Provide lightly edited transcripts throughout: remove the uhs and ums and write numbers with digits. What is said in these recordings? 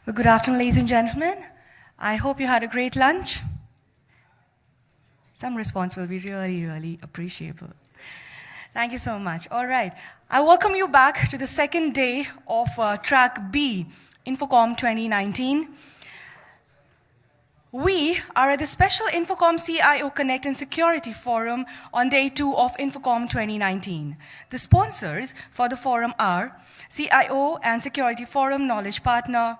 Well, good afternoon, ladies and gentlemen. I hope you had a great lunch. Some response will be really, really appreciable. Thank you so much. All right. I welcome you back to the second day of Track B, INFOCOM 2019. We are at the special INFOCOM CIO Connect and Security Forum on day 2 of INFOCOM 2019. The sponsors for the forum are CIO and Security Forum Knowledge Partner,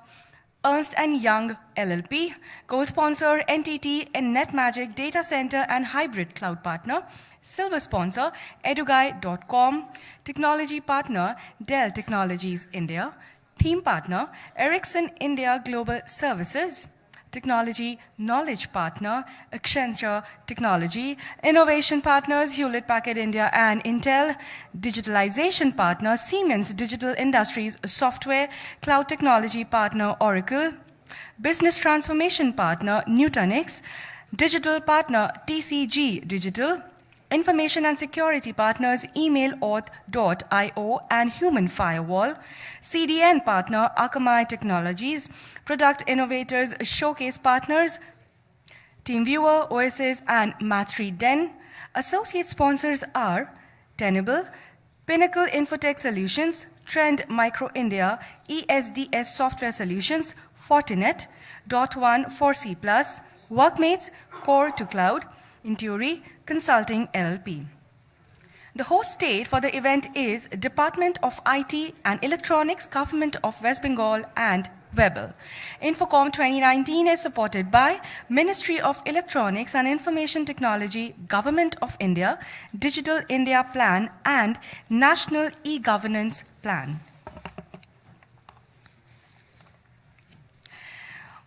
Ernst & Young LLP, co-sponsor NTT and NetMagic Data Center and Hybrid Cloud Partner, silver sponsor eduguy.com, technology partner Dell Technologies India, theme partner Ericsson India Global Services, technology knowledge partner Accenture Technology, innovation partners Hewlett Packard India and Intel, digitalization partner Siemens Digital Industries Software, cloud technology partner Oracle, business transformation partner Nutanix, digital partner TCG Digital, information and security partners emailauth.io and Human Firewall, CDN partner Akamai Technologies, product innovators showcase partners TeamViewer, OSS and Matsri Den. Associate sponsors are Tenable, Pinnacle Infotech Solutions, Trend Micro India, ESDS Software Solutions, Fortinet, .1 for C+, Workmates, Core to Cloud, Inturi, Consulting LLP. The host state for the event is Department of IT and Electronics, Government of West Bengal and WEBL. INFOCOM 2019 is supported by Ministry of Electronics and Information Technology, Government of India, Digital India Plan and National E-Governance Plan.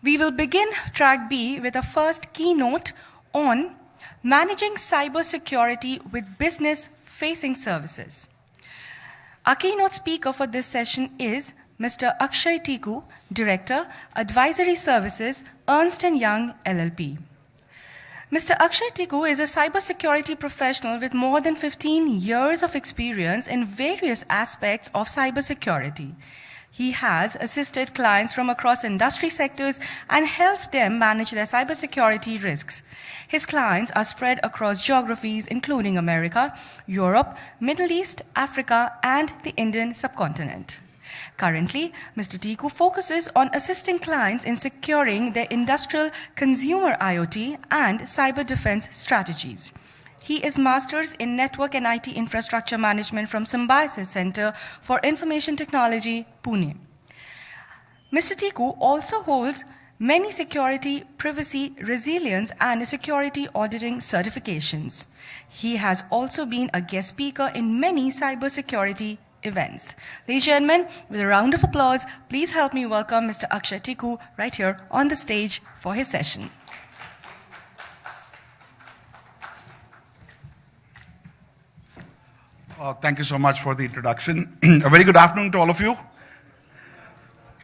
We will begin Track B with a first keynote on managing cybersecurity with business-facing services. Our keynote speaker for this session is Mr. Akshay Tiku, Director, Advisory Services, Ernst & Young LLP. Mr. Akshay Tiku is a cybersecurity professional with more than 15 years of experience in various aspects of cybersecurity. He has assisted clients from across industry sectors and helped them manage their cybersecurity risks. His clients are spread across geographies including America, Europe, Middle East, Africa, and the Indian subcontinent. Currently, Mr. Tiku focuses on assisting clients in securing their industrial consumer IoT and cyber defense strategies. He is Masters in Network and IT Infrastructure Management from Symbiosis Center for Information Technology, Pune. Mr. Tiku also holds many security, privacy, resilience, and security auditing certifications. He has also been a guest speaker in many cybersecurity events. Ladies and gentlemen, with a round of applause, please help me welcome Mr. Akshay Tiku right here on the stage for his session. Thank you so much for the introduction. A very good afternoon to all of you.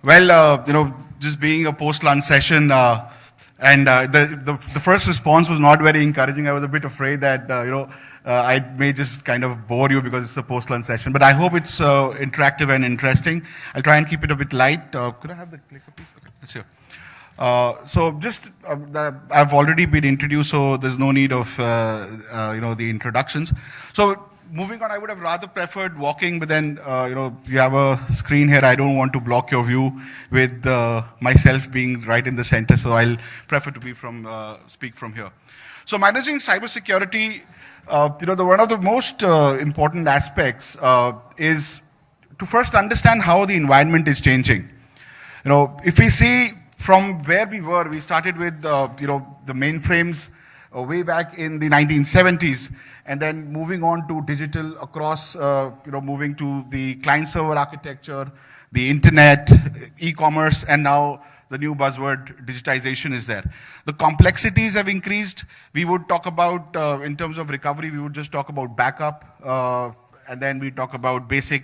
Well, just being a post-lunch session, the first response was not very encouraging. I was a bit afraid that, I may just kind of bore you because it's a post-lunch session. But I hope it's interactive and interesting. I'll try and keep it a bit light. Could I have the clicker, please? Okay, that's here. I've already been introduced, so there's no need of, the introductions. So moving on, I would have rather preferred walking, but then, you have a screen here. I don't want to block your view with myself being right in the center, so I'll prefer to speak from here. So managing cybersecurity, one of the most important aspects is to first understand how the environment is changing. If we see from where we started with, the mainframes way back in the 1970s, and then moving on to digital across, moving to the client-server architecture, the internet, e-commerce, and now the new buzzword, digitization, is there. The complexities have increased. We would talk about, in terms of recovery, we would just talk about backup, and then we talk about basic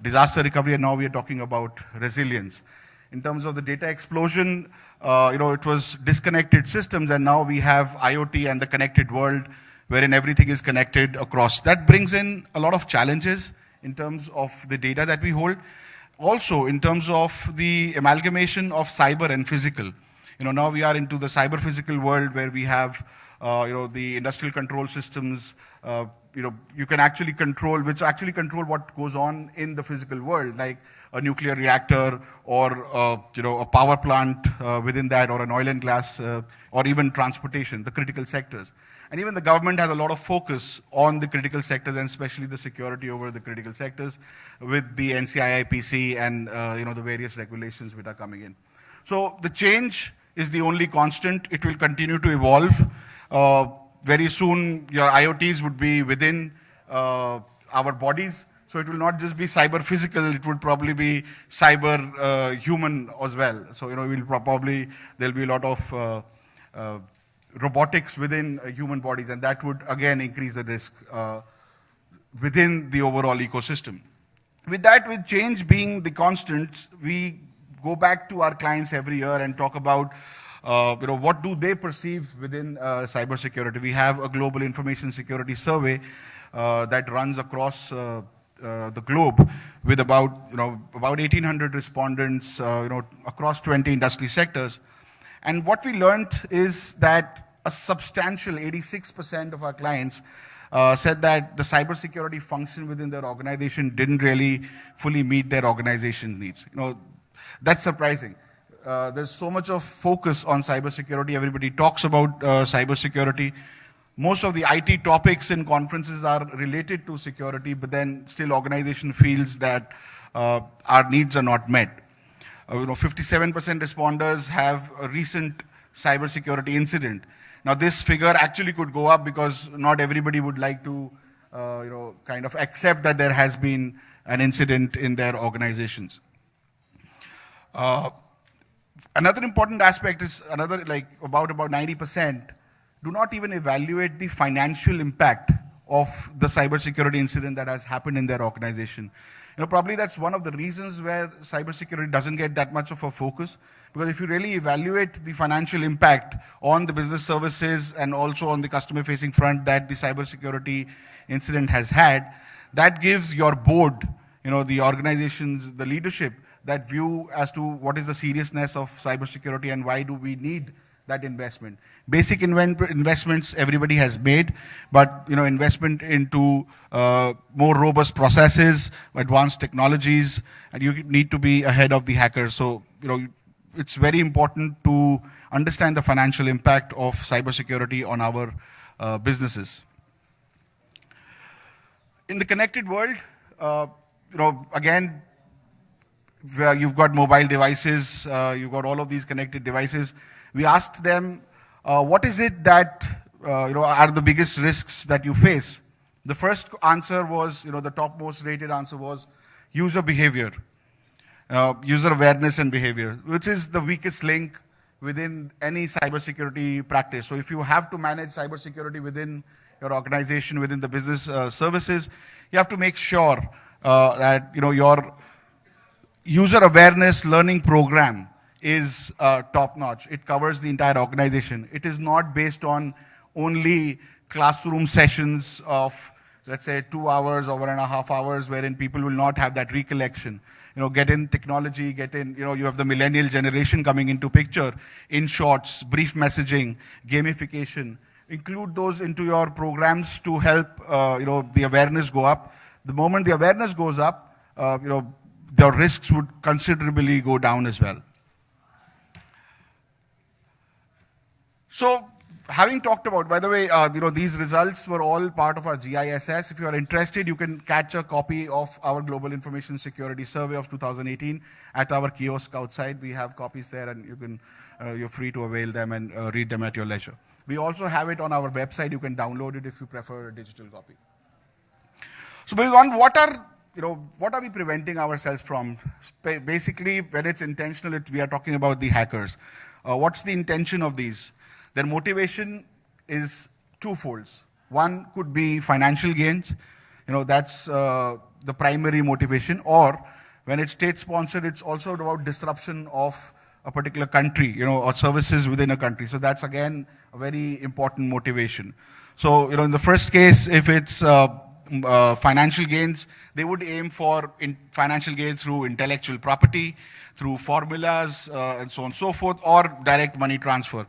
disaster recovery, and now we are talking about resilience. In terms of the data explosion, it was disconnected systems, and now we have IoT and the connected world, wherein everything is connected across. That brings in a lot of challenges in terms of the data that we hold. also in terms of the amalgamation of cyber and physical. Now we are into the cyber physical world where we have, the industrial control systems, you can actually control, which actually control what goes on in the physical world, like a nuclear reactor or, a power plant within that, or an oil and gas, or even transportation, the critical sectors. And even the government has a lot of focus on the critical sectors, and especially the security over the critical sectors with the NCI-IPC and, the various regulations which are coming in. So the change is the only constant. It will continue to evolve. Very soon, your IoTs would be within our bodies. So it will not just be cyber physical, it would probably be cyber human as well. So, there'll be a lot of robotics within human bodies, and that would again increase the risk within the overall ecosystem. With that, with change being the constant, we go back to our clients every year and talk about what do they perceive within cybersecurity. We have a global information security survey that runs across the globe with about 1,800 respondents, across 20 industry sectors. And what we learned is that a substantial 86% of our clients said that the cybersecurity function within their organization didn't really fully meet their organization needs. That's surprising. There's so much of focus on cybersecurity. Everybody talks about cybersecurity. Most of the IT topics in conferences are related to security, but then still organization feels that our needs are not met. 57% responders have a recent cybersecurity incident. Now this figure actually could go up because not everybody would like to kind of accept that there has been an incident in their organizations. Another important aspect is about 90% do not even evaluate the financial impact of the cybersecurity incident that has happened in their organization. Probably that's one of the reasons where cybersecurity doesn't get that much of a focus, because if you really evaluate the financial impact on the business services and also on the customer-facing front that the cybersecurity incident has had, that gives your board, the organizations, the leadership, that view as to what is the seriousness of cybersecurity and why do we need that investment. Basic investments everybody has made, but investment into more robust processes, advanced technologies, and you need to be ahead of the hackers. So it's very important to understand the financial impact of cybersecurity on our businesses. In the connected world, again, where you've got mobile devices, you've got all of these connected devices. We asked them, what is it that are the biggest risks that you face? The first answer was, the top most rated answer was user behavior, user awareness and behavior, which is the weakest link within any cybersecurity practice. So if you have to manage cybersecurity within your organization, within the business services, you have to make sure that your user awareness learning program is top-notch. It covers the entire organization. It is not based on only classroom sessions of, let's say, 2 hours or 1.5 hours, wherein people will not have that recollection. Get in technology, you have the millennial generation coming into picture, in shorts, brief messaging, gamification. Include those into your programs to help, the awareness go up. The moment the awareness goes up, the risks would considerably go down as well. So, having talked about, by the way, these results were all part of our GISS. If you are interested, you can catch a copy of our Global Information Security Survey of 2018 at our kiosk outside. We have copies there, and you're free to avail them and read them at your leisure. We also have it on our website. You can download it if you prefer a digital copy. So, moving on, what are we preventing ourselves from? Basically, when it's intentional, we are talking about the hackers. What's the intention of these? Their motivation is twofold. One could be financial gains. That's the primary motivation. Or when it's state-sponsored, it's also about disruption of a particular country, or services within a country. So that's, again, a very important motivation. So, in the first case, if it's financial gains. They would aim for financial gains through intellectual property, through formulas, and so on and so forth, or direct money transfer.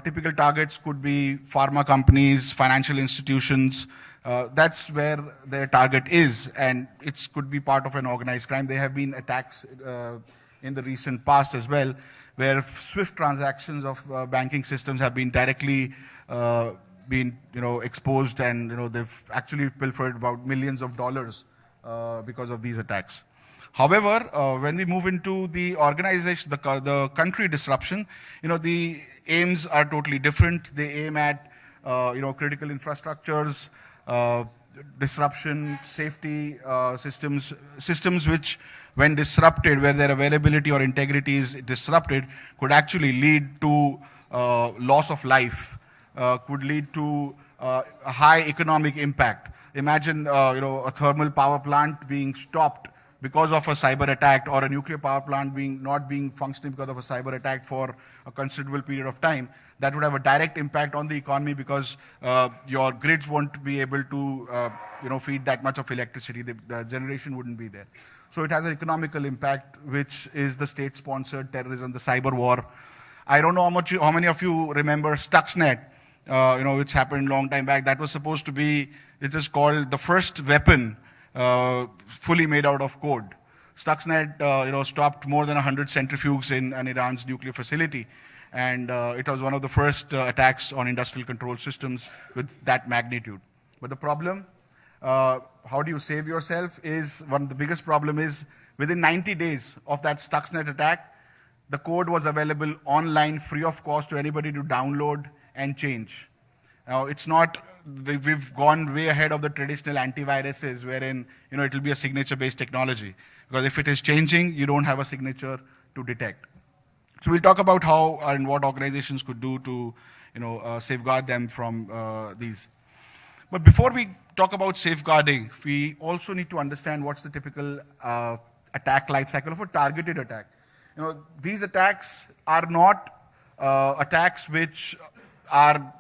Typical targets could be pharma companies, financial institutions. That's where their target is, and it could be part of an organized crime. There have been attacks in the recent past as well, where swift transactions of banking systems have been directly been exposed, and they've actually pilfered about millions of dollars because of these attacks. However, when we move into the organization, the country disruption, the aims are totally different. They aim at critical infrastructures, disruption, safety systems which, when disrupted, where their availability or integrity is disrupted, could actually lead to loss of life, could lead to a high economic impact. Imagine a thermal power plant being stopped because of a cyber attack, or a nuclear power plant not being functioning because of a cyber attack for a considerable period of time. That would have a direct impact on the economy, because your grids won't be able to feed that much of electricity. The generation wouldn't be there. So it has an economical impact, which is the state-sponsored terrorism, the cyber war. I don't know how many of you remember Stuxnet, which happened a long time back. That was supposed to be, it is called the first weapon fully made out of code. Stuxnet, stopped more than 100 centrifuges in Iran's nuclear facility. And it was one of the first attacks on industrial control systems with that magnitude. But the problem, how do you save yourself, is one of the biggest problem is, within 90 days of that Stuxnet attack, the code was available online, free of cost, to anybody to download and change. Now, it's not, we've gone way ahead of the traditional antiviruses, wherein it will be a signature-based technology. Because if it is changing, you don't have a signature to detect. So we'll talk about how and what organizations could do to safeguard them from these. But before we talk about safeguarding, we also need to understand what's the typical attack life cycle of a targeted attack. These attacks are not attacks which are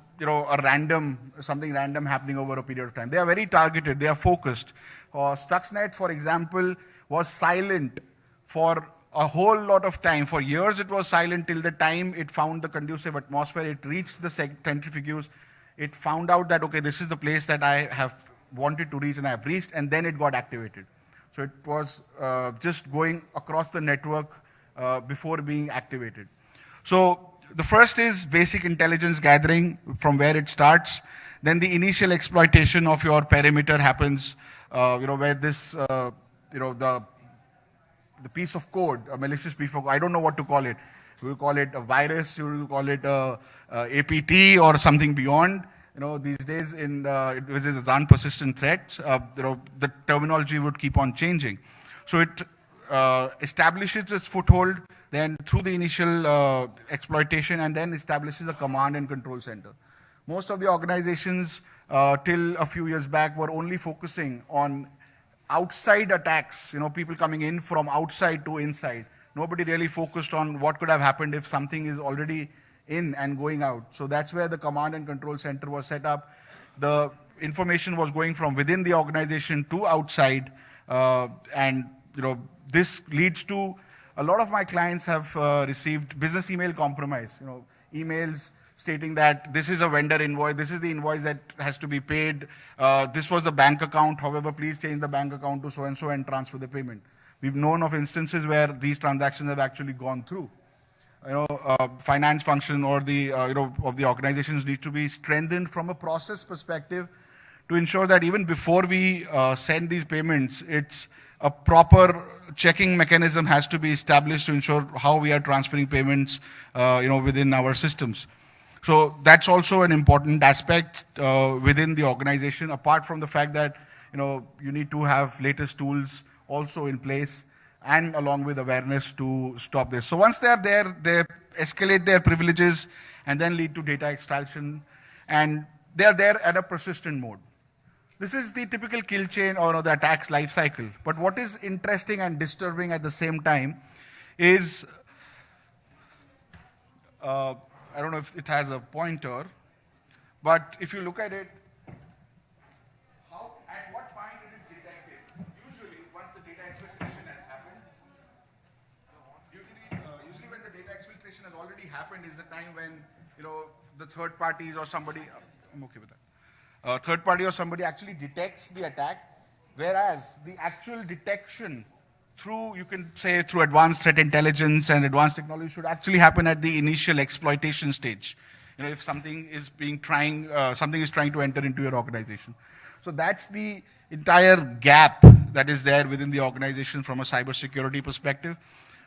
something random happening over a period of time. They are very targeted, they are focused. Stuxnet, for example, was silent for a whole lot of time. For years it was silent, till the time it found the conducive atmosphere. It reached the centrifuges. It found out that, okay, this is the place that I have wanted to reach and I have reached, and then it got activated. So it was just going across the network before being activated. So the first is basic intelligence gathering, from where it starts. Then the initial exploitation of your perimeter happens, where this, the piece of code, a malicious piece of code, I don't know what to call it. We will call it a virus, we will call it a APT or something beyond. These days, with the non-persistent threats, the terminology would keep on changing. So it establishes its foothold, then through the initial exploitation, and then establishes a command and control center. Most of the organizations till a few years back were only focusing on outside attacks, people coming in from outside to inside. Nobody really focused on what could have happened if something is already in and going out. So that's where the command and control center was set up. The information was going from within the organization to outside, and this leads to, a lot of my clients have received business email compromise, emails stating that this is a vendor invoice, this is the invoice that has to be paid, this was the bank account, however, please change the bank account to so-and-so and transfer the payment. We've known of instances where these transactions have actually gone through. Finance function or the of the organizations need to be strengthened from a process perspective to ensure that even before we send these payments, it's a proper checking mechanism has to be established to ensure how we are transferring payments within our systems. So that's also an important aspect within the organization, apart from the fact that you need to have latest tools also in place, and along with awareness to stop this. So once they are there, they escalate their privileges and then lead to data extraction, and they are there at a persistent mode. This is the typical kill chain or the attack's life cycle. But what is interesting and disturbing at the same time is, I don't know if it has a pointer, but if you look at it, how already happened is the time when, the third parties or somebody, I'm okay with that. Third party or somebody actually detects the attack, whereas the actual detection through, you can say through advanced threat intelligence and advanced technology should actually happen at the initial exploitation stage. If something is something is trying to enter into your organization. So that's the entire gap that is there within the organization from a cybersecurity perspective.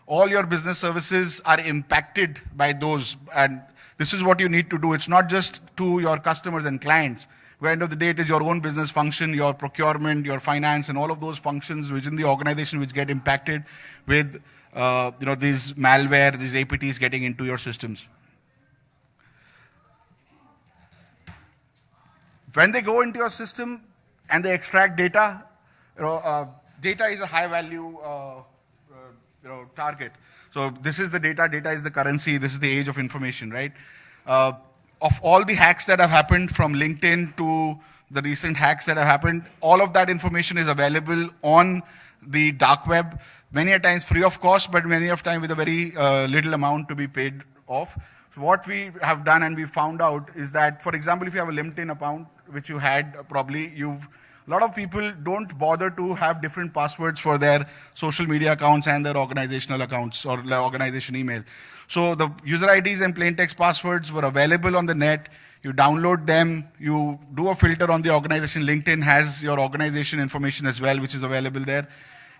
All your business services are impacted by those, and this is what you need to do. It's not just to your customers and clients. At the end of the day, it is your own business function, your procurement, your finance, and all of those functions within the organization which get impacted with these malware, these APTs getting into your systems. When they go into your system and they extract data, data is a high value target. So this is the data. Data is the currency. This is the age of information, right? Of all the hacks that have happened, from LinkedIn to the recent hacks that have happened, all of that information is available on the dark web, many a times free of cost, but many of time with a very little amount to be paid off. So what we have done and we found out is that, for example, if you have a LinkedIn account, which you had probably, a lot of people don't bother to have different passwords for their social media accounts and their organizational accounts or organization email. So the user IDs and plain text passwords were available on the net. You download them, you do a filter on the organization. LinkedIn has your organization information as well, which is available there.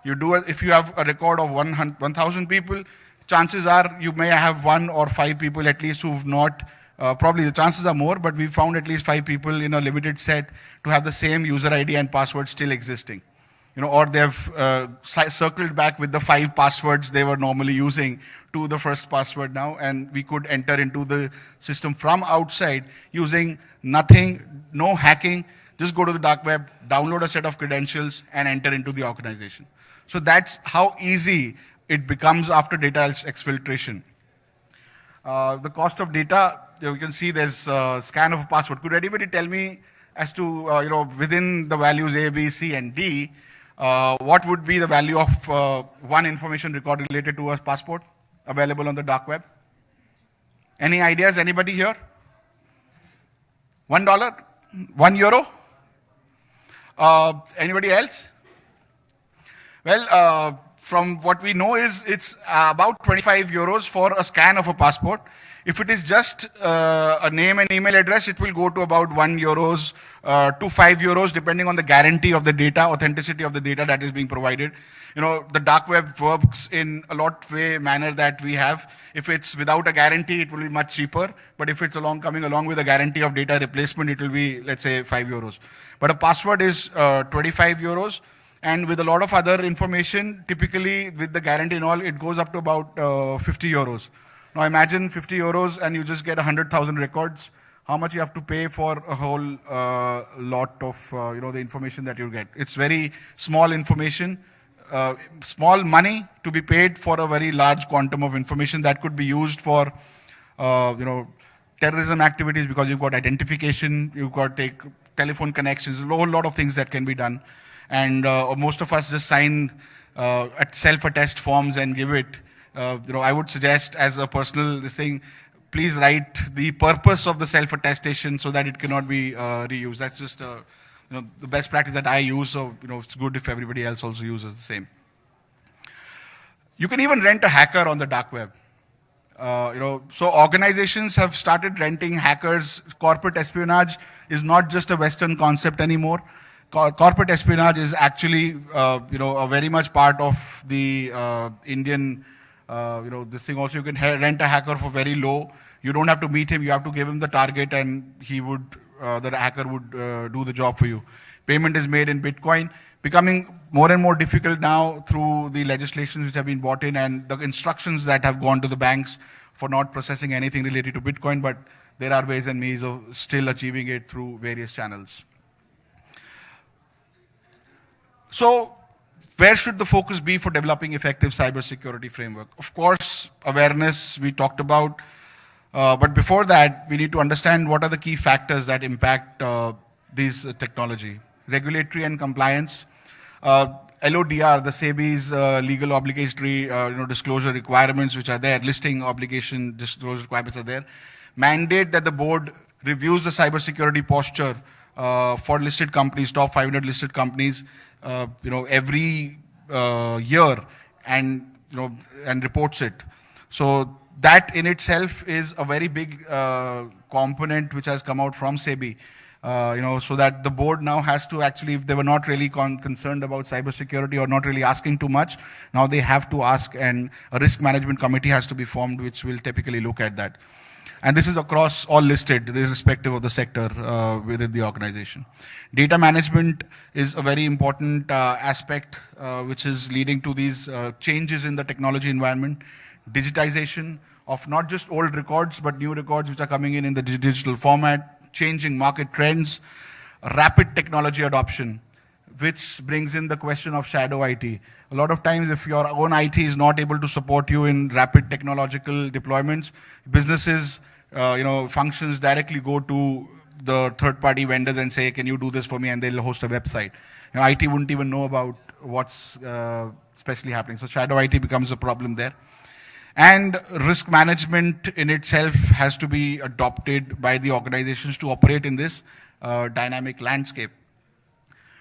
If you have a record of 1,000 people, chances are you may have 1 or 5 people at least who've not, probably the chances are more, but we found at least 5 people in a limited set to have the same user ID and password still existing. Or they've circled back with the 5 passwords they were normally using to the first password now, and we could enter into the system from outside using nothing, no hacking, just go to the dark web, download a set of credentials and enter into the organization. So that's how easy it becomes after data exfiltration. The cost of data, you can see there's a scan of a password. Could anybody tell me as to, within the values A, B, C, and D, what would be the value of one information record related to a passport available on the dark web? Any ideas? Anybody here? $1? €1? Anybody else? Well, from what we know is it's about €25 for a scan of a passport. If it is just a name and email address, it will go to about €1 to €5, depending on the guarantee of the data, authenticity of the data that is being provided. The dark web works in a manner that we have. If it's without a guarantee, it will be much cheaper. But if it's coming along with a guarantee of data replacement, it will be, let's say, €5. But a password is €25. And with a lot of other information, typically with the guarantee and all, it goes up to about €50. Now imagine €50 and you just get 100,000 records. How much you have to pay for a whole lot of the information that you get. It's very small information, small money to be paid for a very large quantum of information that could be used for terrorism activities, because you've got identification, you've got telephone connections, a whole lot of things that can be done. And most of us just sign self-attest forms and give it. I would suggest, as a personal thing, please write the purpose of the self-attestation so that it cannot be reused. That's just the best practice that I use. So it's good if everybody else also uses the same. You can even rent a hacker on the dark web. So organizations have started renting hackers. Corporate espionage is not just a Western concept anymore. Corporate espionage is actually, a very much part of the Indian, this thing also. You can rent a hacker for very low. You don't have to meet him. You have to give him the target, and the hacker would do the job for you. Payment is made in Bitcoin, becoming more and more difficult now through the legislations which have been brought in and the instructions that have gone to the banks for not processing anything related to Bitcoin. But there are ways and means of still achieving it through various channels. So where should the focus be for developing effective cybersecurity framework? Of course, awareness we talked about. But before that, we need to understand what are the key factors that impact these technology. Regulatory and compliance. LODR, the SEBI's legal obligatory disclosure requirements which are there, listing obligation disclosure requirements are there, mandate that the board reviews the cybersecurity posture for listed companies, top 500 listed companies, every year, and and reports it. So that in itself is a very big component which has come out from SEBI. So that the board now has to actually, if they were not really concerned about cybersecurity or not really asking too much, now they have to ask, and a risk management committee has to be formed which will typically look at that. And this is across all listed, irrespective of the sector within the organization. Data management is a very important aspect which is leading to these changes in the technology environment. Digitization of not just old records, but new records which are coming in the digital format, changing market trends, rapid technology adoption, which brings in the question of shadow IT. A lot of times, if your own IT is not able to support you in rapid technological deployments, businesses, functions directly go to the third-party vendors and say, can you do this for me? And they'll host a website. IT wouldn't even know about what's especially happening. So shadow IT becomes a problem there. And risk management in itself has to be adopted by the organizations to operate in this dynamic landscape.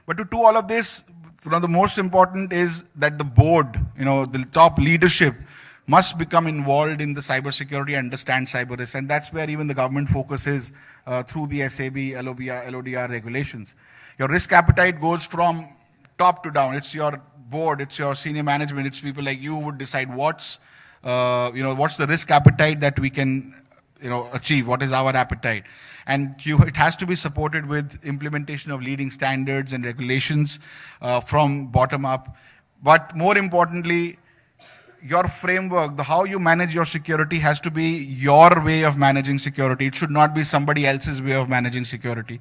But to do all of this, the most important is that the board, the top leadership must become involved in the cybersecurity, understand cyber risk. And that's where even the government focuses through the SAB, LODR regulations. Your risk appetite goes from top to down. It's your board, it's your senior management, it's people like you would decide what's the risk appetite that we can, achieve, what is our appetite. And it has to be supported with implementation of leading standards and regulations from bottom up. But more importantly, your framework, how you manage your security has to be your way of managing security. It should not be somebody else's way of managing security.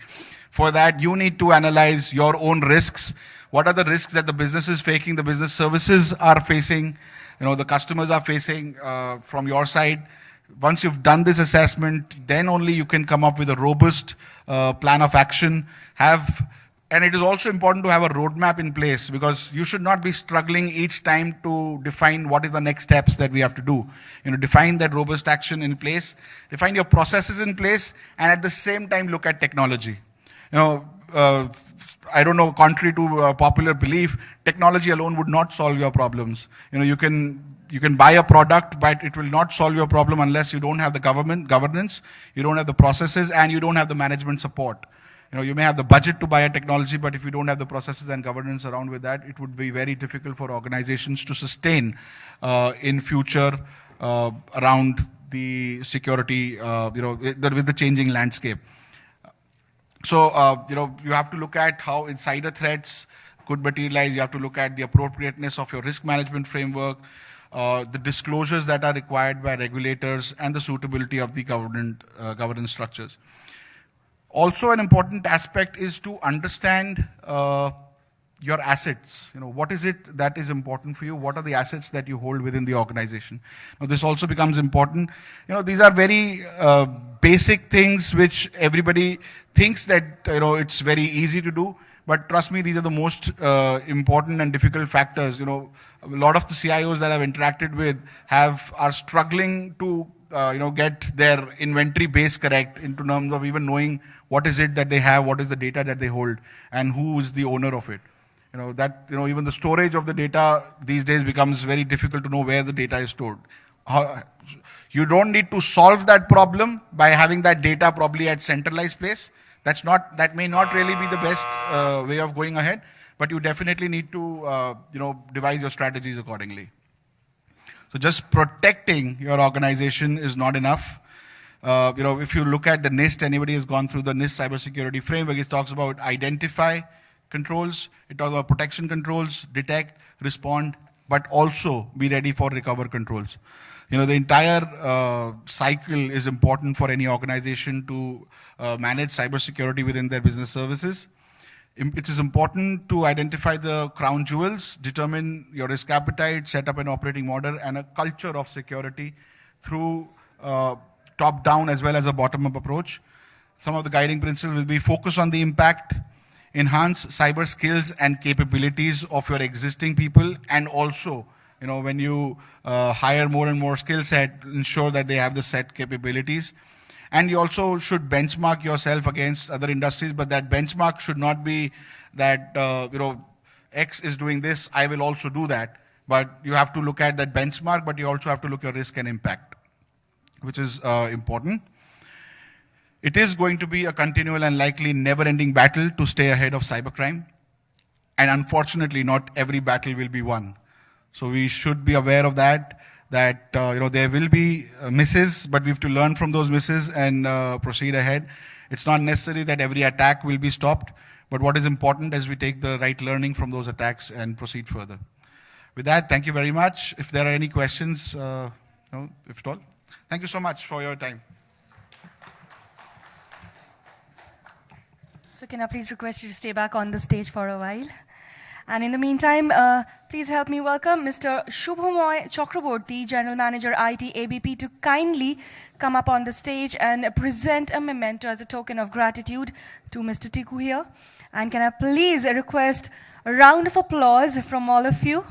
For that, you need to analyze your own risks. What are the risks that the business is facing, the business services are facing, the customers are facing from your side. Once you've done this assessment, then only you can come up with a robust plan of action. And it is also important to have a roadmap in place, because you should not be struggling each time to define what is the next steps that we have to do. Define that robust action in place, define your processes in place, and at the same time look at technology. I don't know, contrary to popular belief, technology alone would not solve your problems. You can buy a product, but it will not solve your problem unless you don't have the governance, you don't have the processes, and you don't have the management support. You may have the budget to buy a technology, but if you don't have the processes and governance around with that, it would be very difficult for organizations to sustain in future around the security, with the changing landscape. So, you have to look at how insider threats could materialize. You have to look at the appropriateness of your risk management framework, the disclosures that are required by regulators, and the suitability of the governance structures. Also, an important aspect is to understand your assets. What is it that is important for you? What are the assets that you hold within the organization? Now, this also becomes important. These are very basic things which everybody thinks that it's very easy to do. But trust me, these are the most important and difficult factors. A lot of the CIOs that I've interacted with are struggling to get their inventory base correct in terms of even knowing what is it that they have, what is the data that they hold, and who is the owner of it. Even the storage of the data these days becomes very difficult to know where the data is stored. You don't need to solve that problem by having that data probably at centralized place. That may not really be the best way of going ahead, but you definitely need to devise your strategies accordingly. So just protecting your organization is not enough. If you look at the NIST, anybody has gone through the NIST cybersecurity framework, it talks about identify controls, it talks about protection controls, detect, respond, but also be ready for recover controls. The entire cycle is important for any organization to manage cybersecurity within their business services. It is important to identify the crown jewels, determine your risk appetite, set up an operating model and a culture of security through top-down as well as a bottom-up approach. Some of the guiding principles will be focus on the impact, enhance cyber skills and capabilities of your existing people, and also, when you hire more and more skill set, ensure that they have the set capabilities. And you also should benchmark yourself against other industries, but that benchmark should not be that, X is doing this, I will also do that. But you have to look at that benchmark, but you also have to look at risk and impact, which is important. It is going to be a continual and likely never-ending battle to stay ahead of cybercrime. And unfortunately, not every battle will be won. So we should be aware of that there will be misses, but we have to learn from those misses and proceed ahead. It's not necessary that every attack will be stopped, but what is important is we take the right learning from those attacks and proceed further. With that, thank you very much. If there are any questions, if at all. Thank you so much for your time. So can I please request you to stay back on the stage for a while? And in the meantime, please help me welcome Mr. Shubhamoy Chakraborty, General Manager IT ABP, to kindly come up on the stage and present a memento as a token of gratitude to Mr. Tiku here. And can I please request a round of applause from all of you?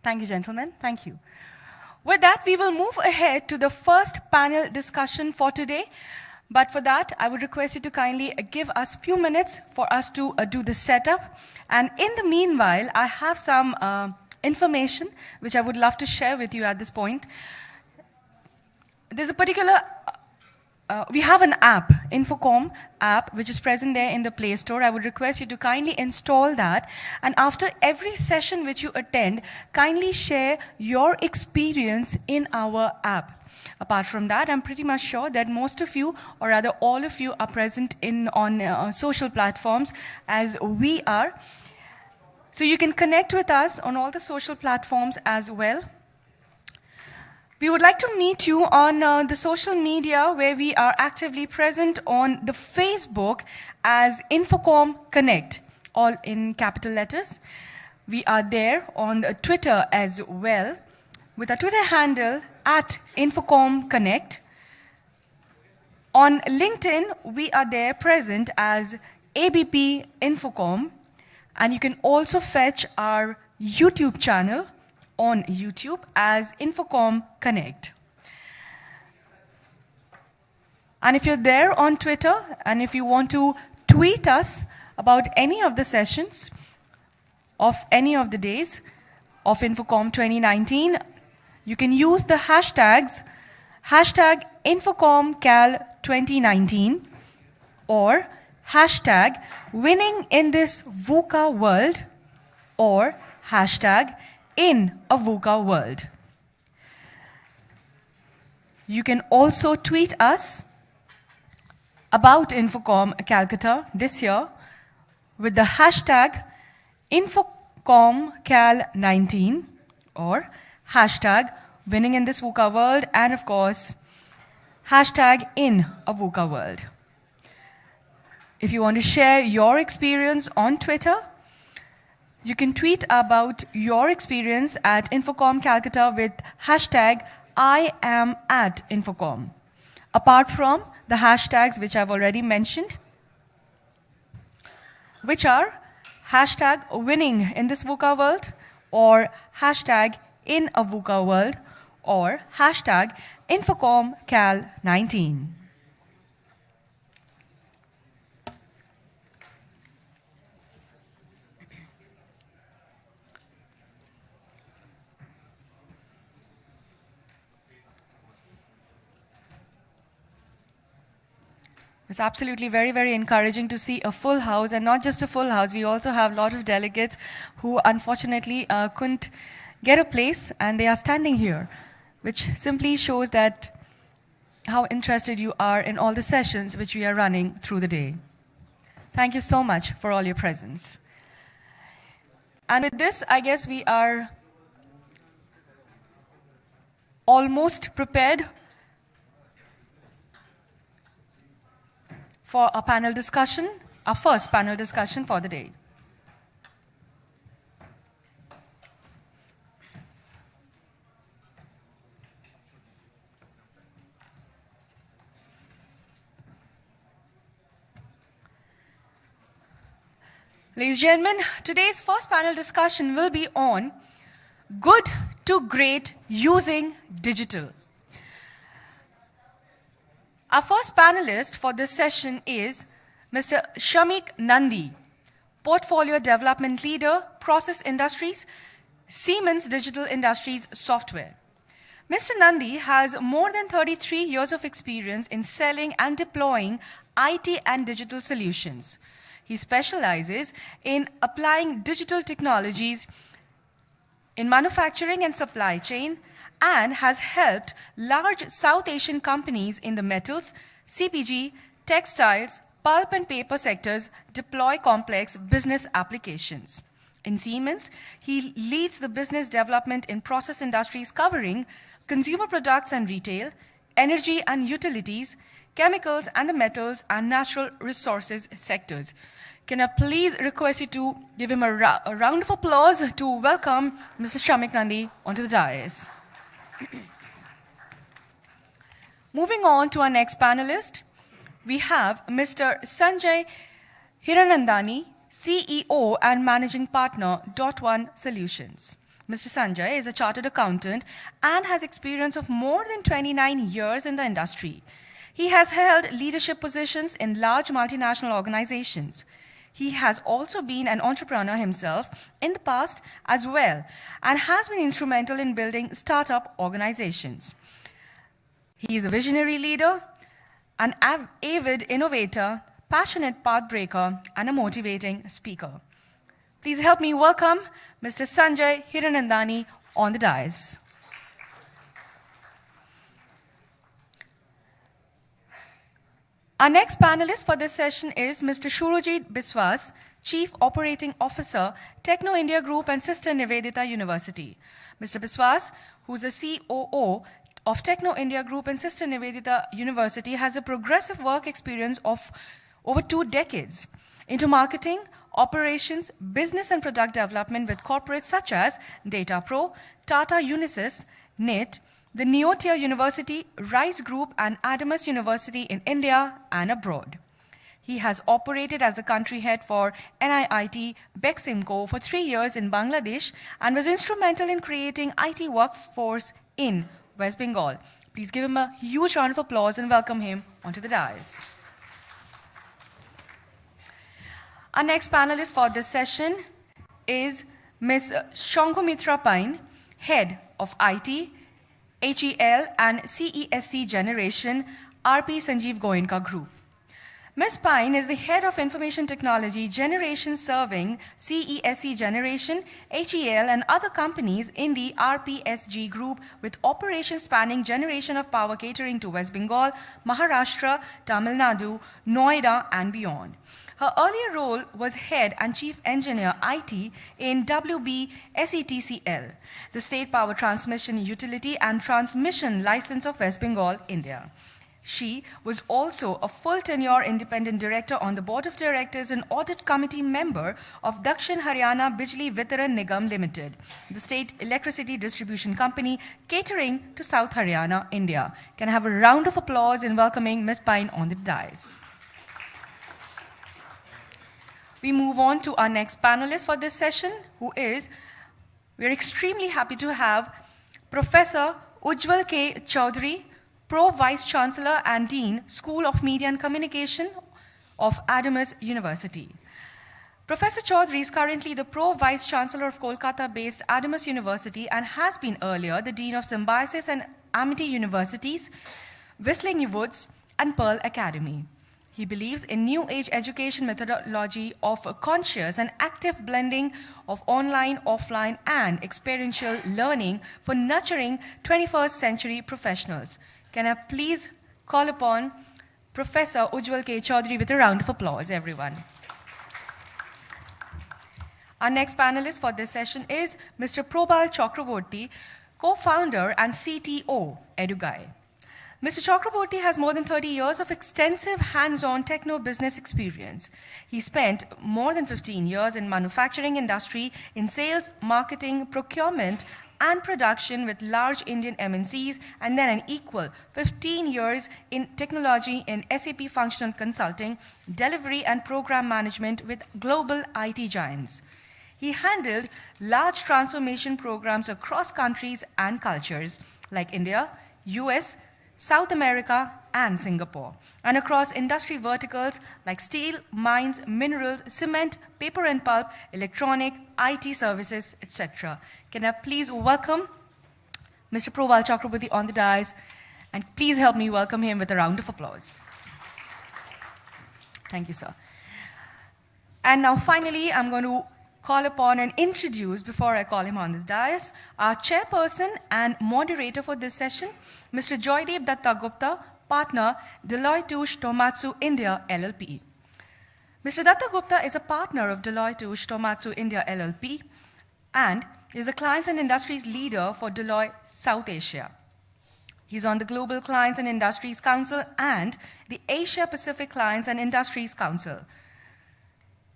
Thank you, gentlemen. Thank you. With that, we will move ahead to the first panel discussion for today. But for that, I would request you to kindly give us a few minutes for us to do the setup. And in the meanwhile, I have some information which I would love to share with you at this point. There's a particular we have an app, INFOCOM app, which is present there in the Play Store. I would request you to kindly install that. And after every session which you attend, kindly share your experience in our app. Apart from that, I'm pretty much sure that most of you, or rather all of you, are present on social platforms as we are. So you can connect with us on all the social platforms as well. We would like to meet you on the social media, where we are actively present on the Facebook as INFOCOM Connect, all in capital letters. We are there on Twitter as well, with our Twitter handle at INFOCOM Connect. On LinkedIn, we are there present as ABP INFOCOM, and you can also fetch our YouTube channel on YouTube as INFOCOM Connect. And if you're there on Twitter, and if you want to tweet us about any of the sessions of any of the days of INFOCOM2019, you can use the hashtags #INFOCOMCAL2019 or #WinningInThisVUCA-World or #InAVUCA-World. You can also tweet us about INFOCOM Calcutta this year with the hashtag INFOCOMCAL19 or #WinningInThisVUCA-World, and of course #InAVUCA-World. If you want to share your experience on Twitter, you can tweet about your experience at INFOCOM Calcutta with #IamAtInfocom. Apart from the hashtags which I've already mentioned, which are #WinningInThisVUCA-World or #InAVUCA-World or #INFOCOMCAL19. It's absolutely very, very encouraging to see a full house, and not just a full house. We also have a lot of delegates who unfortunately couldn't get a place, and they are standing here, which simply shows that how interested you are in all the sessions which we are running through the day. Thank you so much for all your presence. And with this, I guess we are almost prepared for our panel discussion, our first panel discussion for the day. Ladies and gentlemen, today's first panel discussion will be on good to great using digital. Our first panelist for this session is Mr. Shamik Nandi, Portfolio Development Leader, Process Industries, Siemens Digital Industries Software. Mr. Nandi has more than 33 years of experience in selling and deploying IT and digital solutions. He specializes in applying digital technologies in manufacturing and supply chain and has helped large South Asian companies in the metals, CPG, textiles, pulp and paper sectors deploy complex business applications. In Siemens, he leads the business development in process industries covering consumer products and retail, energy and utilities, chemicals and the metals and natural resources sectors. Can I please request you to give him a round of applause to welcome Mr. Shamik Nandi onto the dais. Moving on to our next panelist, we have Mr. Sanjay Hiranandani, CEO and Managing Partner, Dot One Solutions. Mr. Sanjay is a chartered accountant and has experience of more than 29 years in the industry. He has held leadership positions in large multinational organizations. He has also been an entrepreneur himself in the past as well and has been instrumental in building startup organizations. He is a visionary leader, an avid innovator, passionate pathbreaker, and a motivating speaker. Please help me welcome Mr. Sanjay Hiranandani on the dais. Our next panelist for this session is Mr. Shurujit Biswas, Chief Operating Officer, Techno India Group and Sister Nivedita University. Mr. Biswas, who's a COO of Techno India Group and Sister Nivedita University, has a progressive work experience of over 2 decades into marketing, operations, business and product development with corporates such as DataPro, Tata Unisys, NIT, the Neotia University, Rice Group and Adamas University in India and abroad. He has operated as the country head for NIIT Beximco for 3 years in Bangladesh and was instrumental in creating IT workforce in West Bengal. Please give him a huge round of applause and welcome him onto the dais. Our next panelist for this session is Ms. Shankhamitra Pain, Head of IT, HEL and CESC Generation, RP Sanjeev Goenka Group. Ms. Pine is the Head of Information Technology Generation serving CESC Generation, HEL and other companies in the RPSG Group with operations spanning generation of power catering to West Bengal, Maharashtra, Tamil Nadu, Noida and beyond. Her earlier role was Head and Chief Engineer IT in WBSETCL, the State Power Transmission Utility and Transmission License of West Bengal, India. She was also a full tenure independent director on the Board of Directors and Audit Committee member of Dakshin Haryana Bijli Vitaran Nigam Limited, the state electricity distribution company catering to South Haryana, India. Can I have a round of applause in welcoming Ms. Pine on the dais? We move on to our next panelist for this session, we're extremely happy to have Professor Ujjwal K. Chaudhary, Pro Vice Chancellor and Dean, School of Media and Communication of Adamas University. Professor Chaudhary is currently the Pro Vice Chancellor of Kolkata-based Adamas University and has been earlier the Dean of Symbiosis and Amity Universities, Whistling Woods and Pearl Academy. He believes in new age education methodology of a conscious and active blending of online, offline, and experiential learning for nurturing 21st century professionals. Can I please call upon Professor Ujjwal K. Chaudhary with a round of applause, everyone. Our next panelist for this session is Mr. Probal Chakraborty, co-founder and CTO, EduGuy. Mr. Chakraborty has more than 30 years of extensive hands-on techno-business experience. He spent more than 15 years in manufacturing industry in sales, marketing, procurement, and production with large Indian MNCs, and then an equal 15 years in technology in SAP functional consulting, delivery and program management with global IT giants. He handled large transformation programs across countries and cultures like India, US, South America, and Singapore, and across industry verticals like steel, mines, minerals, cement, paper and pulp, electronic, IT services, etc. Can I please welcome Mr. Probal Chakraborty on the dais, and please help me welcome him with a round of applause. Thank you, sir. And now finally, I'm going to call upon and introduce, before I call him on this dais, our chairperson and moderator for this session, Mr. Joydeep Dattagupta, partner, Deloitte Touche Tohmatsu India LLP. Mr. Dattagupta is a partner of Deloitte Touche Tohmatsu India LLP and is the Clients and Industries leader for Deloitte South Asia. He's on the Global Clients and Industries Council and the Asia Pacific Clients and Industries Council.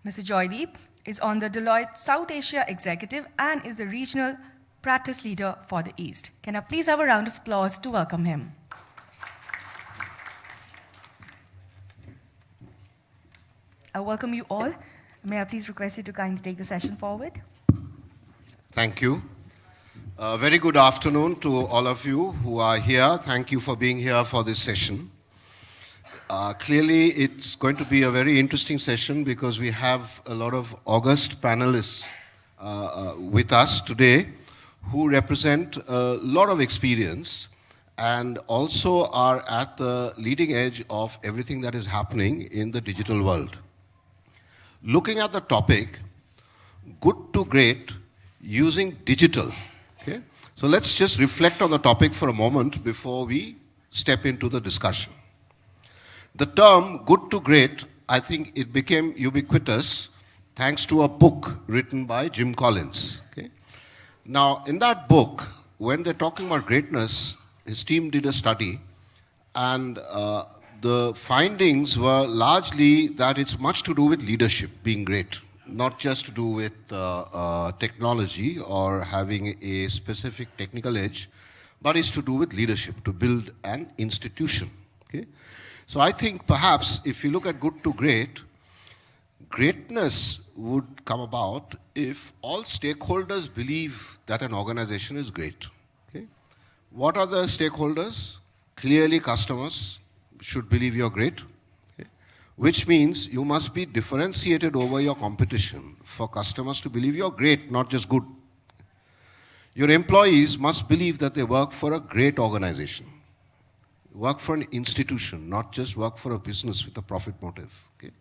Mr. Joydeep is on the Deloitte South Asia Executive and is the regional practice leader for the East. Can I please have a round of applause to welcome him? I welcome you all. May I please request you to kindly take the session forward? Thank you. Very good afternoon to all of you who are here. Thank you for being here for this session. Clearly, it's going to be a very interesting session because we have a lot of august panelists with us today who represent a lot of experience and also are at the leading edge of everything that is happening in the digital world. Looking at the topic, good to great, using digital. Okay? So let's just reflect on the topic for a moment before we step into the discussion. The term good to great, I think it became ubiquitous thanks to a book written by Jim Collins. Okay? Now, in that book, when they're talking about greatness, his team did a study, and the findings were largely that it's much to do with leadership, being great, not just to do with technology or having a specific technical edge, but it's to do with leadership, to build an institution. Okay? So I think perhaps if you look at good to great, greatness would come about if all stakeholders believe that an organization is great. Okay? What are the stakeholders? Clearly customers should believe you're great, okay? Which means you must be differentiated over your competition for customers to believe you're great, not just good. Your employees must believe that they work for a great organization. Work for an institution, not just work for a business with a profit motive. Okay?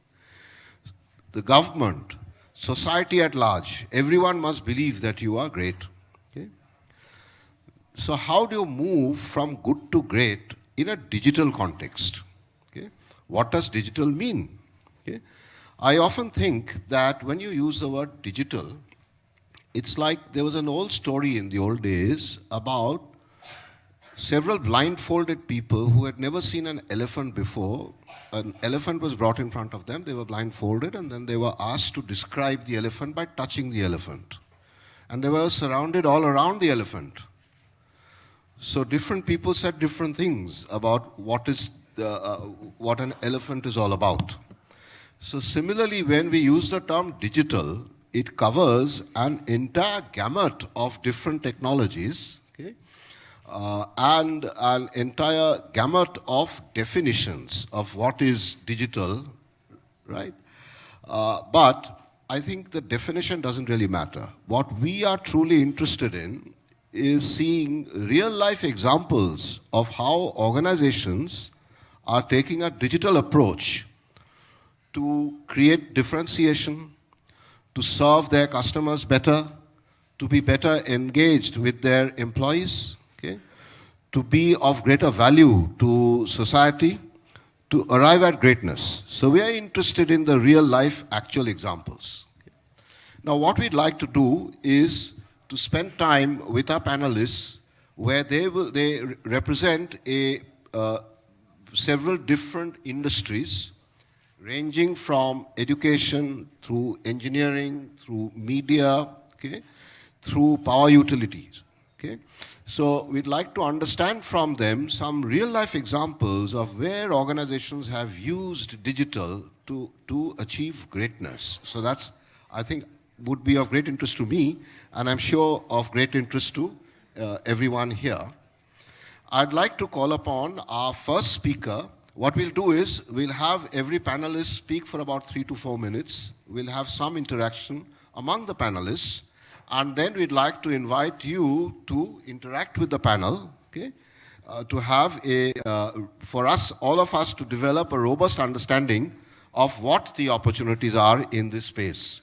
The government, society at large, everyone must believe that you are great. Okay? So how do you move from good to great in a digital context? Okay? What does digital mean? Okay? I often think that when you use the word digital, it's like there was an old story in the old days about several blindfolded people who had never seen an elephant before. An elephant was brought in front of them, they were blindfolded, and then they were asked to describe the elephant by touching the elephant. And they were surrounded all around the elephant. So different people said different things about what an elephant is all about. So similarly, when we use the term digital, it covers an entire gamut of different technologies, okay? And an entire gamut of definitions of what is digital, right? But I think the definition doesn't really matter. What we are truly interested in is seeing real-life examples of how organizations are taking a digital approach to create differentiation, to serve their customers better, to be better engaged with their employees, okay? To be of greater value to society, to arrive at greatness. So we are interested in the real-life actual examples. Okay? Now what we'd like to do is to spend time with our panelists where they represent several different industries ranging from education through engineering, through media, okay, through power utilities. Okay? So we'd like to understand from them some real-life examples of where organizations have used digital to achieve greatness. So that's, I think, would be of great interest to me, and I'm sure of great interest to everyone here. I'd like to call upon our first speaker. What we'll do is we'll have every panelist speak for about 3 to 4 minutes. We'll have some interaction among the panelists, and then we'd like to invite you to interact with the panel, okay? To have for us, all of us, to develop a robust understanding of what the opportunities are in this space.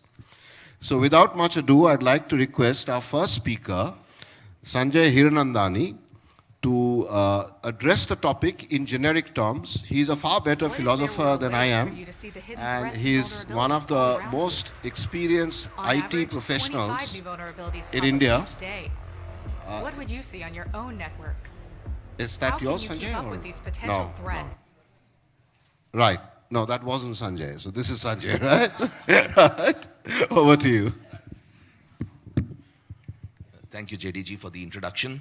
So without much ado, I'd like to request our first speaker, Sanjay Hiranandani, to address the topic in generic terms. He's a far better philosopher than I am, and he's one of the most experienced IT professionals in India. What would you see on your own network? Is that How yours, can you Sanjay? keep up or- with these potential threats? Right. No, that wasn't Sanjay. So this is Sanjay, right? Over to you. Thank you, JDG, for the introduction.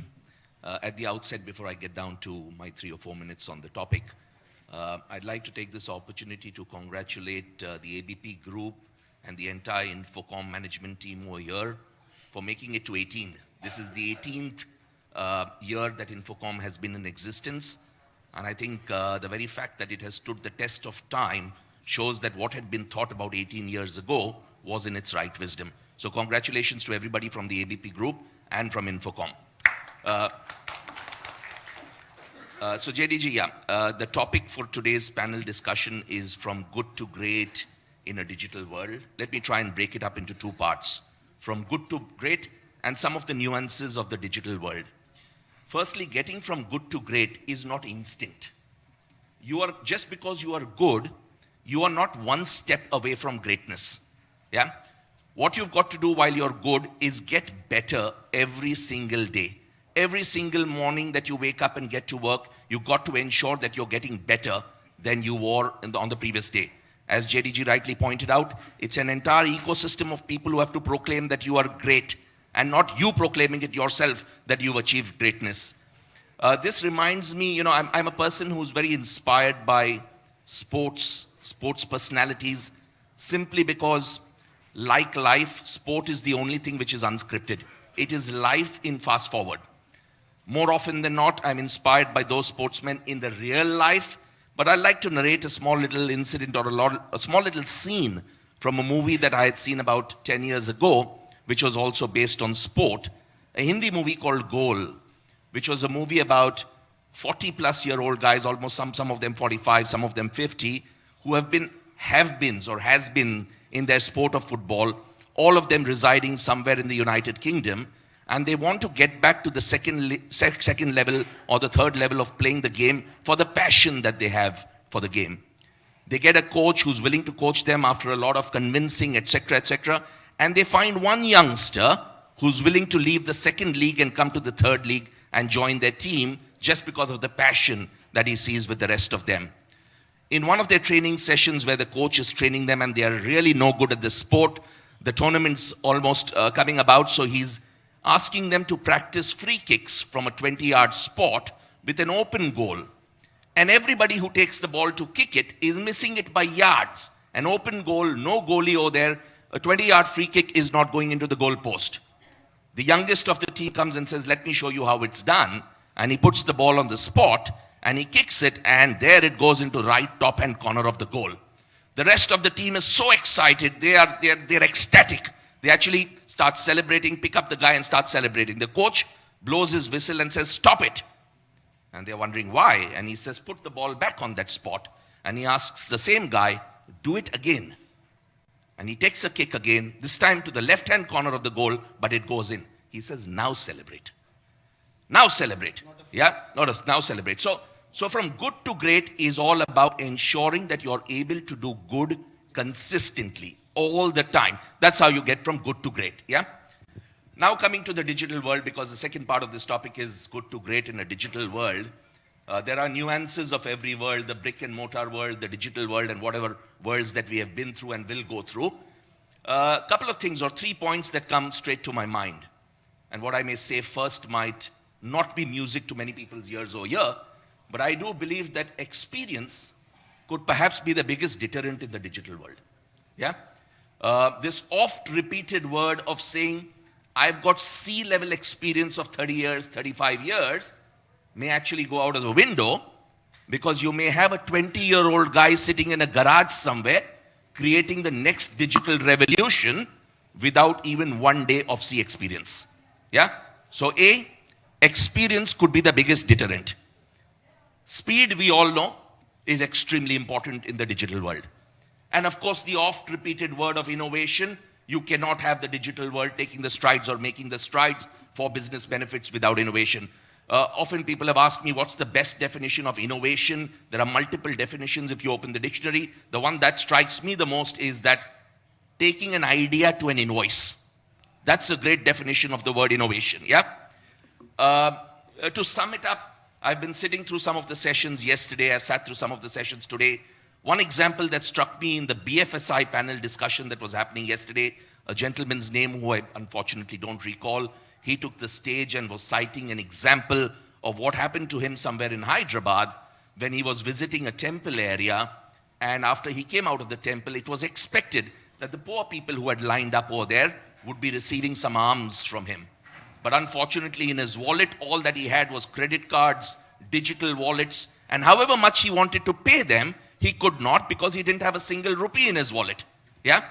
At the outset, before I get down to my 3 or 4 minutes on the topic, I'd like to take this opportunity to congratulate the ABP group and the entire INFOCOM management team over here for making it to 18. This is the 18th year that INFOCOM has been in existence. And I think the very fact that it has stood the test of time shows that what had been thought about 18 years ago was in its right wisdom. So congratulations to everybody from the ABP group and from INFOCOM. So JDG, the topic for today's panel discussion is from good to great in a digital world. Let me try and break it up into 2 parts. From good to great and some of the nuances of the digital world. Firstly, getting from good to great is not instant. Just because you are good, you are not one step away from greatness. Yeah? What you've got to do while you're good is get better every single day. Every single morning that you wake up and get to work, you've got to ensure that you're getting better than you were on the previous day. As JDG rightly pointed out, it's an entire ecosystem of people who have to proclaim that you are great, and not you proclaiming it yourself that you've achieved greatness. This reminds me, I'm a person who's very inspired by sports personalities, simply because, like life, sport is the only thing which is unscripted. It is life in fast forward. More often than not, I'm inspired by those sportsmen in the real life, but I'd like to narrate a small little incident or a small little scene from a movie that I had seen about 10 years ago, which was also based on sport, a Hindi movie called Goal, which was a movie about 40-plus-year-old guys, almost some of them 45, some of them 50, who has been in their sport of football, all of them residing somewhere in the United Kingdom, and they want to get back to the second level or the third level of playing the game for the passion that they have for the game. They get a coach who's willing to coach them after a lot of convincing, etc., etc., and they find one youngster who's willing to leave the second league and come to the third league and join their team just because of the passion that he sees with the rest of them. In one of their training sessions where the coach is training them and they are really no good at the sport, the tournament's almost coming about, so he's asking them to practice free kicks from a 20-yard spot with an open goal. And everybody who takes the ball to kick it is missing it by yards. An open goal, no goalie over there, a 20-yard free kick is not going into the goal post. The youngest of the team comes and says, let me show you how it's done. And he puts the ball on the spot and he kicks it, and there it goes into right top hand corner of the goal. The rest of the team is so excited, they're ecstatic. They actually start celebrating, pick up the guy and start celebrating. The coach blows his whistle and says, stop it. And they're wondering why. And he says, put the ball back on that spot. And he asks the same guy, do it again. And he takes a kick again, this time to the left-hand corner of the goal, but it goes in. He says, now celebrate. Now celebrate. Yeah? Notice, now celebrate. So from good to great is all about ensuring that you're able to do good consistently, all the time. That's how you get from good to great. Yeah? Now coming to the digital world, because the second part of this topic is good to great in a digital world. There are nuances of every world, the brick and mortar world, the digital world, and whatever worlds that we have been through and will go through. A couple of things or 3 points that come straight to my mind. and what I may say first might not be music to many people's ears over here, but I do believe that experience could perhaps be the biggest deterrent in the digital world. Yeah? This oft-repeated word of saying, I've got C-level experience of 30 years, 35 years, may actually go out of the window, because you may have a 20-year-old guy sitting in a garage somewhere creating the next digital revolution without even 1 day of C experience. Yeah? So A, experience could be the biggest deterrent. Speed, we all know, is extremely important in the digital world. And of course, the oft-repeated word of innovation, you cannot have the digital world taking the strides or making the strides for business benefits without innovation. Often people have asked me, what's the best definition of innovation? There are multiple definitions if you open the dictionary. The one that strikes me the most is that taking an idea to an invoice. That's a great definition of the word innovation, yeah? To sum it up, I've been sitting through some of the sessions yesterday, I've sat through some of the sessions today. One example that struck me in the BFSI panel discussion that was happening yesterday, a gentleman's name who I unfortunately don't recall, he took the stage and was citing an example of what happened to him somewhere in Hyderabad when he was visiting a temple area, and after he came out of the temple, it was expected that the poor people who had lined up over there would be receiving some alms from him. But unfortunately, in his wallet, all that he had was credit cards, digital wallets, and however much he wanted to pay them, he could not, because he didn't have a single rupee in his wallet. Yeah?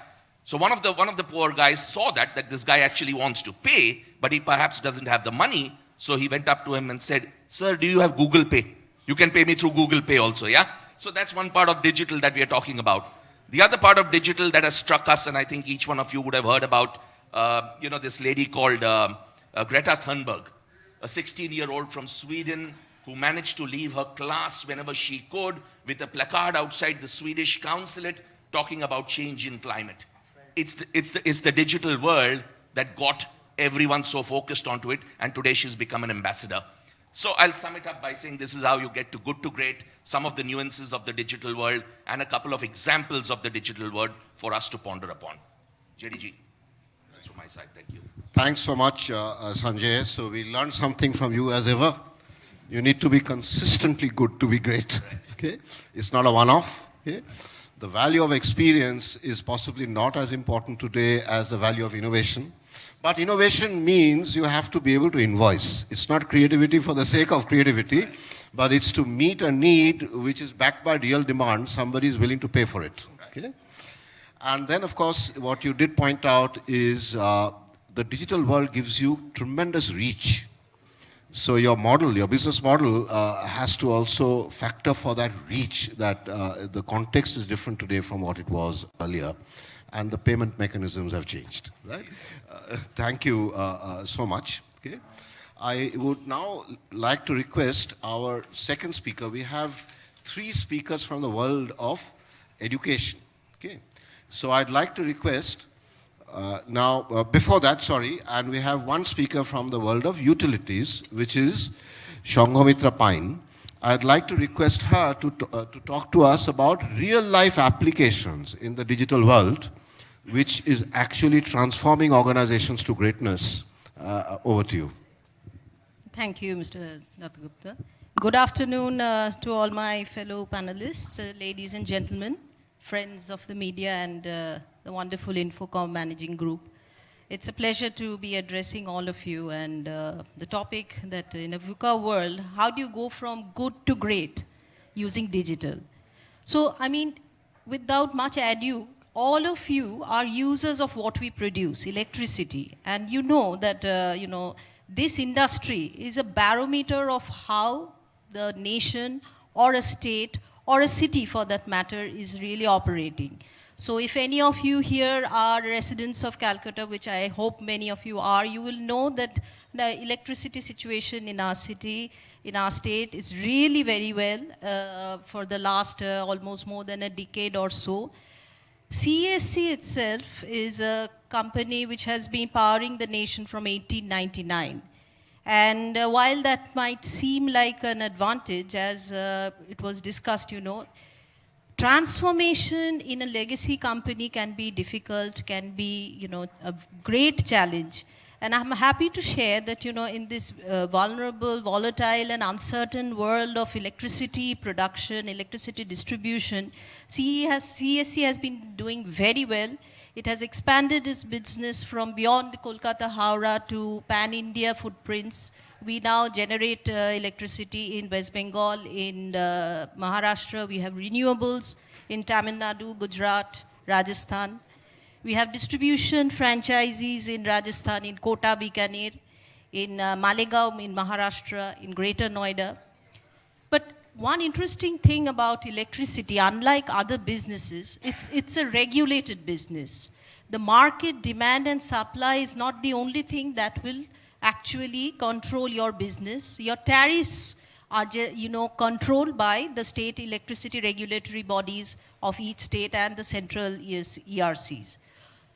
So one of the poor guys saw that this guy actually wants to pay, but he perhaps doesn't have the money. So he went up to him and said, "Sir, do you have Google Pay? You can pay me through Google Pay also, yeah?" So that's one part of digital that we are talking about. The other part of digital that has struck us, and I think each one of you would have heard about, this lady called Greta Thunberg, a 16-year-old from Sweden who managed to leave her class whenever she could with a placard outside the Swedish consulate talking about change in climate. It's the digital world that got everyone so focused onto it, and today she's become an ambassador. So I'll sum it up by saying this is how you get to good to great, some of the nuances of the digital world, and a couple of examples of the digital world for us to ponder upon. JDG, that's from my side. Thank you. Thanks so much, Sanjay. So we learned something from you as ever. You need to be consistently good to be great. Okay? It's not a one-off. Okay? The value of experience is possibly not as important today as the value of innovation. But innovation means you have to be able to invoice. It's not creativity for the sake of creativity, but it's to meet a need which is backed by real demand. Somebody is willing to pay for it. Okay? And then, of course, what you did point out is the digital world gives you tremendous reach. So your model, your business model has to also factor for that reach, that the context is different today from what it was earlier, and the payment mechanisms have changed, right? Thank you so much. Okay. I would now like to request our second speaker. We have 3 speakers from the world of education. Okay. So I'd like to request before that, and we have 1 speaker from the world of utilities, which is Shanghamitra Pine. I'd like to request her to talk to us about real-life applications in the digital world, which is actually transforming organizations to greatness. Over to you. Thank you, Mr. Dattagupta. Good afternoon to all my fellow panelists, ladies and gentlemen, friends of the media and the wonderful INFOCOM managing group. It's a pleasure to be addressing all of you, and the topic that in a VUCA world, how do you go from good to great using digital? So, I mean, without much ado, all of you are users of what we produce, electricity, and you know that, this industry is a barometer of how the nation or a state or a city for that matter is really operating. So if any of you here are residents of Calcutta, which I hope many of you are, you will know that the electricity situation in our city, in our state is really very well for the last almost more than a decade or so. CSC itself is a company which has been powering the nation from 1899. And while that might seem like an advantage, as it was discussed, transformation in a legacy company can be difficult, can be, a great challenge. And I'm happy to share that, in this vulnerable, volatile, and uncertain world of electricity production, electricity distribution, CESC has been doing very well. It has expanded its business from beyond Kolkata, Howrah to pan-India footprints. We now generate electricity in West Bengal, in Maharashtra. We have renewables in Tamil Nadu, Gujarat, Rajasthan. We have distribution franchisees in Rajasthan, in Kota, Bikaner, in Malegaon, in Maharashtra, in Greater Noida. But one interesting thing about electricity, unlike other businesses, it's a regulated business. The market demand and supply is not the only thing that will actually control your business. Your tariffs are, controlled by the state electricity regulatory bodies of each state and the central ERCs.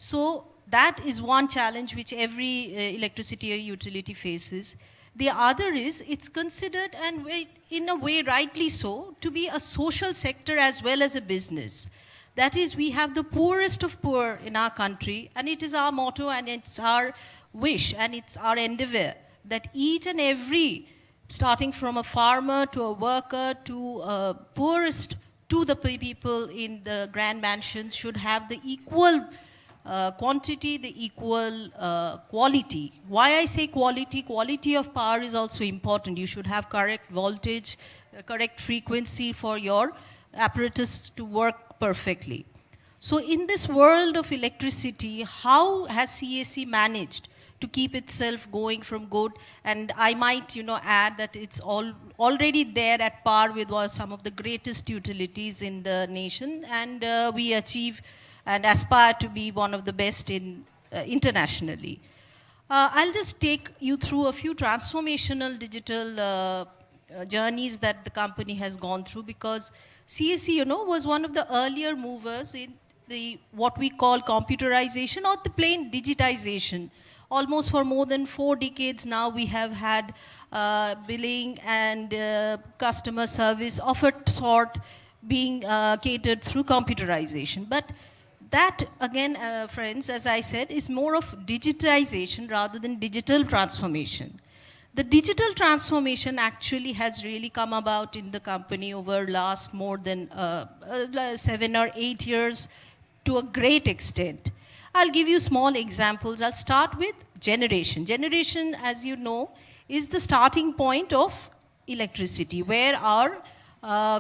So that is one challenge which every electricity utility faces. The other is it's considered, and in a way rightly so, to be a social sector as well as a business. That is, we have the poorest of poor in our country, and it is our motto and it's our wish and it's our endeavor that each and every, starting from a farmer to a worker to a poorest to the people in the grand mansions, should have the equal quantity, the equal quality. Why I say quality? Quality of power is also important. You should have correct voltage, correct frequency for your apparatus to work perfectly. So in this world of electricity, how has CESC managed to keep itself going from good? And I might, add that it's already there at par with some of the greatest utilities in the nation, and we achieve and aspire to be one of the best internationally. I'll just take you through a few transformational digital journeys that the company has gone through, because CESC, was one of the earlier movers in what we call computerization or the plain digitization. Almost for more than 4 decades now, we have had billing and customer service of a sort being catered through computerization. But that, again, friends, as I said, is more of digitization rather than digital transformation. The digital transformation actually has really come about in the company over last more than 7 or 8 years to a great extent. I'll give you small examples. I'll start with generation. Generation, as you know, is the starting point of electricity, where our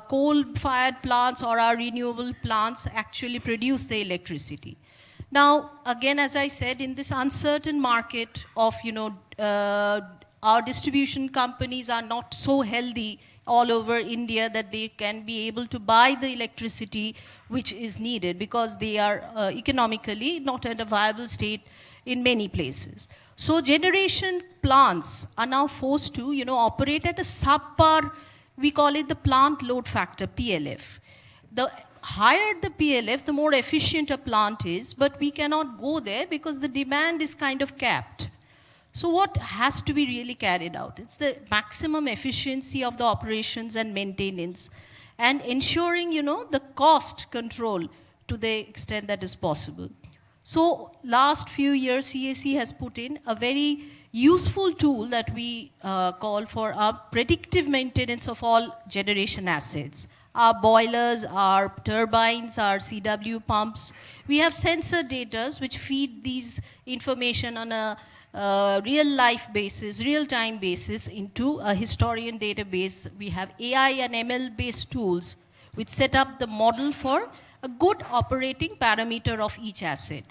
coal-fired plants or our renewable plants actually produce the electricity. Now, again, as I said, in this uncertain market of, our distribution companies are not so healthy all over India that they can be able to buy the electricity which is needed, because they are economically not at a viable state in many places. So generation plants are now forced to, operate at a subpar, we call it the plant load factor, PLF. The higher the PLF, the more efficient a plant is, but we cannot go there because the demand is kind of capped. So what has to be really carried out? It's the maximum efficiency of the operations and maintenance, and ensuring, the cost control to the extent that is possible. So last few years, CESC has put in a very useful tool that we call for our predictive maintenance of all generation assets. Our boilers, our turbines, our CW pumps. We have sensor data which feed these information on a real-life basis, real-time basis into a historian database. We have AI and ML-based tools which set up the model for a good operating parameter of each asset.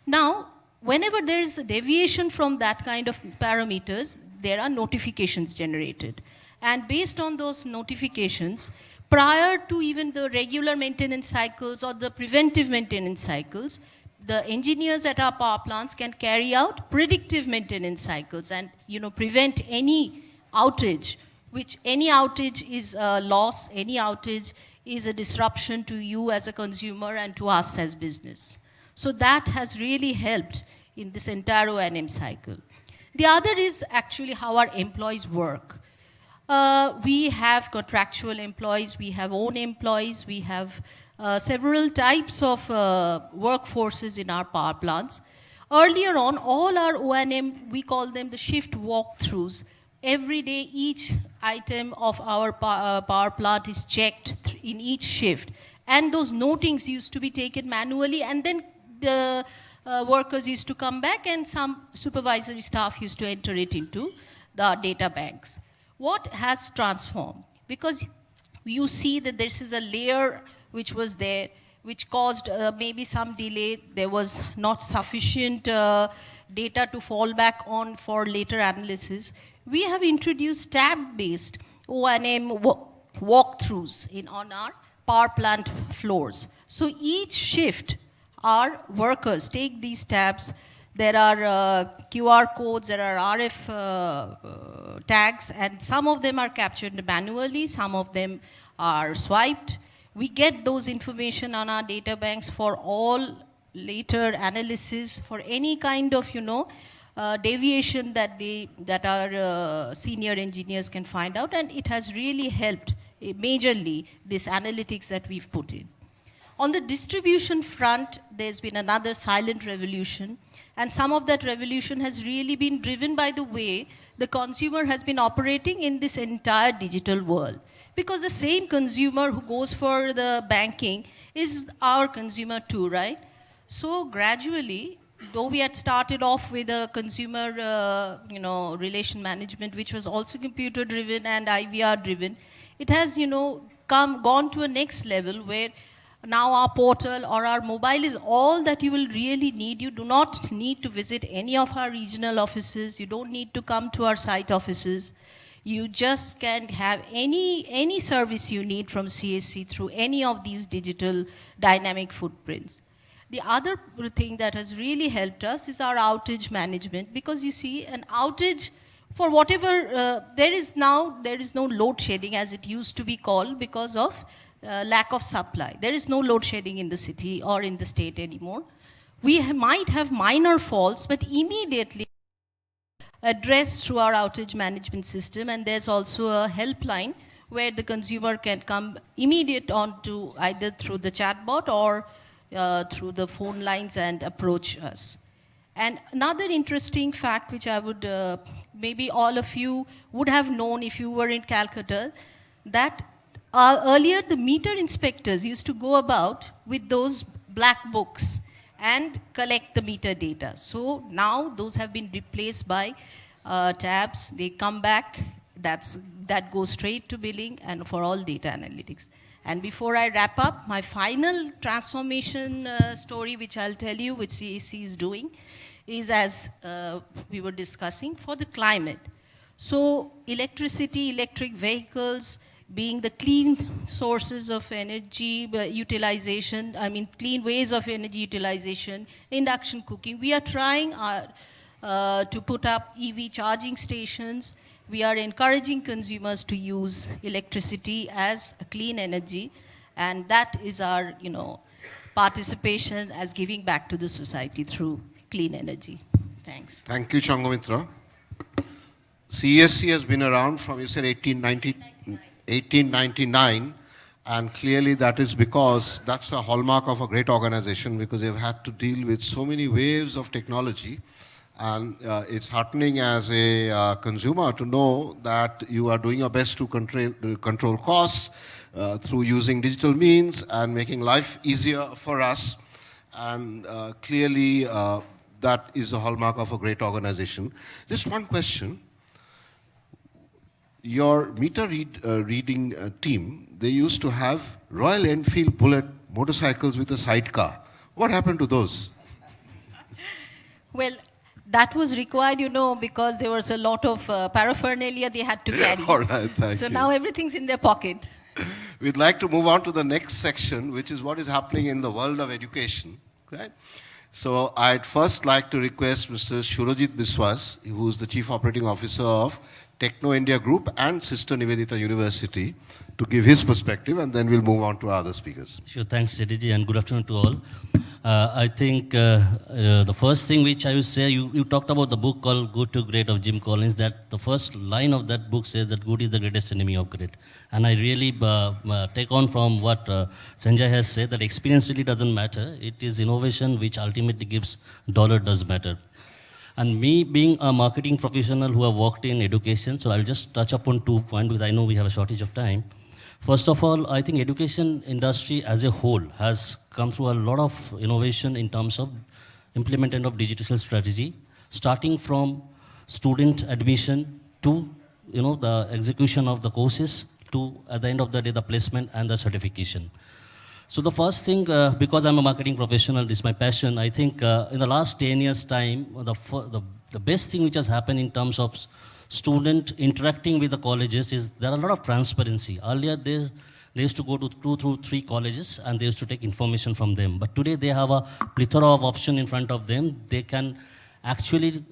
Now, whenever there is a deviation from that kind of parameters, there are notifications generated. And based on those notifications, prior to even the regular maintenance cycles or the preventive maintenance cycles, the engineers at our power plants can carry out predictive maintenance cycles and, prevent any outage, which any outage is a loss, any outage is a disruption to you as a consumer and to us as business. So that has really helped in this entire O&M cycle. The other is actually how our employees work. We have contractual employees, we have own employees, we have several types of workforces in our power plants. Earlier on, all our O&M, we call them the shift walkthroughs. Every day, each item of our power plant is checked in each shift. And those notings used to be taken manually, and then the workers used to come back, and some supervisory staff used to enter it into the data banks. What has transformed? Because you see that this is a layer which was there, which caused maybe some delay. There was not sufficient data to fall back on for later analysis. We have introduced tab-based O&M walkthroughs on our power plant floors. So each shift, our workers take these tabs. There are QR codes, there are RF tags, and some of them are captured manually, some of them are swiped. We get those information on our data banks for all later analysis, for any kind of, deviation that our senior engineers can find out, and it has really helped majorly this analytics that we've put in. On the distribution front, there's been another silent revolution, and some of that revolution has really been driven by the way the consumer has been operating in this entire digital world. Because the same consumer who goes for the banking is our consumer too, right? So gradually, though we had started off with a consumer relation management, which was also computer driven and IVR driven, it has gone to a next level where now our portal or our mobile is all that you will really need. You do not need to visit any of our regional offices. You don't need to come to our site offices. You just can have any service you need from CSC through any of these digital dynamic footprints. The other thing that has really helped us is our outage management, because you see an outage for whatever, there is no load shedding as it used to be called because of lack of supply. There is no load shedding in the city or in the state anymore. We might have minor faults, but immediately addressed through our outage management system, and there's also a helpline where the consumer can come immediate onto either through the chatbot or through the phone lines and approach us. And another interesting fact which I would, maybe all of you would have known if you were in Calcutta, that earlier the meter inspectors used to go about with those black books and collect the meter data. So now those have been replaced by tabs. They come back, that goes straight to billing and for all data analytics. And before I wrap up, my final transformation story, which I'll tell you, which CAC is doing, is as we were discussing, for the climate. So electricity, electric vehicles, being the clean sources of energy utilization, clean ways of energy utilization, induction cooking. We are trying to put up EV charging stations. We are encouraging consumers to use electricity as a clean energy, and that is our, participation as giving back to the society through clean energy. Thanks. Thank you, Changamitra. CSC has been around from, you said, 1899, and clearly that is because that's the hallmark of a great organization, because they've had to deal with so many waves of technology. And it's heartening as a consumer to know that you are doing your best to control costs through using digital means and making life easier for us. And clearly that is the hallmark of a great organization. Just one question. Your meter reading team, they used to have Royal Enfield Bullet motorcycles with a sidecar. What happened to those? Well, that was required, because there was a lot of paraphernalia they had to carry. All right, thank you. So now everything's in their pocket. We'd like to move on to the next section, which is what is happening in the world of education, right? So I'd first like to request Mr. Shurajit Biswas, who is the Chief Operating Officer of Techno India Group and Sister Nivedita University, to give his perspective, and then we'll move on to our other speakers. Sure, thanks, JDG, and good afternoon to all. I think the first thing which I would say, you talked about the book called Good to Great of Jim Collins, that the first line of that book says that good is the greatest enemy of great. And I really take on from what Sanjay has said, that experience really doesn't matter. It is innovation which ultimately gives dollar does matter. And me being a marketing professional who have worked in education, so I'll just touch upon 2 points because I know we have a shortage of time. First of all, I think education industry as a whole has come through a lot of innovation in terms of implementation of digital strategy, starting from student admission to the execution of the courses to, at the end of the day, the placement and the certification. So the first thing, because I'm a marketing professional, this is my passion, I think in the last 10 years' time, the best thing which has happened in terms of student interacting with the colleges is there are a lot of transparency. Earlier, they used to go to 2 through 3 colleges and they used to take information from them. But today, they have a plethora of options in front of them. They can actually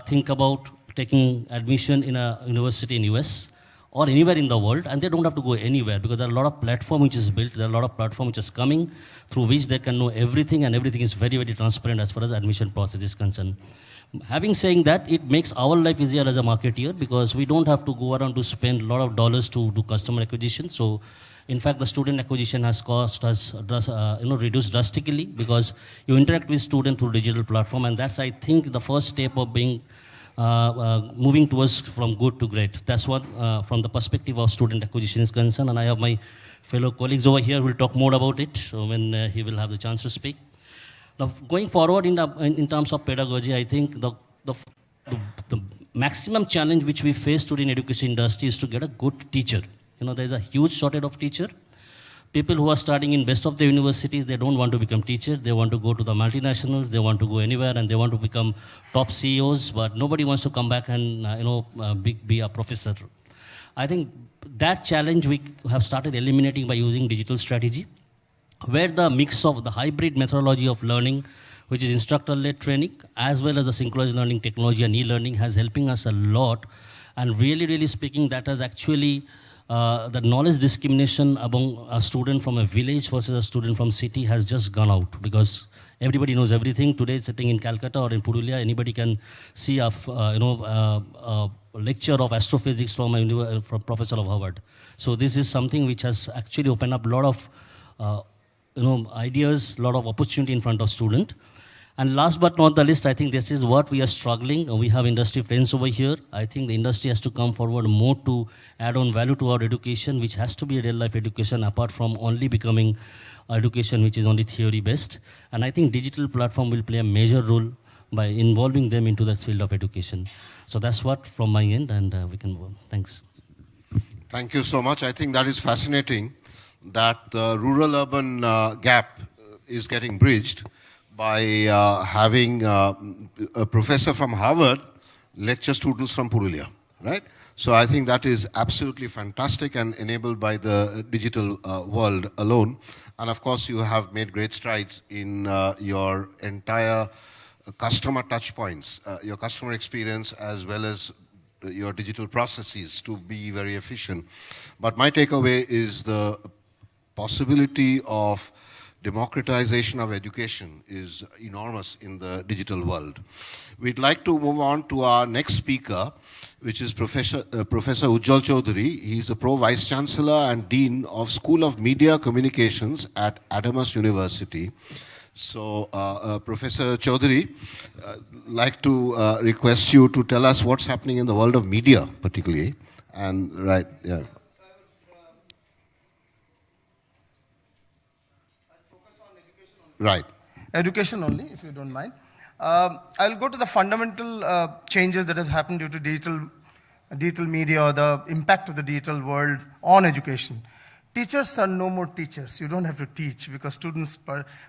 think about taking admission in a university in US or anywhere in the world, and they don't have to go anywhere because there are a lot of platform which is built, there are a lot of platform which is coming through which they can know everything, and everything is very, very transparent as far as admission process is concerned. Having saying that, it makes our life easier as a marketeer because we don't have to go around to spend a lot of dollars to do customer acquisition. So, in fact, the student acquisition has reduced drastically because you interact with student through digital platform, and that's, I think, the first step of being moving towards from good to great. That's what, from the perspective of student acquisition is concerned, and I have my fellow colleagues over here who will talk more about it when he will have the chance to speak. Now, going forward in terms of pedagogy, I think the maximum challenge which we face today in education industry is to get a good teacher. There is a huge shortage of teacher. People who are starting in best of the universities, they don't want to become teachers. They want to go to the multinationals. They want to go anywhere, and they want to become top CEOs. But nobody wants to come back and be a professor. I think that challenge we have started eliminating by using digital strategy, where the mix of the hybrid methodology of learning, which is instructor-led training, as well as the synchronized learning technology and e-learning has helping us a lot. And really, really speaking, that has actually, the knowledge discrimination among a student from a village versus a student from city has just gone out because everybody knows everything. Today, sitting in Calcutta or in Purulia, anybody can see a lecture of astrophysics from a professor of Harvard. So this is something which has actually opened up a lot of ideas, a lot of opportunity in front of student. And last but not the least, I think this is what we are struggling. We have industry friends over here. I think the industry has to come forward more to add on value to our education, which has to be a real life education apart from only becoming education which is only theory based. And I think digital platform will play a major role by involving them into that field of education. So that's what from my end, and we can move on. Thanks. Thank you so much. I think that is fascinating that the rural-urban gap is getting bridged by having a professor from Harvard lecture students from Purulia, right? So I think that is absolutely fantastic and enabled by the digital world alone. And of course, you have made great strides in your entire customer touch points, your customer experience, as well as your digital processes to be very efficient. But my takeaway is the possibility of democratization of education is enormous in the digital world. We'd like to move on to our next speaker, which is Professor Ujjwal Chaudhary. He's a Pro-Vice Chancellor and Dean of School of Media Communications at Adamas University. So, Professor Chaudhary, like to request you to tell us what's happening in the world of media, particularly. And, right, yeah. Right. Education only, if you don't mind. I'll go to the fundamental changes that have happened due to digital media or the impact of the digital world on education. Teachers are no more teachers. You don't have to teach because students,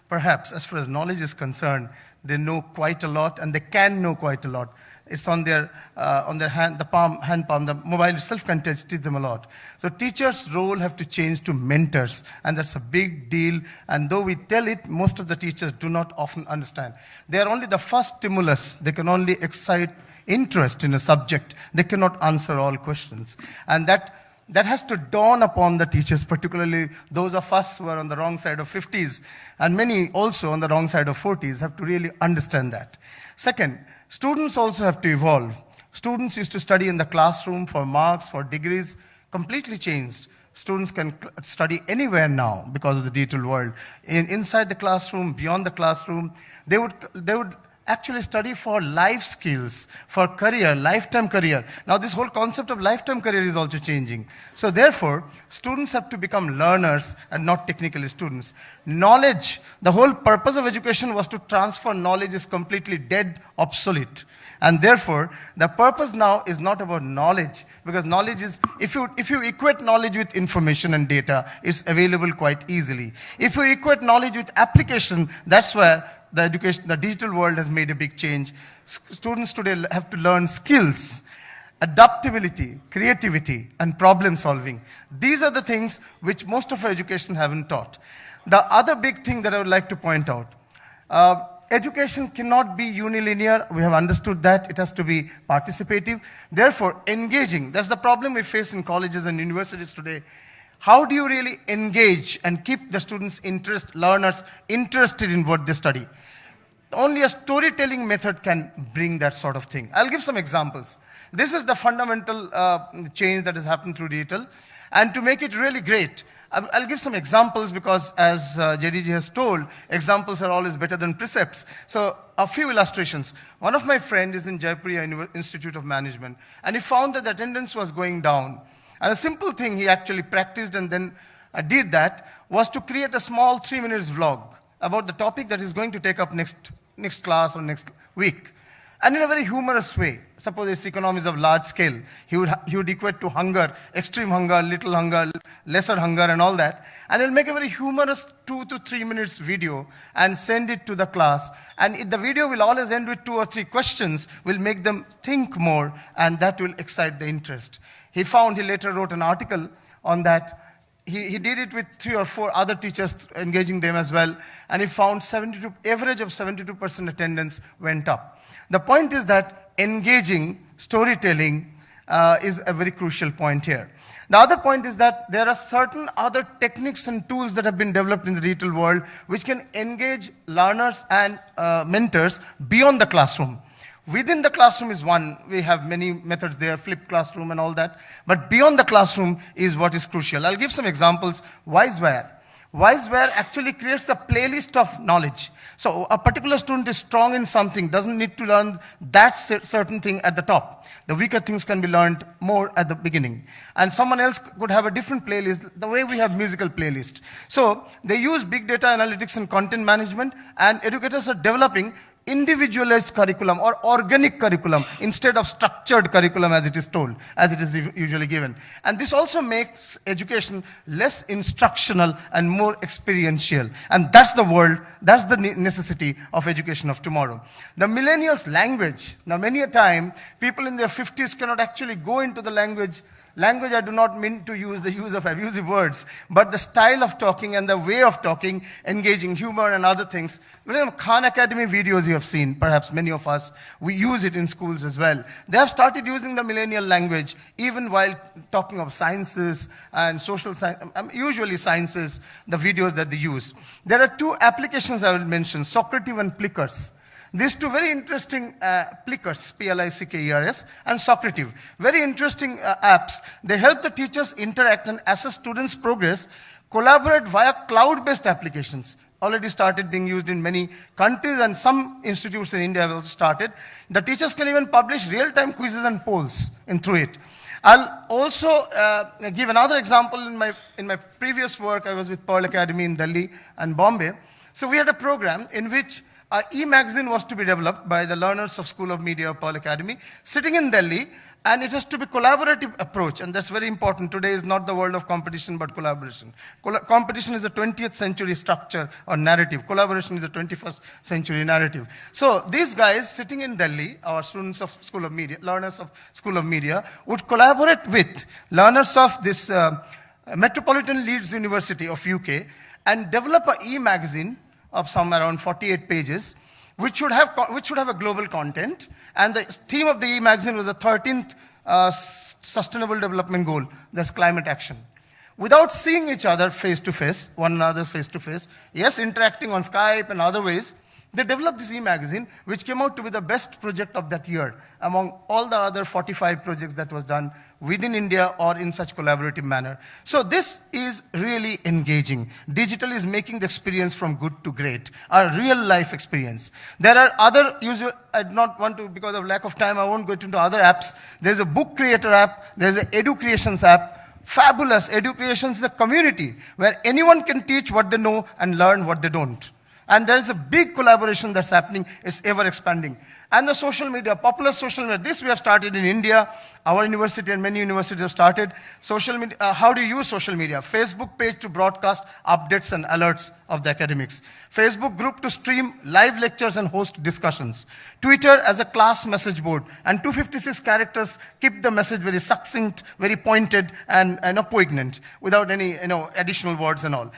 perhaps, as far as knowledge is concerned, they know quite a lot and they can know quite a lot. It's on their hand, hand palm, the mobile itself can teach them a lot. So teachers' role have to change to mentors, and that's a big deal. And though we tell it, most of the teachers do not often understand. They are only the first stimulus. They can only excite interest in a subject. They cannot answer all questions. And that that has to dawn upon the teachers, particularly those of us who are on the wrong side of 50s, and many also on the wrong side of 40s, have to really understand that. Second, students also have to evolve. Students used to study in the classroom for marks, for degrees, completely changed. Students can study anywhere now because of the digital world. Inside the classroom, beyond the classroom, they would actually study for life skills, for career, lifetime career. Now this whole concept of lifetime career is also changing. So therefore, students have to become learners and not technical students. Knowledge, the whole purpose of education was to transfer knowledge, is completely dead, obsolete. And therefore, the purpose now is not about knowledge, because knowledge is, if you equate knowledge with information and data, it's available quite easily. If you equate knowledge with application, that's where the digital world has made a big change. Students today have to learn skills, adaptability, creativity, and problem solving. These are the things which most of our education haven't taught. The other big thing that I would like to point out, education cannot be unilinear. We have understood that. It has to be participative. Therefore, engaging. That's the problem we face in colleges and universities today. How do you really engage and keep the students' learners interested in what they study? Only a storytelling method can bring that sort of thing. I'll give some examples. This is the fundamental change that has happened through digital. And to make it really great, I'll give some examples, because as JDG has told, examples are always better than precepts. So a few illustrations. One of my friends is in Jaipur Institute of Management, and he found that the attendance was going down. And a simple thing he actually practiced and then did that was to create a small 3 minutes vlog about the topic that he's going to take up next class or next week. And in a very humorous way. Suppose it's economies of large scale. He would equate to hunger, extreme hunger, little hunger, lesser hunger, and all that. And he'll make a very humorous 2 to 3 minutes video and send it to the class. And the video will always end with 2 or 3 questions, will make them think more, and that will excite the interest. He later wrote an article on that. He did it with 3 or 4 other teachers, engaging them as well. And he found average of 72% attendance went up. The point is that engaging storytelling is a very crucial point here. The other point is that there are certain other techniques and tools that have been developed in the digital world which can engage learners and mentors beyond the classroom. Within the classroom is one. We have many methods there, flipped classroom and all that. But beyond the classroom is what is crucial. I'll give some examples. Wiseware. Wiseware actually creates a playlist of knowledge. So a particular student is strong in something, doesn't need to learn that certain thing at the top. The weaker things can be learned more at the beginning. And someone else could have a different playlist, the way we have musical playlist. So they use big data analytics and content management, and educators are developing individualized curriculum or organic curriculum instead of structured curriculum as it is told, as it is usually given. And this also makes education less instructional and more experiential. And that's the world, that's the necessity of education of tomorrow. The millennials' language. Now many a time, people in their 50s cannot actually go into the language. Language, I do not mean to use the use of abusive words, but the style of talking and the way of talking, engaging humor and other things. Khan Academy videos you have seen, perhaps many of us, we use it in schools as well. They have started using the millennial language even while talking of sciences and social science, usually sciences, the videos that they use. There are 2 applications I will mention, Socrative and Plickers. These 2 very interesting Plickers, P-L-I-C-K-E-R-S, and Socrative. Very interesting apps. They help the teachers interact and assess students' progress, collaborate via cloud-based applications. Already started being used in many countries, and some institutes in India have also started. The teachers can even publish real-time quizzes and polls through it. I'll also give another example. In my previous work, I was with Pearl Academy in Delhi and Bombay. So we had a program in which e-magazine was to be developed by the learners of School of Media of Pearl Academy, sitting in Delhi, and it has to be collaborative approach, and that's very important. Today is not the world of competition, but collaboration. Competition is a 20th century structure or narrative. Collaboration is a 21st century narrative. So these guys sitting in Delhi, our students of School of Media, learners of School of Media, would collaborate with learners of this Metropolitan Leeds University of UK and develop an e-magazine of some around 48 pages, which should have a global content. And the theme of the e-magazine was the 13th sustainable development goal, that's climate action. Without seeing each other face to face, one another face to face, yes, interacting on Skype and other ways, they developed this e-magazine, which came out to be the best project of that year among all the other 45 projects that was done within India or in such collaborative manner. So this is really engaging. Digital is making the experience from good to great, a real life experience. There are other user, I do not want to, because of lack of time, I won't go into other apps. There's a book creator app, there's an Edu Creations app. Fabulous. Edu Creations is a community where anyone can teach what they know and learn what they don't. And there's a big collaboration that's happening, it's ever expanding. And the social media, popular social media, this we have started in India, our university and many universities have started. Social media, how do you use social media? Facebook page to broadcast updates and alerts of the academics. Facebook group to stream live lectures and host discussions. Twitter as a class message board. And 256 characters keep the message very succinct, very pointed and poignant without any additional words and all.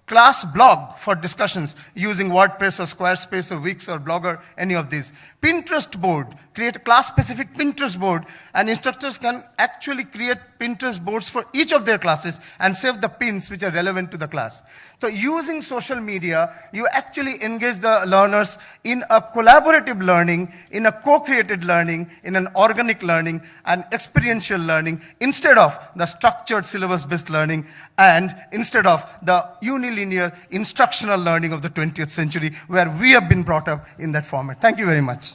Class blog for discussions using WordPress or Squarespace or Wix or Blogger, any of these. Pinterest board, create a class-specific Pinterest board, and instructors can actually create Pinterest boards for each of their classes and save the pins which are relevant to the class. So using social media, you actually engage the learners in a collaborative learning, in a co-created learning, in an organic learning, and experiential learning, instead of the structured syllabus-based learning, and instead of the unilinear instructional learning of the 20th century, where we have been brought up in that format. Thank you very much.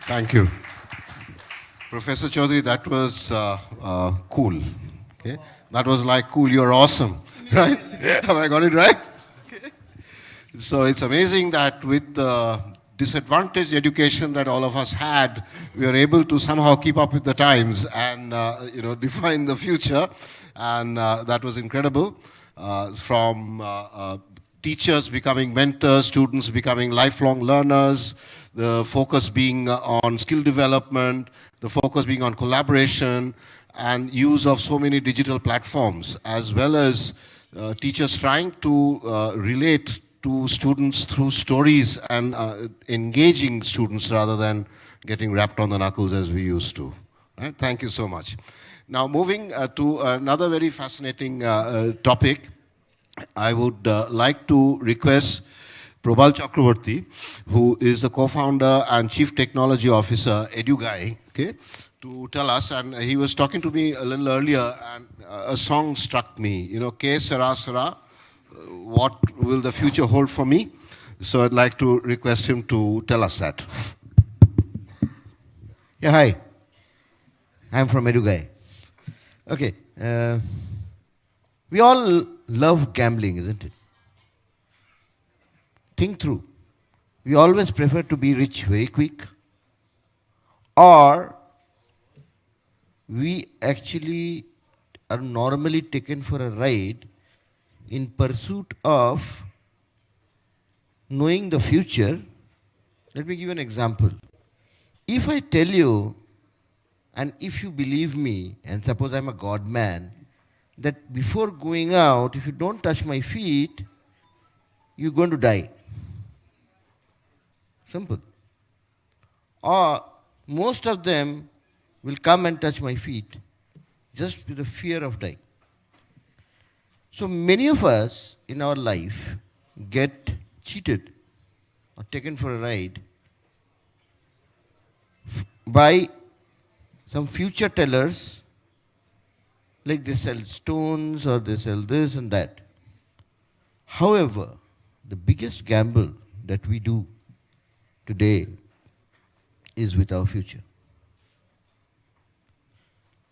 Thank you. Professor Chaudhary, that was cool. Okay? That was like cool, you're awesome. Right? Have I got it right? Okay. So it's amazing that with the disadvantaged education that all of us had, we are able to somehow keep up with the times and define the future. And that was incredible. From teachers becoming mentors, students becoming lifelong learners, the focus being on skill development, the focus being on collaboration, and use of so many digital platforms, as well as teachers trying to relate to students through stories and engaging students rather than getting wrapped on the knuckles as we used to. Right? Thank you so much. Now moving to another very fascinating topic, I would like to request Prabal Chakravarti, who is the co-founder and chief technology officer, EduGuy, okay, to tell us. And he was talking to me a little earlier, and a song struck me, Ke Sara Sara, what will the future hold for me? So I'd like to request him to tell us that. Yeah, hi. I'm from EduGuy. Okay. We all love gambling, isn't it? Think through. We always prefer to be rich very quick, or we actually are normally taken for a ride in pursuit of knowing the future. Let me give you an example. If I tell you, and if you believe me, and suppose I'm a God man, that before going out, if you don't touch my feet, you're going to die. Simple. Or most of them will come and touch my feet just with the fear of dying. So many of us in our life get cheated or taken for a ride by some future tellers, like they sell stones or they sell this and that. However, the biggest gamble that we do today is with our future.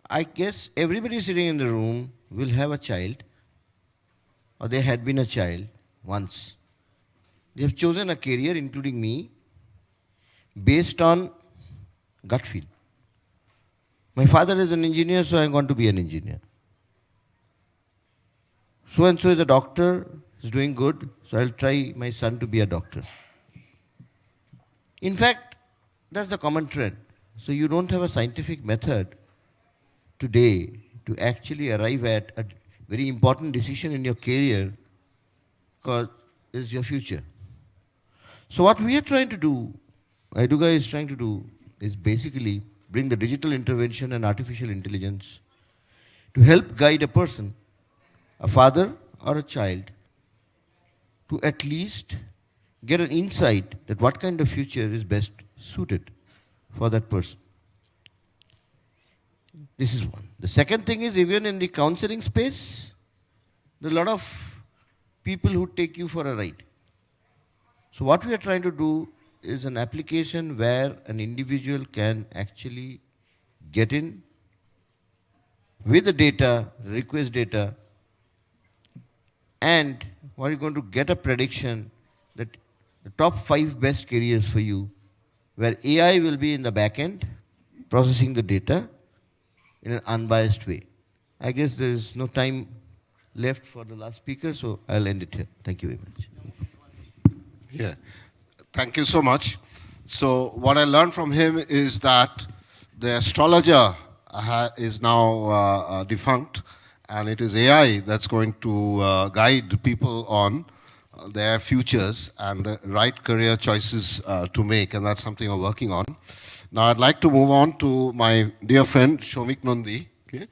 I guess everybody sitting in the room will have a child, or they had been a child once. They have chosen a career, including me, based on gut feel. My father is an engineer, so I'm going to be an engineer. So and so is a doctor, is doing good, so I'll try my son to be a doctor. In fact, that's the common trend. So you don't have a scientific method today to actually arrive at a very important decision in your career, because it's your future. So what we are trying to do, EduGuy is trying to do, is basically bring the digital intervention and artificial intelligence to help guide a person, a father or a child, to at least get an insight that what kind of future is best suited for that person. This is one. The second thing is, even in the counseling space, there are a lot of people who take you for a ride. So what we are trying to do is an application where an individual can actually get in with the data, request data, and we're going to get a prediction that the top 5 best careers for you, where AI will be in the back end, processing the data in an unbiased way. I guess there is no time left for the last speaker, so I'll end it here. Thank you very much. Yeah, thank you so much. So what I learned from him is that the astrologer is now defunct, and it is AI that's going to guide people on their futures and the right career choices to make, and that's something we're working on. Now I'd like to move on to my dear friend Shomik Nandi, okay,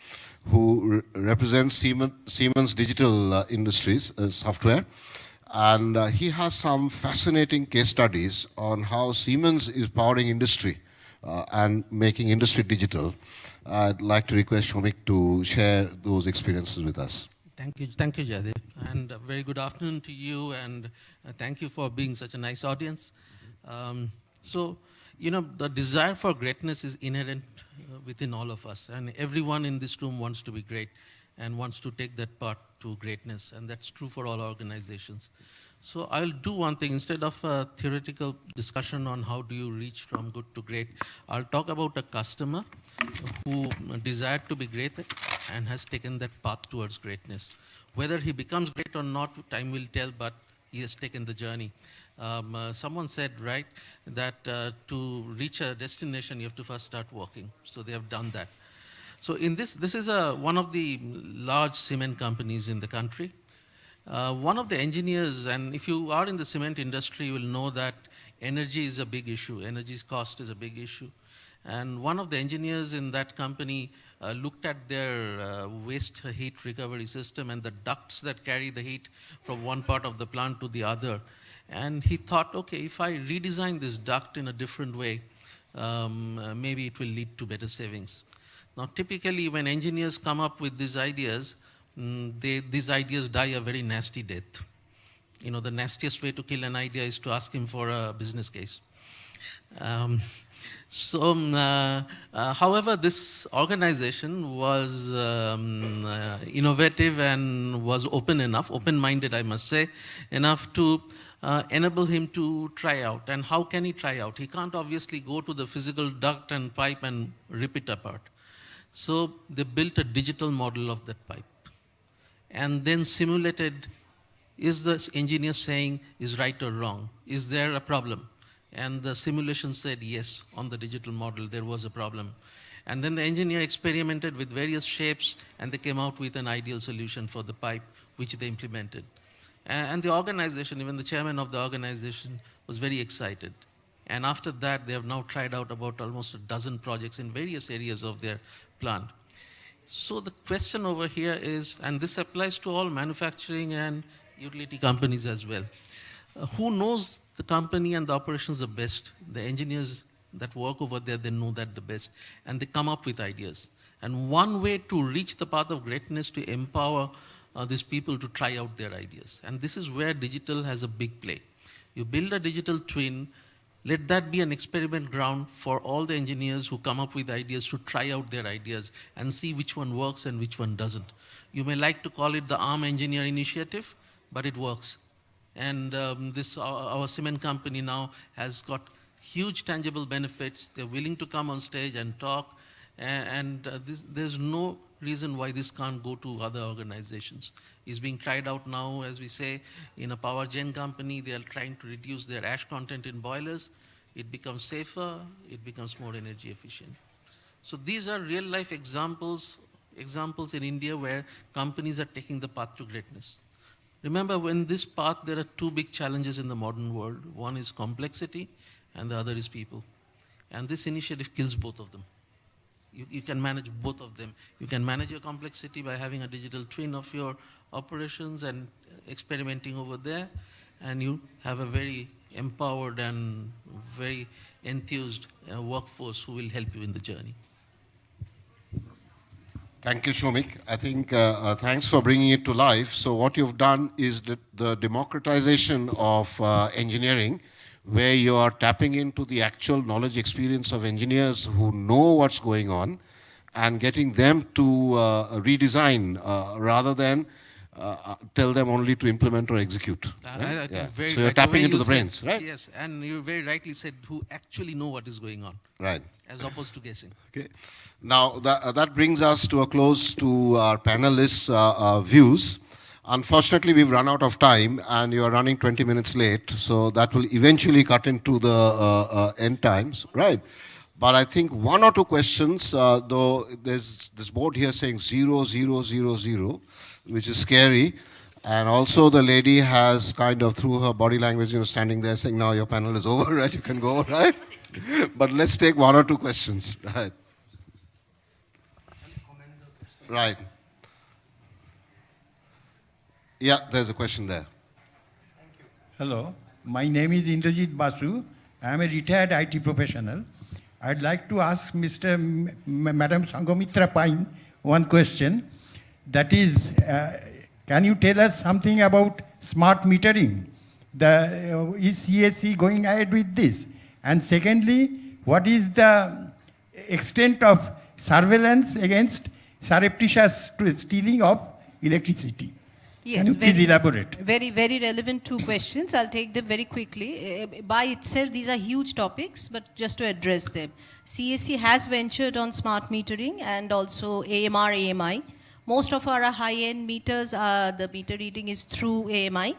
who represents Siemens Digital Industries Software. And he has some fascinating case studies on how Siemens is powering industry and making industry digital. I'd like to request Shomik to share those experiences with us. Thank you, Jaideep. And a very good afternoon to you, and thank you for being such a nice audience. The desire for greatness is inherent within all of us, and everyone in this room wants to be great and wants to take that path to greatness, and that's true for all organizations. So I'll do one thing. Instead of a theoretical discussion on how do you reach from good to great, I'll talk about a customer who desired to be great and has taken that path towards greatness. Whether he becomes great or not, time will tell, but he has taken the journey. Someone said, right, that to reach a destination, you have to first start walking. So they have done that. So in this is one of the large cement companies in the country. One of the engineers, and if you are in the cement industry, you will know that energy is a big issue. Energy's cost is a big issue. And one of the engineers in that company looked at their waste heat recovery system and the ducts that carry the heat from one part of the plant to the other. And he thought, okay, if I redesign this duct in a different way, maybe it will lead to better savings. Now, typically, when engineers come up with these ideas, these ideas die a very nasty death. You know, the nastiest way to kill an idea is to ask him for a business case. However, this organization was innovative and was open-minded, I must say, enough to enable him to try out. And how can he try out? He can't obviously go to the physical duct and pipe and rip it apart. So they built a digital model of that pipe and then simulated, is the engineer saying is right or wrong? Is there a problem? And the simulation said yes, on the digital model there was a problem. And then the engineer experimented with various shapes and they came out with an ideal solution for the pipe, which they implemented. And the organization, even the chairman of the organization, was very excited. And after that, they have now tried out about almost a dozen projects in various areas of their plant. So the question over here is, and this applies to all manufacturing and utility companies as well, who knows the company and the operations the best? The engineers that work over there, they know that the best, and they come up with ideas. And one way to reach the path of greatness to empower these people to try out their ideas. And this is where digital has a big play. You build a digital twin, let that be an experiment ground for all the engineers who come up with ideas to try out their ideas and see which one works and which one doesn't. You may like to call it the ARM Engineer Initiative, but it works. And our cement company now has got huge tangible benefits. They're willing to come on stage and talk, and there's no reason why this can't go to other organizations. It's being tried out now, as we say, in a power gen company. They are trying to reduce their ash content in boilers. It becomes safer, it becomes more energy efficient. So these are real life examples in India where companies are taking the path to greatness. Remember, in this path, there are two big challenges in the modern world. One is complexity, and the other is people. And this initiative kills both of them. You can manage both of them. You can manage your complexity by having a digital twin of your operations and experimenting over there, and you have a very empowered and very enthused workforce who will help you in the journey. Thank you, Shomik. I think thanks for bringing it to life. So what you've done is the democratization of engineering, where you are tapping into the actual knowledge experience of engineers who know what's going on and getting them to redesign rather than tell them only to implement or execute. I think very so you're right. tapping way into you the said- brains, right? Yes, and you very rightly said who actually know what is going on, Right. as opposed to guessing. Okay. Now, that brings us to a close to our panelists' views. Unfortunately, we've run out of time, and you are running 20 minutes late, so that will eventually cut into the end times, right? But I think one or two questions, though there's this board here saying 0, 0, 0, 0, which is scary. And also the lady has kind of, through her body language, standing there saying, now your panel is over, right? You can go, right? But let's take one or two questions, right? Right. Yeah, there's a question there. Hello, my name is Indrajit Basu. I am a retired IT professional. I'd like to ask Madam Sanghamitra Pine one question. That is, can you tell us something about smart metering? Is CSC going ahead with this? And secondly, what is the extent of surveillance against surreptitious stealing of electricity? Yes, Can you please elaborate? Very, very relevant two questions. I'll take them very quickly. By itself, these are huge topics, but just to address them. CSC has ventured on smart metering and also AMR, AMI. Most of our high-end meters, the meter reading is through AMI,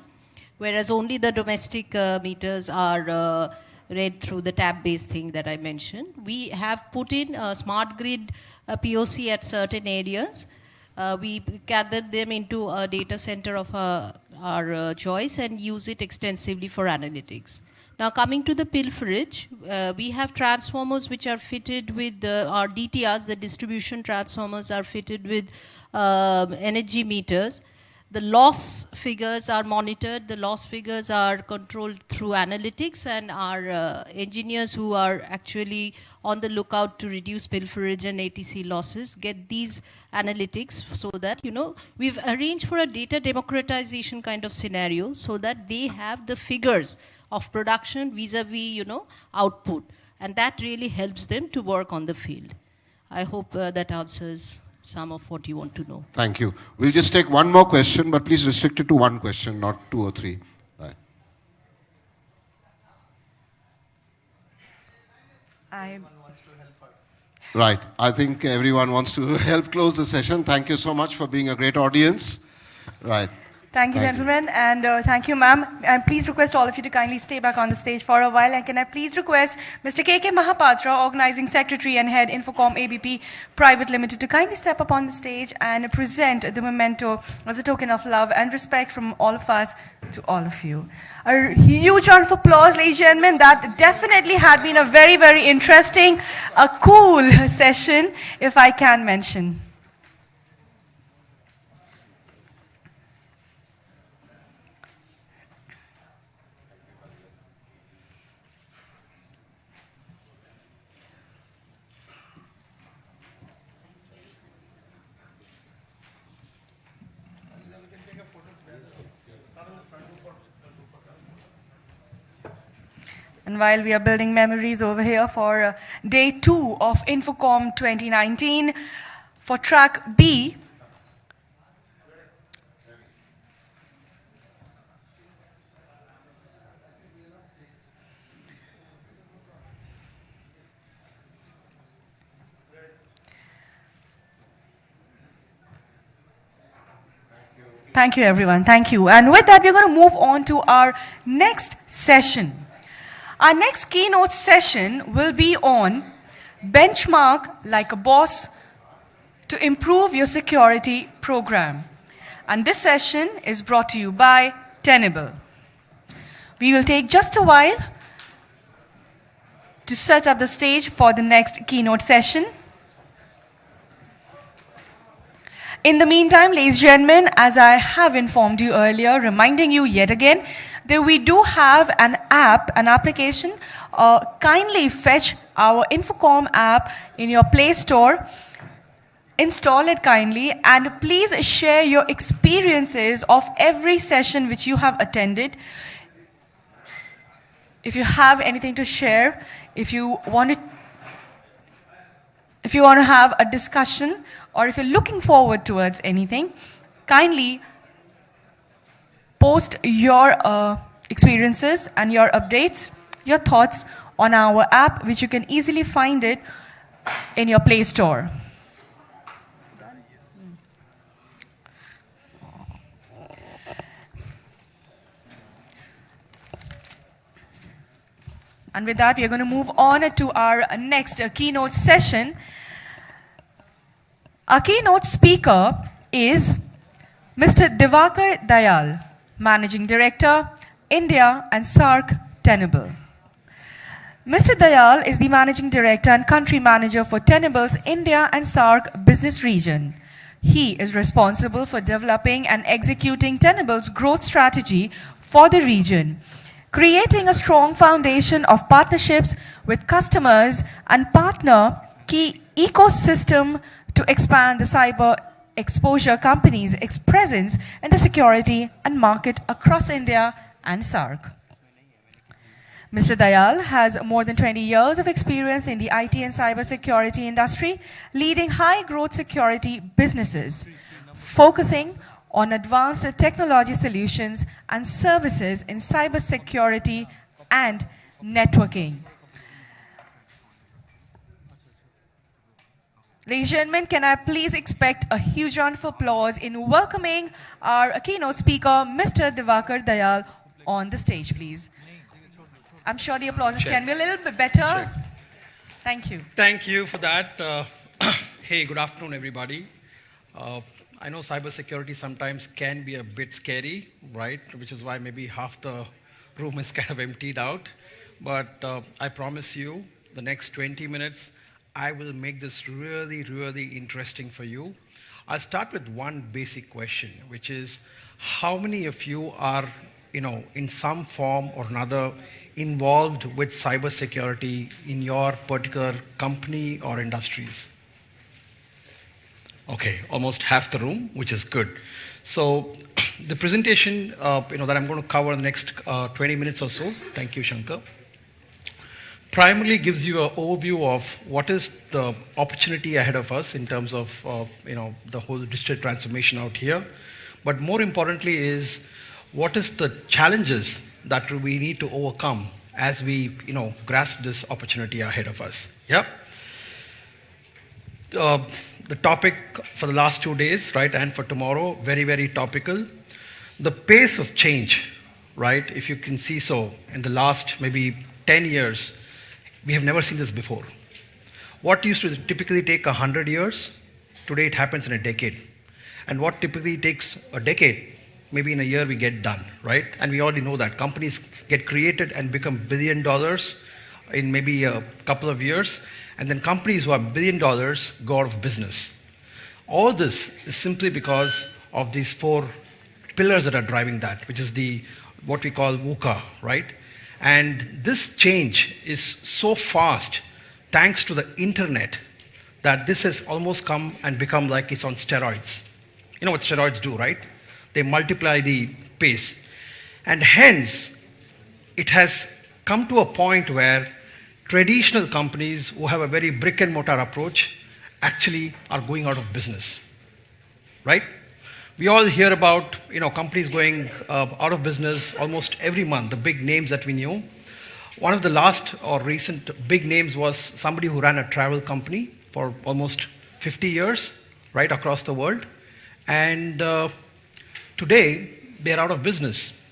whereas only the domestic meters are read through the tab-based thing that I mentioned. We have put in a smart grid POC at certain areas. We gathered them into a data center of our choice and use it extensively for analytics. Now coming to the pilferage, we have transformers which are fitted with our DTRs, the distribution transformers are fitted with energy meters. The loss figures are monitored, the loss figures are controlled through analytics, and our engineers who are actually on the lookout to reduce pilferage and ATC losses get these analytics so that, we've arranged for a data democratization kind of scenario so that they have the figures of production vis-a-vis, output. And that really helps them to work on the field. I hope that answers some of what you want to know. Thank you. We'll just take one more question, but please restrict it to one question, not two or three. Right. Right. I think everyone wants to help close the session. Thank you so much for being a great audience. Right. Thank you, gentlemen, and thank you, ma'am. And please request all of you to kindly stay back on the stage for a while. And can I please request Mr. K.K. Mahapatra, Organizing Secretary and Head, Infocom ABP Private Limited, to kindly step up on the stage and present the memento as a token of love and respect from all of us to all of you. A huge round of applause, ladies and gentlemen. That definitely had been a very, very interesting, a cool session, if I can mention. And while we are building memories over here for day 2 of INFOCOM 2019, for track B, thank you everyone, thank you. And with that, we're going to move on to our next session. Our next keynote session will be on benchmark like a boss to improve your security program. And this session is brought to you by Tenable. We will take just a while to set up the stage for the next keynote session. In the meantime, ladies and gentlemen, as I have informed you earlier, reminding you yet again that we do have an application. Kindly fetch our Infocom app in your Play Store. Install it kindly and please share your experiences of every session which you have attended. If you have anything to share, if you want to have a discussion, or if you're looking forward towards anything, kindly post your experiences and your updates, your thoughts on our app, which you can easily find it in your Play Store. And with that, we are going to move on to our next keynote session. Our keynote speaker is Mr. Divakar Dayal, Managing Director, India and SAARC Tenable. Mr. Dayal is the Managing Director and Country Manager for Tenable's India and SAARC business region. He is responsible for developing and executing Tenable's growth strategy for the region, creating a strong foundation of partnerships with customers and partner key ecosystem to expand the cyber exposure companies' presence in the security and market across India and SAARC. Mr. Dayal has more than 20 years of experience in the IT and cyber security industry, leading high-growth security businesses, focusing on advanced technology solutions and services in cyber security and networking. Ladies and gentlemen, can I please expect a huge round of applause in welcoming our keynote speaker, Mr. Divakar Dayal, on the stage, please. I'm sure the applauses can be a little bit better. Thank you. Thank you for that. Hey, good afternoon, everybody. I know cybersecurity sometimes can be a bit scary, right? Which is why maybe half the room is kind of emptied out. But I promise you, the next 20 minutes, I will make this really, really interesting for you. I'll start with one basic question, which is, how many of you are, in some form or another involved with cybersecurity in your particular company or industries? Okay, almost half the room, which is good. So the presentation that I'm going to cover in the next 20 minutes or so, thank you, Shankar, primarily gives you an overview of what is the opportunity ahead of us in terms of the whole digital transformation out here. But more importantly is, what is the challenges that we need to overcome as we grasp this opportunity ahead of us. Yep. The topic for the last 2 days, right, and for tomorrow, very, very topical. The pace of change, right, if you can see so, in the last maybe 10 years, we have never seen this before. What used to typically take 100 years, today it happens in a decade. And what typically takes a decade, maybe in a year we get done, right? And we already know that. Companies get created and become $1 billion in maybe a couple of years. And then companies who are $1 billion go out of business. All this is simply because of these 4 pillars that are driving that, which is what we call VUCA, right? And this change is so fast, thanks to the internet, that this has almost come and become like it's on steroids. You know what steroids do, right? They multiply the pace. And hence, it has come to a point where traditional companies who have a very brick and mortar approach actually are going out of business, right? We all hear about companies going out of business almost every month, the big names that we knew. One of the last or recent big names was somebody who ran a travel company for almost 50 years, right, across the world. And today, they're out of business.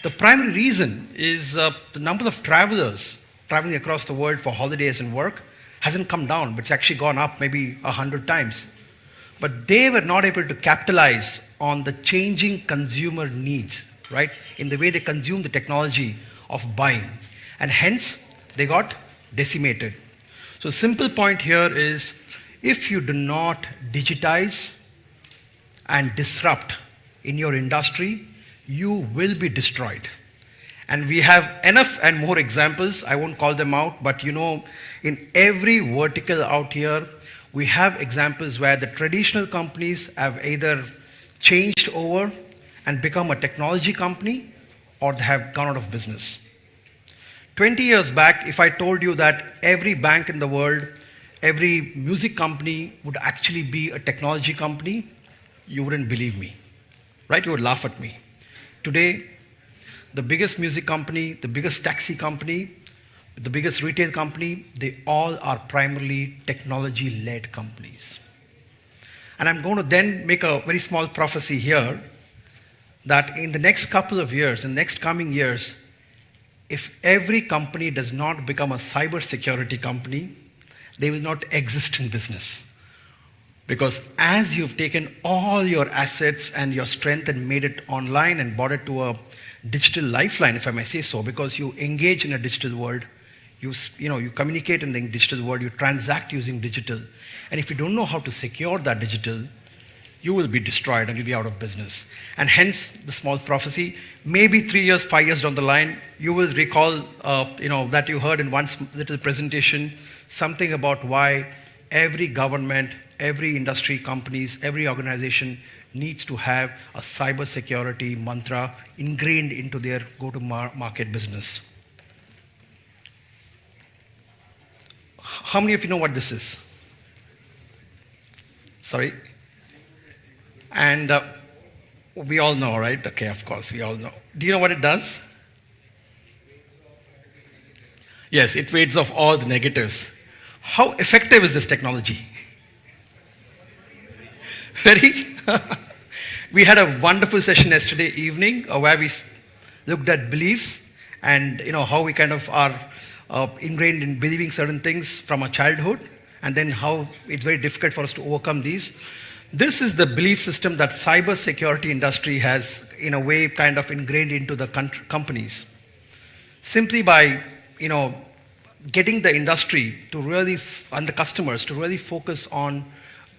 The primary reason is the number of travelers traveling across the world for holidays and work hasn't come down, but it's actually gone up maybe 100 times. But they were not able to capitalize on the changing consumer needs, right, in the way they consume the technology of buying. And hence, they got decimated. So the simple point here is, if you do not digitize, and disrupt in your industry, you will be destroyed. And we have enough and more examples. I won't call them out, but you know, in every vertical out here, we have examples where the traditional companies have either changed over and become a technology company, or they have gone out of business. 20 years back, if I told you that every bank in the world, every music company would actually be a technology company, you wouldn't believe me, right? You would laugh at me. Today, the biggest music company, the biggest taxi company, the biggest retail company, they all are primarily technology-led companies. And I'm going to then make a very small prophecy here that in the next couple of years, in the next coming years, if every company does not become a cybersecurity company, they will not exist in business. Because as you've taken all your assets and your strength and made it online and brought it to a digital lifeline, if I may say so, because you engage in a digital world, you communicate in the digital world, you transact using digital. And if you don't know how to secure that digital, you will be destroyed and you'll be out of business. And hence the small prophecy, maybe 3 years, 5 years down the line, you will recall that you heard in one little presentation something about why every government, every industry, companies, every organization needs to have a cybersecurity mantra ingrained into their go-to-market business. How many of you know what this is? Sorry? And we all know, right? Okay, of course, we all know. Do you know what it does? Yes, it weighs off all the negatives. How effective is this technology? Very. We had a wonderful session yesterday evening where we looked at beliefs and how we kind of are ingrained in believing certain things from our childhood, and then how it's very difficult for us to overcome these. This is the belief system that cyber security industry has, in a way, kind of ingrained into the companies. Simply by, getting the industry to really, and the customers to really focus on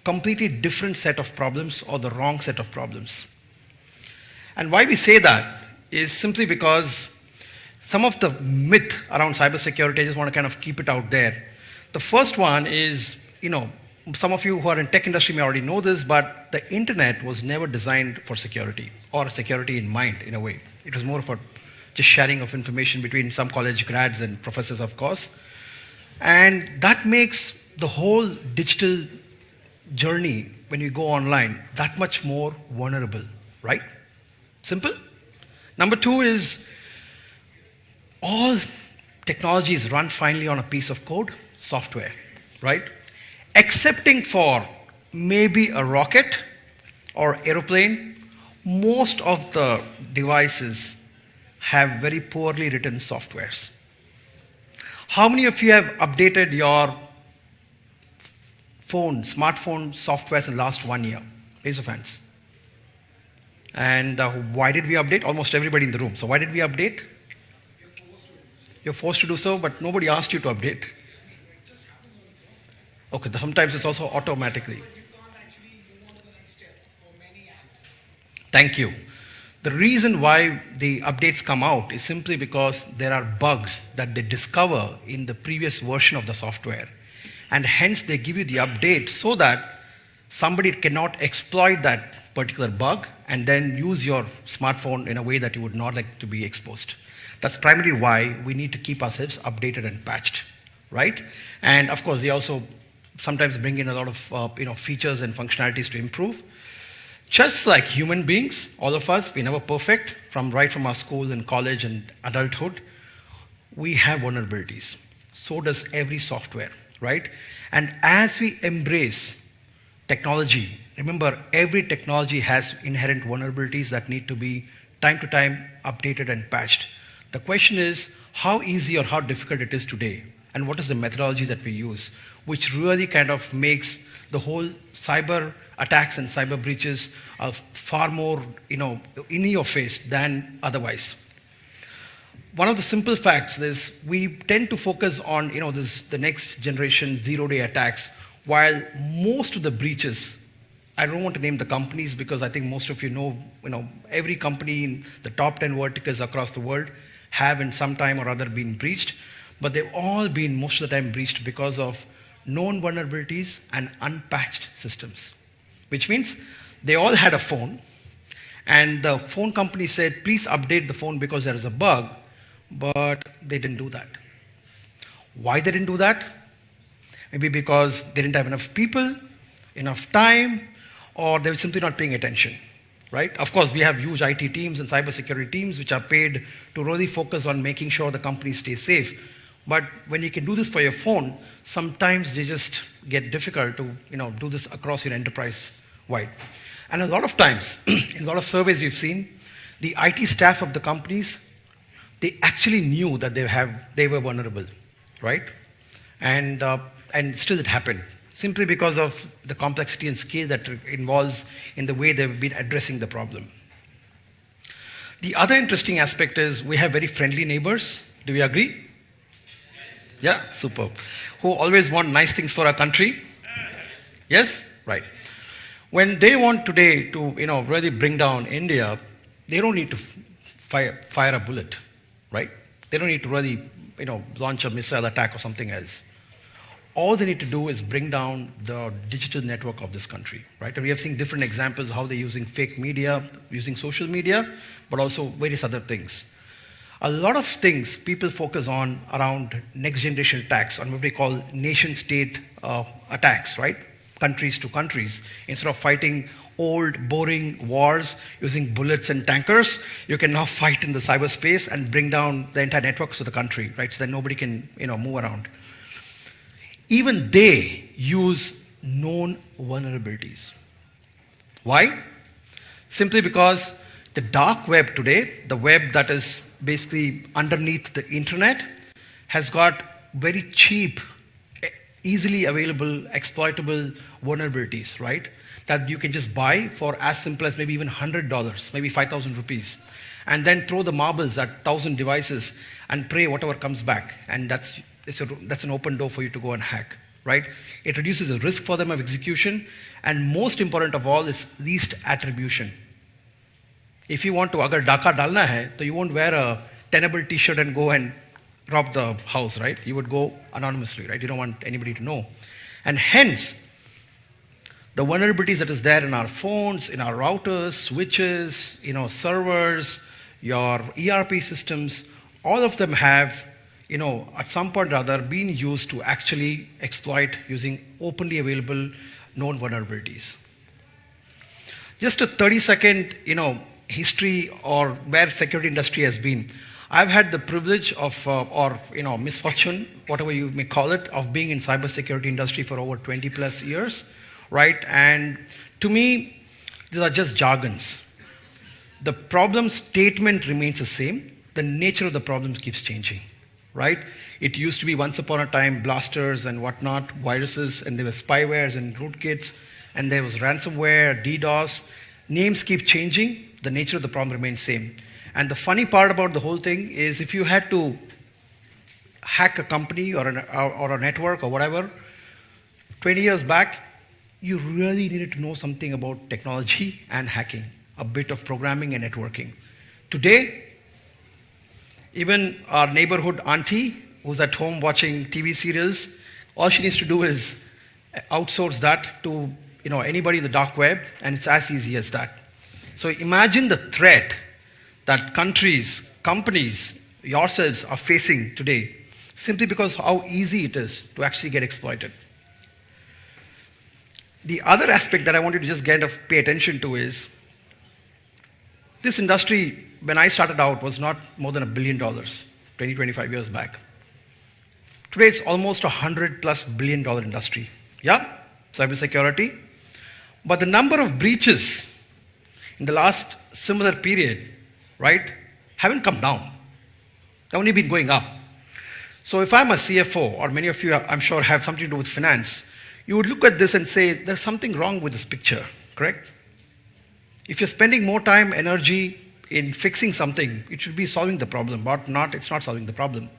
completely different set of problems or the wrong set of problems. And why we say that is simply because some of the myth around cybersecurity, I just want to kind of keep it out there. The first one is, some of you who are in tech industry may already know this, but the internet was never designed for security or security in mind, in a way. It was more for just sharing of information between some college grads and professors, of course. And that makes the whole digital journey, when you go online, that much more vulnerable, right? Simple. Number two is all technology is run finally on a piece of code, software, right? Excepting for maybe a rocket or aeroplane, most of the devices have very poorly written softwares. How many of you have updated your smartphone softwares in the last 1 year? Raise of hands. And why did we update? Almost everybody in the room. So why did we update? You're forced to do so, but nobody asked you to update. Okay, sometimes it's also automatically. Thank you. The reason why the updates come out is simply because there are bugs that they discover in the previous version of the software. And hence they give you the update so that somebody cannot exploit that particular bug and then use your smartphone in a way that you would not like to be exposed. That's primarily why we need to keep ourselves updated and patched, right? And of course, they also sometimes bring in a lot of features and functionalities to improve. Just like human beings, all of us, we're never perfect, right from our school and college and adulthood. We have vulnerabilities. So does every software, right? And as we embrace technology, remember, every technology has inherent vulnerabilities that need to be time to time updated and patched. The question is how easy or how difficult it is today, and what is the methodology that we use, which really kind of makes the whole cyber attacks and cyber breaches far more, in your face than otherwise. One of the simple facts is we tend to focus on, the next generation zero-day attacks, while most of the breaches I don't want to name the companies because I think most of you know, every company in the top 10 verticals across the world have in some time or other been breached, but they've all been most of the time breached because of known vulnerabilities and unpatched systems, which means they all had a phone and the phone company said, please update the phone because there is a bug, but they didn't do that. Why they didn't do that? Maybe because they didn't have enough people, enough time, or they were simply not paying attention, right? Of course, we have huge IT teams and cybersecurity teams which are paid to really focus on making sure the company stays safe. But when you can do this for your phone, sometimes they just get difficult to do this across your enterprise wide. And a lot of times, in a lot of surveys we've seen, the IT staff of the companies, they actually knew that they were vulnerable, right? And still it happened, simply because of the complexity and scale that involves in the way they've been addressing the problem. The other interesting aspect is we have very friendly neighbors. Do we agree? Yes. Yeah, superb. Who always want nice things for our country? Yes? Right. When they want today to really bring down India, they don't need to fire a bullet, right? They don't need to really launch a missile attack or something else. All they need to do is bring down the digital network of this country, right? And we have seen different examples of how they're using fake media, using social media, but also various other things. A lot of things people focus on around next generation attacks, on what we call nation state attacks, right? Countries to countries. Instead of fighting old, boring wars using bullets and tankers, you can now fight in the cyberspace and bring down the entire networks of the country, right? So that nobody can move around. Even they use known vulnerabilities. Why? Simply because the dark web today, the web that is basically underneath the internet, has got very cheap, easily available, exploitable vulnerabilities, right? That you can just buy for as simple as maybe even $100, maybe 5,000 rupees, and then throw the marbles at 1,000 devices and pray whatever comes back. And that's an open door for you to go and hack, right? It reduces the risk for them of execution, and most important of all is least attribution. If you want to agar daka dalna hai, so you won't wear a tenable t-shirt and go and rob the house, right? You would go anonymously, right? You don't want anybody to know. And hence, the vulnerabilities that is there in our phones, in our routers, switches, servers, your ERP systems, all of them have at some point or other been used to actually exploit using openly available known vulnerabilities. Just a 30-second, history or where security industry has been. I've had the privilege of, or misfortune, whatever you may call it, of being in cybersecurity industry for over 20 plus years, right? And to me, these are just jargons. The problem statement remains the same. The nature of the problem keeps changing. Right? It used to be once upon a time blasters and whatnot, viruses, and there were spywares and rootkits, and there was ransomware, DDoS. Names keep changing, the nature of the problem remains same. And the funny part about the whole thing is if you had to hack a company or a network or whatever, 20 years back, you really needed to know something about technology and hacking, a bit of programming and networking. Today, even our neighborhood auntie who's at home watching TV serials, all she needs to do is outsource that to anybody in the dark web, and it's as easy as that. So imagine the threat that countries, companies, yourselves are facing today, simply because how easy it is to actually get exploited. The other aspect that I wanted to just kind of pay attention to is this industry, when I started out, was not more than $1 billion 20, 25 years back. Today, it's almost $100+ billion industry. Yeah, cybersecurity. But the number of breaches in the last similar period, right, haven't come down. They've only been going up. So if I'm a CFO, or many of you, I'm sure, have something to do with finance, you would look at this and say, there's something wrong with this picture, correct? If you're spending more time, energy in fixing something, it should be solving the problem, but it's not solving the problem.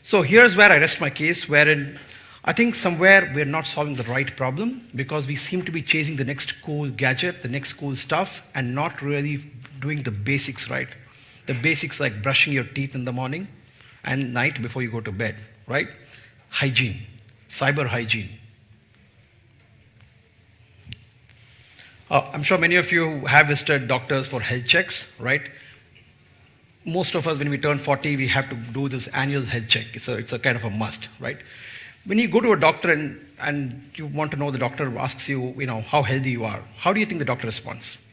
So here's where I rest my case, wherein I think somewhere we're not solving the right problem because we seem to be chasing the next cool gadget, the next cool stuff, and not really doing the basics right. The basics like brushing your teeth in the morning and night before you go to bed, right? Hygiene, cyber hygiene. I'm sure many of you have visited doctors for health checks, right? Most of us, when we turn 40, we have to do this annual health check. It's a kind of a must, right? When you go to a doctor and you want to know, the doctor asks you, how healthy you are. How do you think the doctor responds?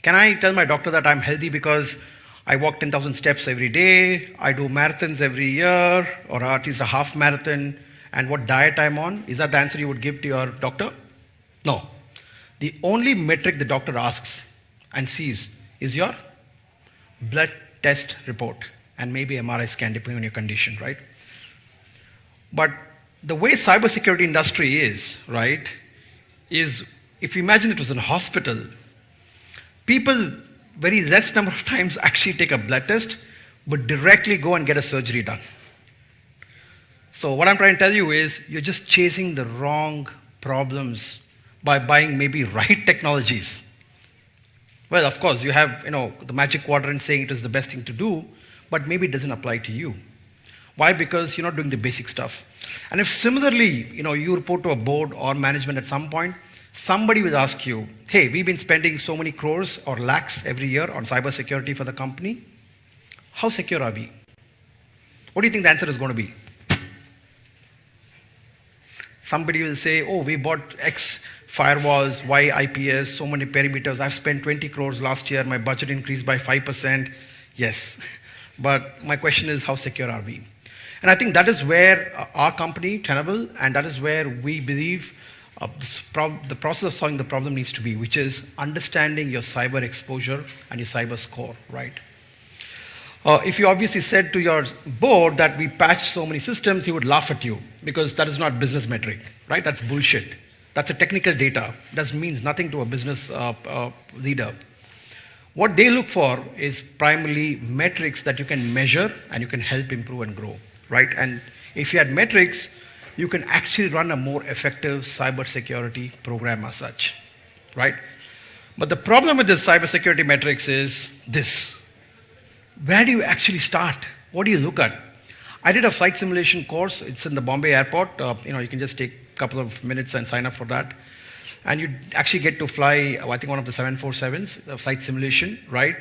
Can I tell my doctor that I'm healthy because I walk 10,000 steps every day, I do marathons every year, or at least a half marathon, and what diet I'm on? Is that the answer you would give to your doctor? No. The only metric the doctor asks and sees is your blood test report and maybe MRI scan depending on your condition, right? But the way cybersecurity industry is, right, is if you imagine it was in a hospital, people very less number of times actually take a blood test, but directly go and get a surgery done. So what I'm trying to tell you is you're just chasing the wrong problems by buying maybe right technologies. Well, of course, you have the magic quadrant saying it is the best thing to do, but maybe it doesn't apply to you. Why? Because you're not doing the basic stuff. And if similarly, you report to a board or management at some point, somebody will ask you, hey, we've been spending so many crores or lakhs every year on cybersecurity for the company. How secure are we? What do you think the answer is going to be? Somebody will say, oh, we bought X firewalls, Y IPS, so many perimeters. I've spent 20 crores last year. My budget increased by 5%. Yes. But my question is, how secure are we? And I think that is where our company, Tenable, and that is where we believe the process of solving the problem needs to be, which is understanding your cyber exposure and your cyber score, right? If you obviously said to your board that we patched so many systems, he would laugh at you because that is not business metric, right? That's bullshit. That's a technical data. That means nothing to a business leader. What they look for is primarily metrics that you can measure and you can help improve and grow, right? And if you had metrics, you can actually run a more effective cybersecurity program as such, right? But the problem with this cybersecurity metrics is this. Where do you actually start? What do you look at? I did a flight simulation course. It's in the Bombay airport. You can just take a couple of minutes and sign up for that. And you actually get to fly, I think one of the 747s, the flight simulation, right?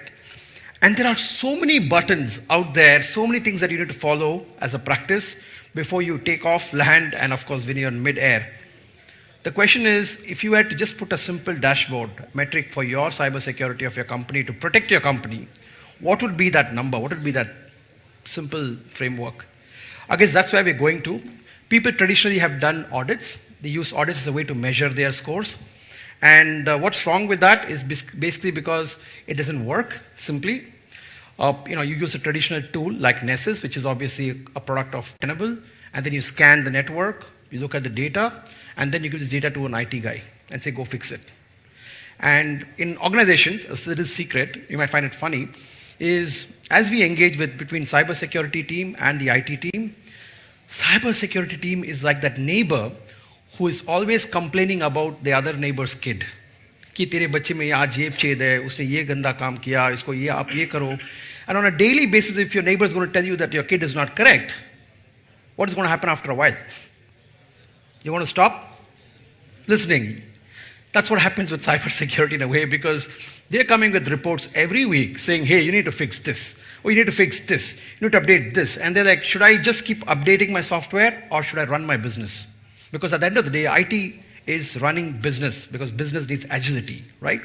And there are so many buttons out there, so many things that you need to follow as a practice before you take off, land, and of course when you're in mid-air. The question is, if you had to just put a simple dashboard metric for your cybersecurity of your company to protect your company, what would be that number? What would be that simple framework? I guess that's where we're going to. People traditionally have done audits. They use audits as a way to measure their scores. And what's wrong with that is basically because it doesn't work simply. You use a traditional tool like Nessus, which is obviously a product of Tenable, and then you scan the network, you look at the data, and then you give this data to an IT guy and say, go fix it. And in organizations, a little secret, you might find it funny, is as we engage between cybersecurity team and the IT team, cybersecurity team is like that neighbor who is always complaining about the other neighbor's kid. कि तेरे बच्चे में आज ये छेद है, उसने ये गंदा काम किया, इसको ये आप ये करो. And on a daily basis, if your neighbor is going to tell you that your kid is not correct, what is going to happen after a while? You want to stop listening. That's what happens with cybersecurity in a way, because they're coming with reports every week saying, hey, you need to fix this, or you need to fix this, you need to update this. And they're like, should I just keep updating my software or should I run my business? Because at the end of the day, IT is running business because business needs agility, right?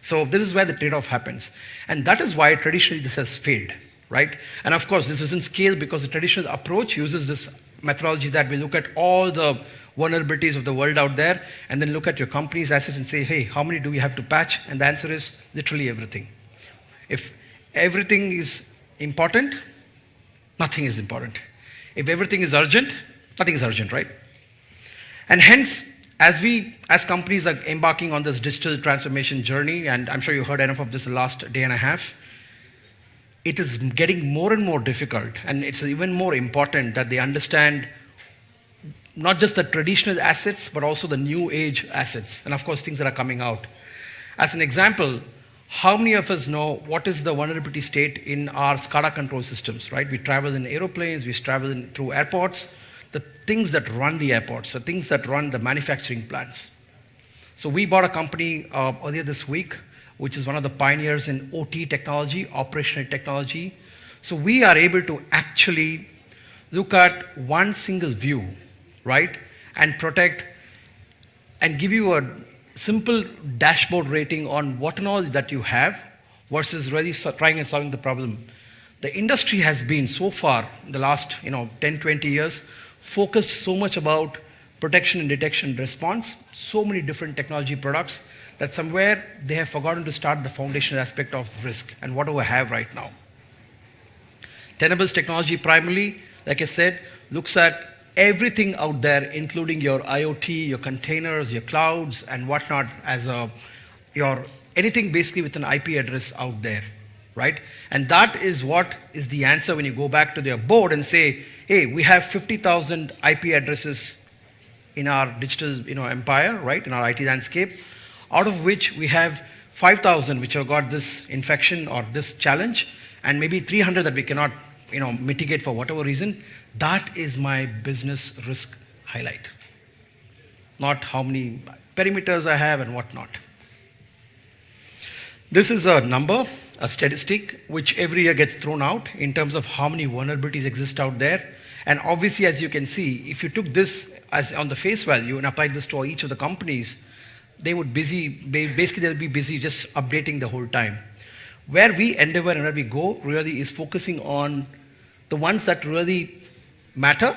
So this is where the trade-off happens. And that is why traditionally this has failed, right? And of course, this doesn't scale because the traditional approach uses this methodology that we look at all the vulnerabilities of the world out there and then look at your company's assets and say, hey, how many do we have to patch? And the answer is literally everything. If everything is important, nothing is important. If everything is urgent, nothing is urgent, right? And hence, as companies are embarking on this digital transformation journey, and I'm sure you heard enough of this the last day and a half, it is getting more and more difficult, and it's even more important that they understand not just the traditional assets, but also the new age assets, and of course things that are coming out. As an example, how many of us know what is the vulnerability state in our SCADA control systems, right? We travel in aeroplanes, we travel through airports, the things that run the airports, the things that run the manufacturing plants. So we bought a company earlier this week, which is one of the pioneers in OT technology, operational technology. So we are able to actually look at one single view, right? And protect and give you a simple dashboard rating on what and all that you have versus really trying and solving the problem. The industry has been so far in the last 10, 20 years focused so much about protection and detection response, so many different technology products that somewhere they have forgotten to start the foundational aspect of risk. And what do I have right now? Tenable's technology primarily, like I said, looks at everything out there, including your IoT, your containers, your clouds, and whatnot, as your anything basically with an IP address out there, right? And that is what is the answer when you go back to their board and say, hey, we have 50,000 IP addresses in our digital empire, right, in our IT landscape, out of which we have 5,000 which have got this infection or this challenge, and maybe 300 that we cannot mitigate for whatever reason. That is my business risk highlight, not how many perimeters I have and whatnot. This is a number, a statistic, which every year gets thrown out in terms of how many vulnerabilities exist out there. And obviously, as you can see, if you took this as on the face value and applied this to each of the companies, they would basically they'll be busy just updating the whole time. Where we endeavor and where we go really is focusing on the ones that really matter.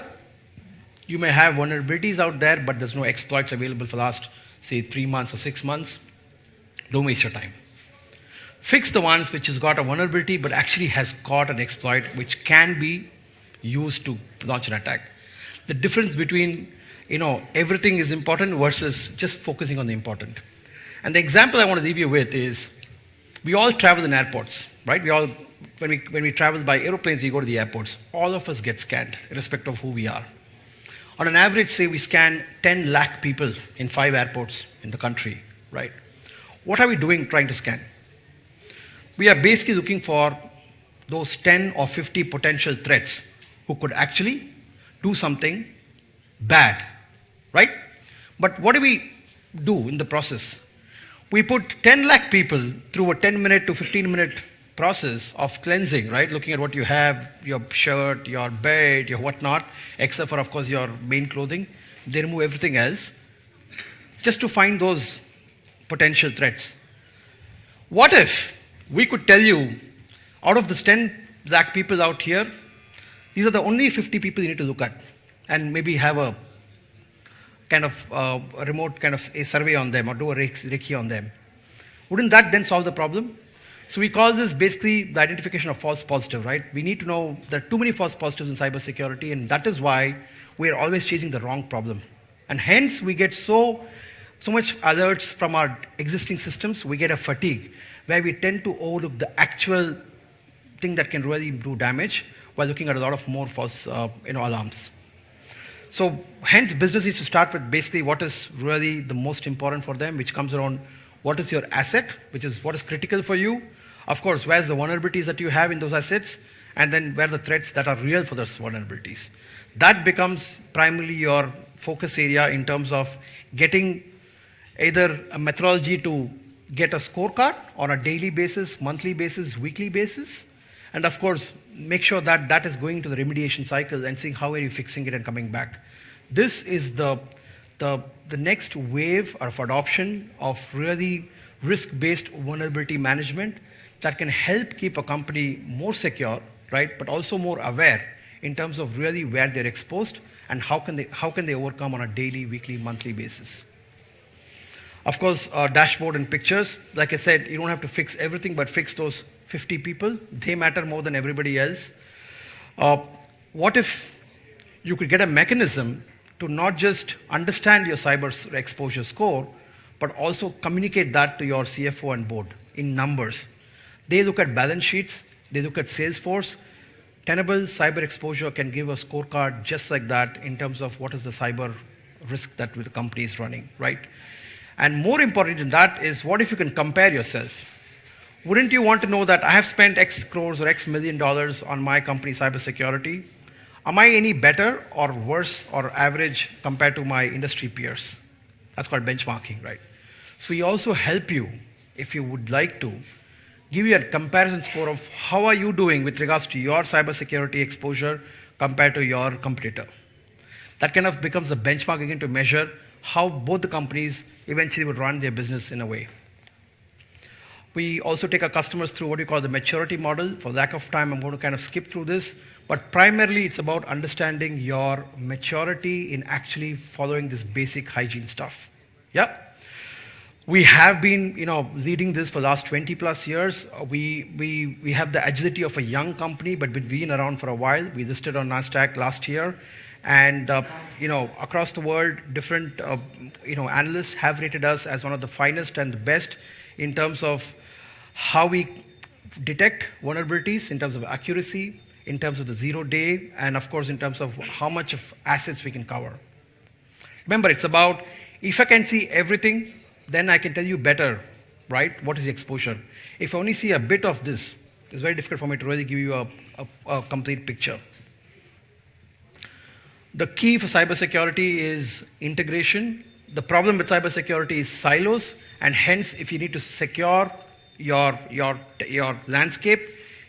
You may have vulnerabilities out there, but there's no exploits available for the last, say, 3 months or 6 months. Don't waste your time. Fix the ones which has got a vulnerability but actually has got an exploit which can be used to launch an attack. The difference between everything is important versus just focusing on the important. And the example I want to leave you with is, we all travel in airports, right? When we travel by aeroplanes, we go to the airports. All of us get scanned, irrespective of who we are. On an average, say we scan 10 lakh people in 5 airports in the country, right? What are we doing trying to scan? We are basically looking for those 10 or 50 potential threats who could actually do something bad, right? But what do we do in the process? We put 10 lakh people through a 10-minute to 15-minute process of cleansing, right? Looking at what you have, your shirt, your bed, your whatnot, except for, of course, your main clothing. They remove everything else just to find those potential threats. What if we could tell you, out of this 10 lakh people out here, these are the only 50 people you need to look at, and maybe have a kind of a remote kind of a survey on them or do a recce on them. Wouldn't that then solve the problem? So we call this basically the identification of false positive, right? We need to know there are too many false positives in cybersecurity, and that is why we are always chasing the wrong problem. And hence we get so much alerts from our existing systems, we get a fatigue where we tend to overlook the actual thing that can really do damage while looking at a lot of more false alarms. So hence business needs to start with basically what is really the most important for them, which comes around what is your asset, which is what is critical for you. Of course, where's the vulnerabilities that you have in those assets, and then where are the threats that are real for those vulnerabilities. That becomes primarily your focus area in terms of getting either a methodology to get a scorecard on a daily basis, monthly basis, weekly basis, and of course, make sure that that is going to the remediation cycle and seeing how are you fixing it and coming back. This is the next wave of adoption of really risk-based vulnerability management that can help keep a company more secure, right, but also more aware in terms of really where they're exposed and how can they overcome on a daily, weekly, monthly basis. Of course, dashboard and pictures. Like I said, you don't have to fix everything, but fix those 50 people. They matter more than everybody else. What if you could get a mechanism to not just understand your cyber exposure score, but also communicate that to your CFO and board in numbers? They look at balance sheets, they look at Salesforce, tenable cyber exposure can give a scorecard just like that in terms of what is the cyber risk that the company is running, right? And more important than that is, what if you can compare yourself? Wouldn't you want to know that I have spent X crores or X million dollars on my company cybersecurity? Am I any better or worse or average compared to my industry peers? That's called benchmarking, right? So we also help you, if you would like to, give you a comparison score of how are you doing with regards to your cybersecurity exposure compared to your competitor. That kind of becomes a benchmark again to measure how both the companies eventually would run their business in a way. We also take our customers through what we call the maturity model. For lack of time, I'm going to kind of skip through this, but primarily it's about understanding your maturity in actually following this basic hygiene stuff. Yep. We have been, leading this for the last 20 plus years. We have the agility of a young company, but we've been around for a while. We listed on NASDAQ last year. And, across the world, different, analysts have rated us as one of the finest and the best in terms of how we detect vulnerabilities, in terms of accuracy, in terms of the 0 day, and of course, in terms of how much of assets we can cover. Remember, it's about, if I can see everything, then I can tell you better, right? What is the exposure? If I only see a bit of this, it's very difficult for me to really give you a complete picture. The key for cybersecurity is integration. The problem with cybersecurity is silos, and hence, if you need to secure your landscape,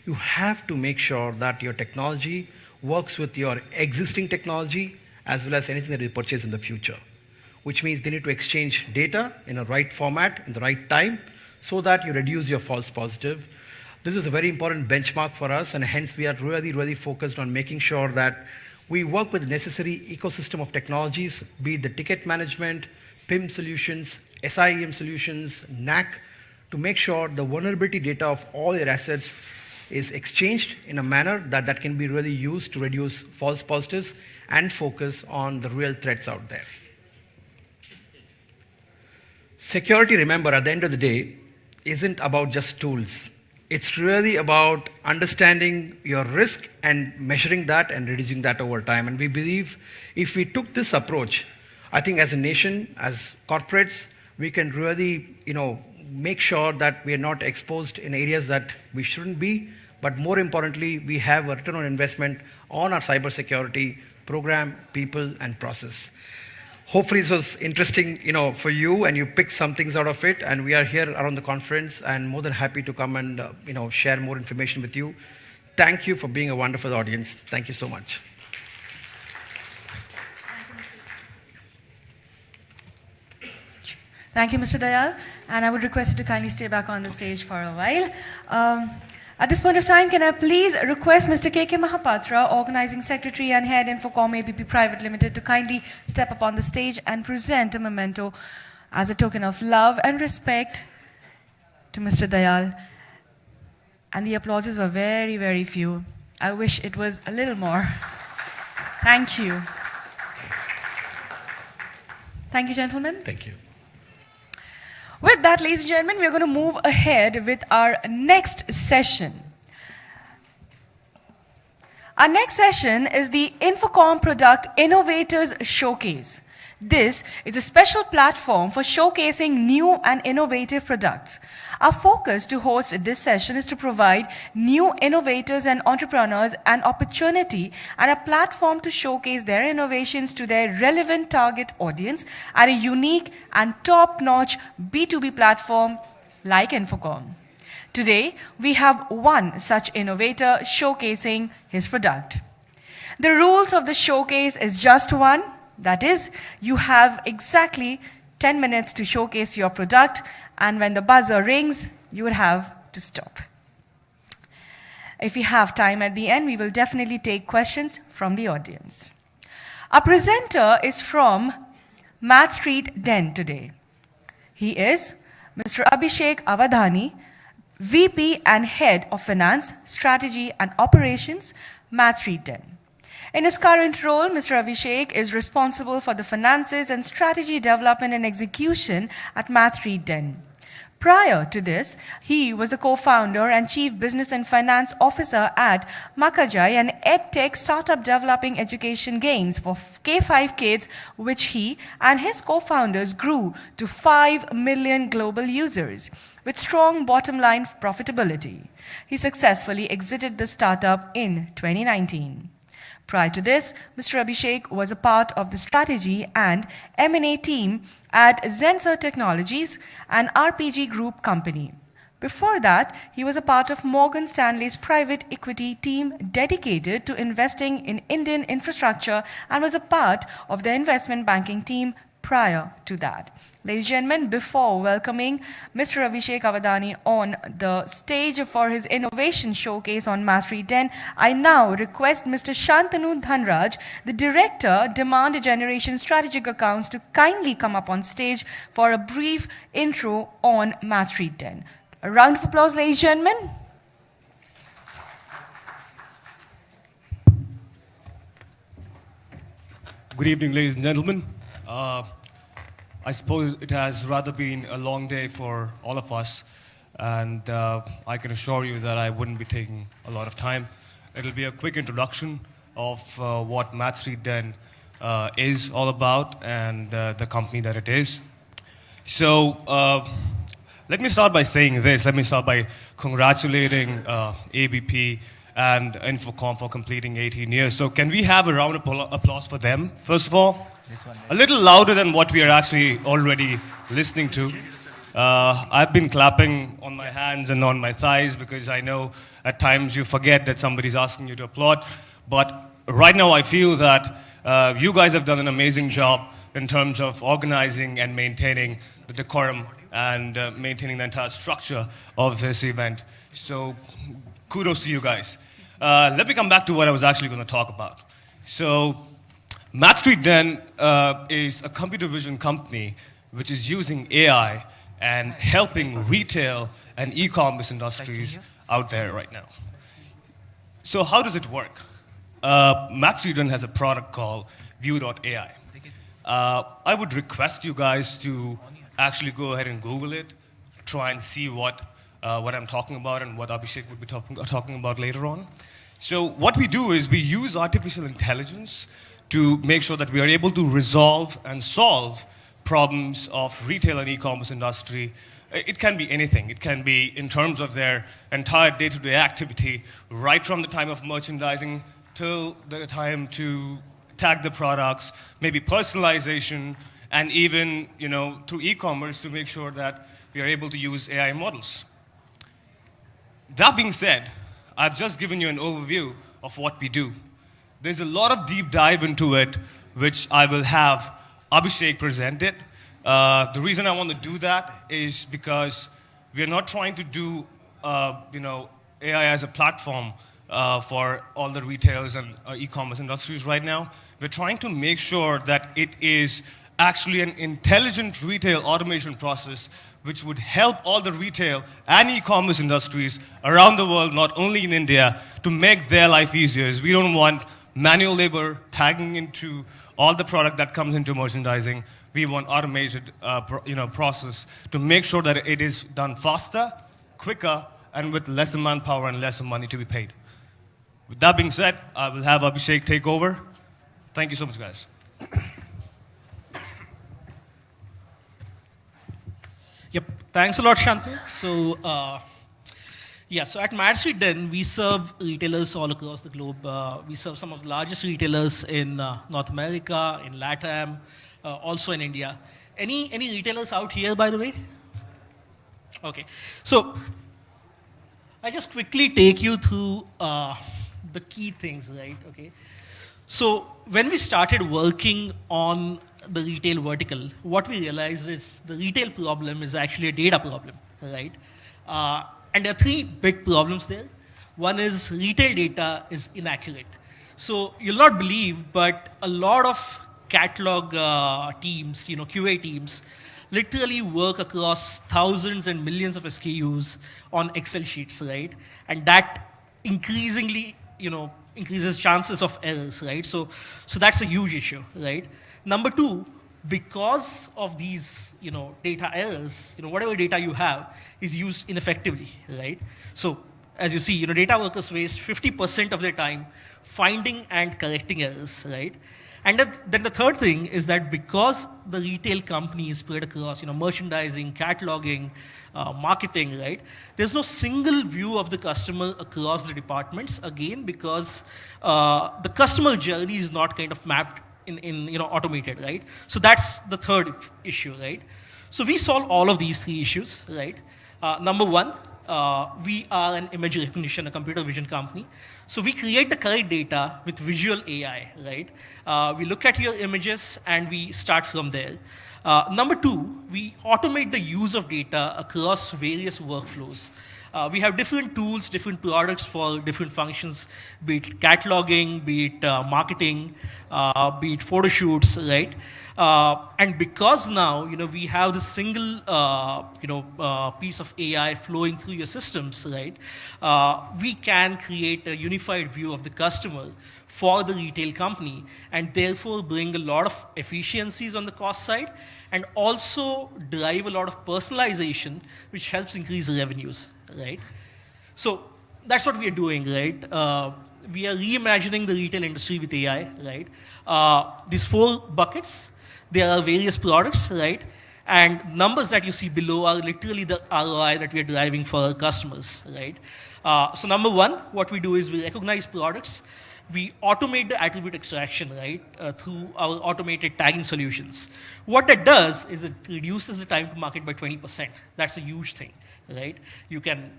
you have to make sure that your technology works with your existing technology as well as anything that you purchase in the future, which means they need to exchange data in a right format, in the right time, so that you reduce your false positive. This is a very important benchmark for us, and hence we are really, really focused on making sure that we work with the necessary ecosystem of technologies, be it the ticket management, PIM solutions, SIEM solutions, NAC, to make sure the vulnerability data of all your assets is exchanged in a manner that can be really used to reduce false positives and focus on the real threats out there. Security, remember, at the end of the day, isn't about just tools. It's really about understanding your risk and measuring that and reducing that over time. And we believe if we took this approach, I think as a nation, as corporates, we can really, make sure that we are not exposed in areas that we shouldn't be. But more importantly, we have a return on investment on our cybersecurity program, people, and process. Hopefully this was interesting, for you, and you picked some things out of it. And we are here around the conference and more than happy to come and, share more information with you. Thank you for being a wonderful audience. Thank you so much. Thank you, Mr. Dayal. And I would request you to kindly stay back on the stage for a while. At this point of time, can I please request Mr. K.K. Mahapatra, Organizing Secretary and Head INFOCOM ABP Private Limited, to kindly step up on the stage and present a memento as a token of love and respect to Mr. Dayal. And the applauses were very, very few. I wish it was a little more. Thank you. Thank you, gentlemen. Thank you. With that, ladies and gentlemen, we're going to move ahead with our next session. Our next session is the INFOCOM Product Innovators Showcase. This is a special platform for showcasing new and innovative products. Our focus to host this session is to provide new innovators and entrepreneurs an opportunity and a platform to showcase their innovations to their relevant target audience at a unique and top-notch B2B platform like INFOCOM. Today, we have one such innovator showcasing his product. The rules of the showcase is just one. That is, you have exactly 10 minutes to showcase your product, and when the buzzer rings, you will have to stop. If we have time at the end, we will definitely take questions from the audience. Our presenter is from Matt Street Den today. He is Mr. Abhishek Avadhani, VP and Head of Finance, Strategy and Operations, Matt Street Den. In his current role, Mr. Abhishek is responsible for the finances and strategy development and execution at Matt Street Den. Prior to this, he was the co-founder and chief business and finance officer at Makajai, an edtech startup developing education gains for K5 kids, which he and his co-founders grew to 5 million global users with strong bottom line profitability. He successfully exited the startup in 2019. Prior to this, Mr. Abhishek was a part of the strategy and M&A team at Zensor Technologies, an RPG group company. Before that, he was a part of Morgan Stanley's private equity team dedicated to investing in Indian infrastructure and was a part of the investment banking team prior to that. Ladies and gentlemen, before welcoming Mr. Abhishek Avadani on the stage for his innovation showcase on Mastery 10, I now request Mr. Shantanu Dhanraj, the Director, Demand Generation Strategic Accounts, to kindly come up on stage for a brief intro on Mastery 10. A round of applause, ladies and gentlemen. Good evening, ladies and gentlemen. I suppose it has rather been a long day for all of us, and I can assure you that I wouldn't be taking a lot of time. It'll be a quick introduction of what Mastery 10 is all about and the company that it is. So let me start by saying this. Let me start by congratulating ABP and INFOCOM for completing 18 years. So can we have a round of applause for them, first of all? A little louder than what we are actually already listening to. I've been clapping on my hands and on my thighs because I know at times you forget that somebody's asking you to applaud. But right now I feel that you guys have done an amazing job in terms of organizing and maintaining the decorum and maintaining the entire structure of this event. So kudos to you guys. Let me come back to what I was actually going to talk about. So Mastery 10 is a computer vision company which is using AI and helping retail and e-commerce industries out there right now. So how does it work? Mastery 10 has a product called View.ai. I would request you guys to actually go ahead and Google it, try and see what I'm talking about and what Abhishek would be talking about later on. So what we do is we use artificial intelligence to make sure that we are able to resolve and solve problems of retail and e-commerce industry. It can be anything. It can be in terms of their entire day-to-day activity, right from the time of merchandising till the time to tag the products, maybe personalization, and even through e-commerce to make sure that we are able to use AI models. That being said, I've just given you an overview of what we do. There's a lot of deep dive into it, which I will have Abhishek present it. The reason I want to do that is because we are not trying to do AI as a platform for all the retailers and e-commerce industries right now. We're trying to make sure that it is actually an intelligent retail automation process which would help all the retail and e-commerce industries around the world, not only in India, to make their life easier. We don't want manual labor tagging into all the product that comes into merchandising. We want automated process to make sure that it is done faster, quicker, and with lesser manpower and lesser money to be paid. With that being said, I will have Abhishek take over. Thank you so much, guys. Yep, thanks a lot, Shantanu. So, so at Mastery 10, we serve retailers all across the globe. We serve some of the largest retailers in North America, in LATAM, also in India. Any retailers out here, by the way? Okay, so I just quickly take you through the key things, right? Okay, so when we started working on the retail vertical, what we realized is the retail problem is actually a data problem, right? And there are three big problems there. One is retail data is inaccurate. So you'll not believe, but a lot of catalog teams, QA teams, literally work across thousands and millions of SKUs on Excel sheets, right? And that increasingly, increases chances of errors, right? So that's a huge issue, right? Number two, because of these, data errors, whatever data you have is used ineffectively, right? So as you see, data workers waste 50% of their time finding and correcting errors, right? And then the third thing is that because the retail company is spread across, merchandising, cataloging, marketing, right? There's no single view of the customer across the departments, again, because the customer journey is not kind of mapped in automated, right? So that's the third issue, right? So we solve all of these three issues, right? Number one, we are an image recognition, a computer vision company. So we create the correct data with visual AI, right? We look at your images and we start from there. Number two, we automate the use of data across various workflows. We have different tools, different products for different functions, be it cataloging, be it marketing, be it photo shoots, right? And because now, we have this single, piece of AI flowing through your systems, right? We can create a unified view of the customer for the retail company and therefore bring a lot of efficiencies on the cost side and also drive a lot of personalization, which helps increase revenues, right? So that's what we are doing, right? We are reimagining the retail industry with AI, right? These 4 buckets, there are various products, right? And numbers that you see below are literally the ROI that we are driving for our customers, right? So number one, what we do is we recognize products. We automate the attribute extraction, right, through our automated tagging solutions. What that does is it reduces the time to market by 20%. That's a huge thing, right? You can,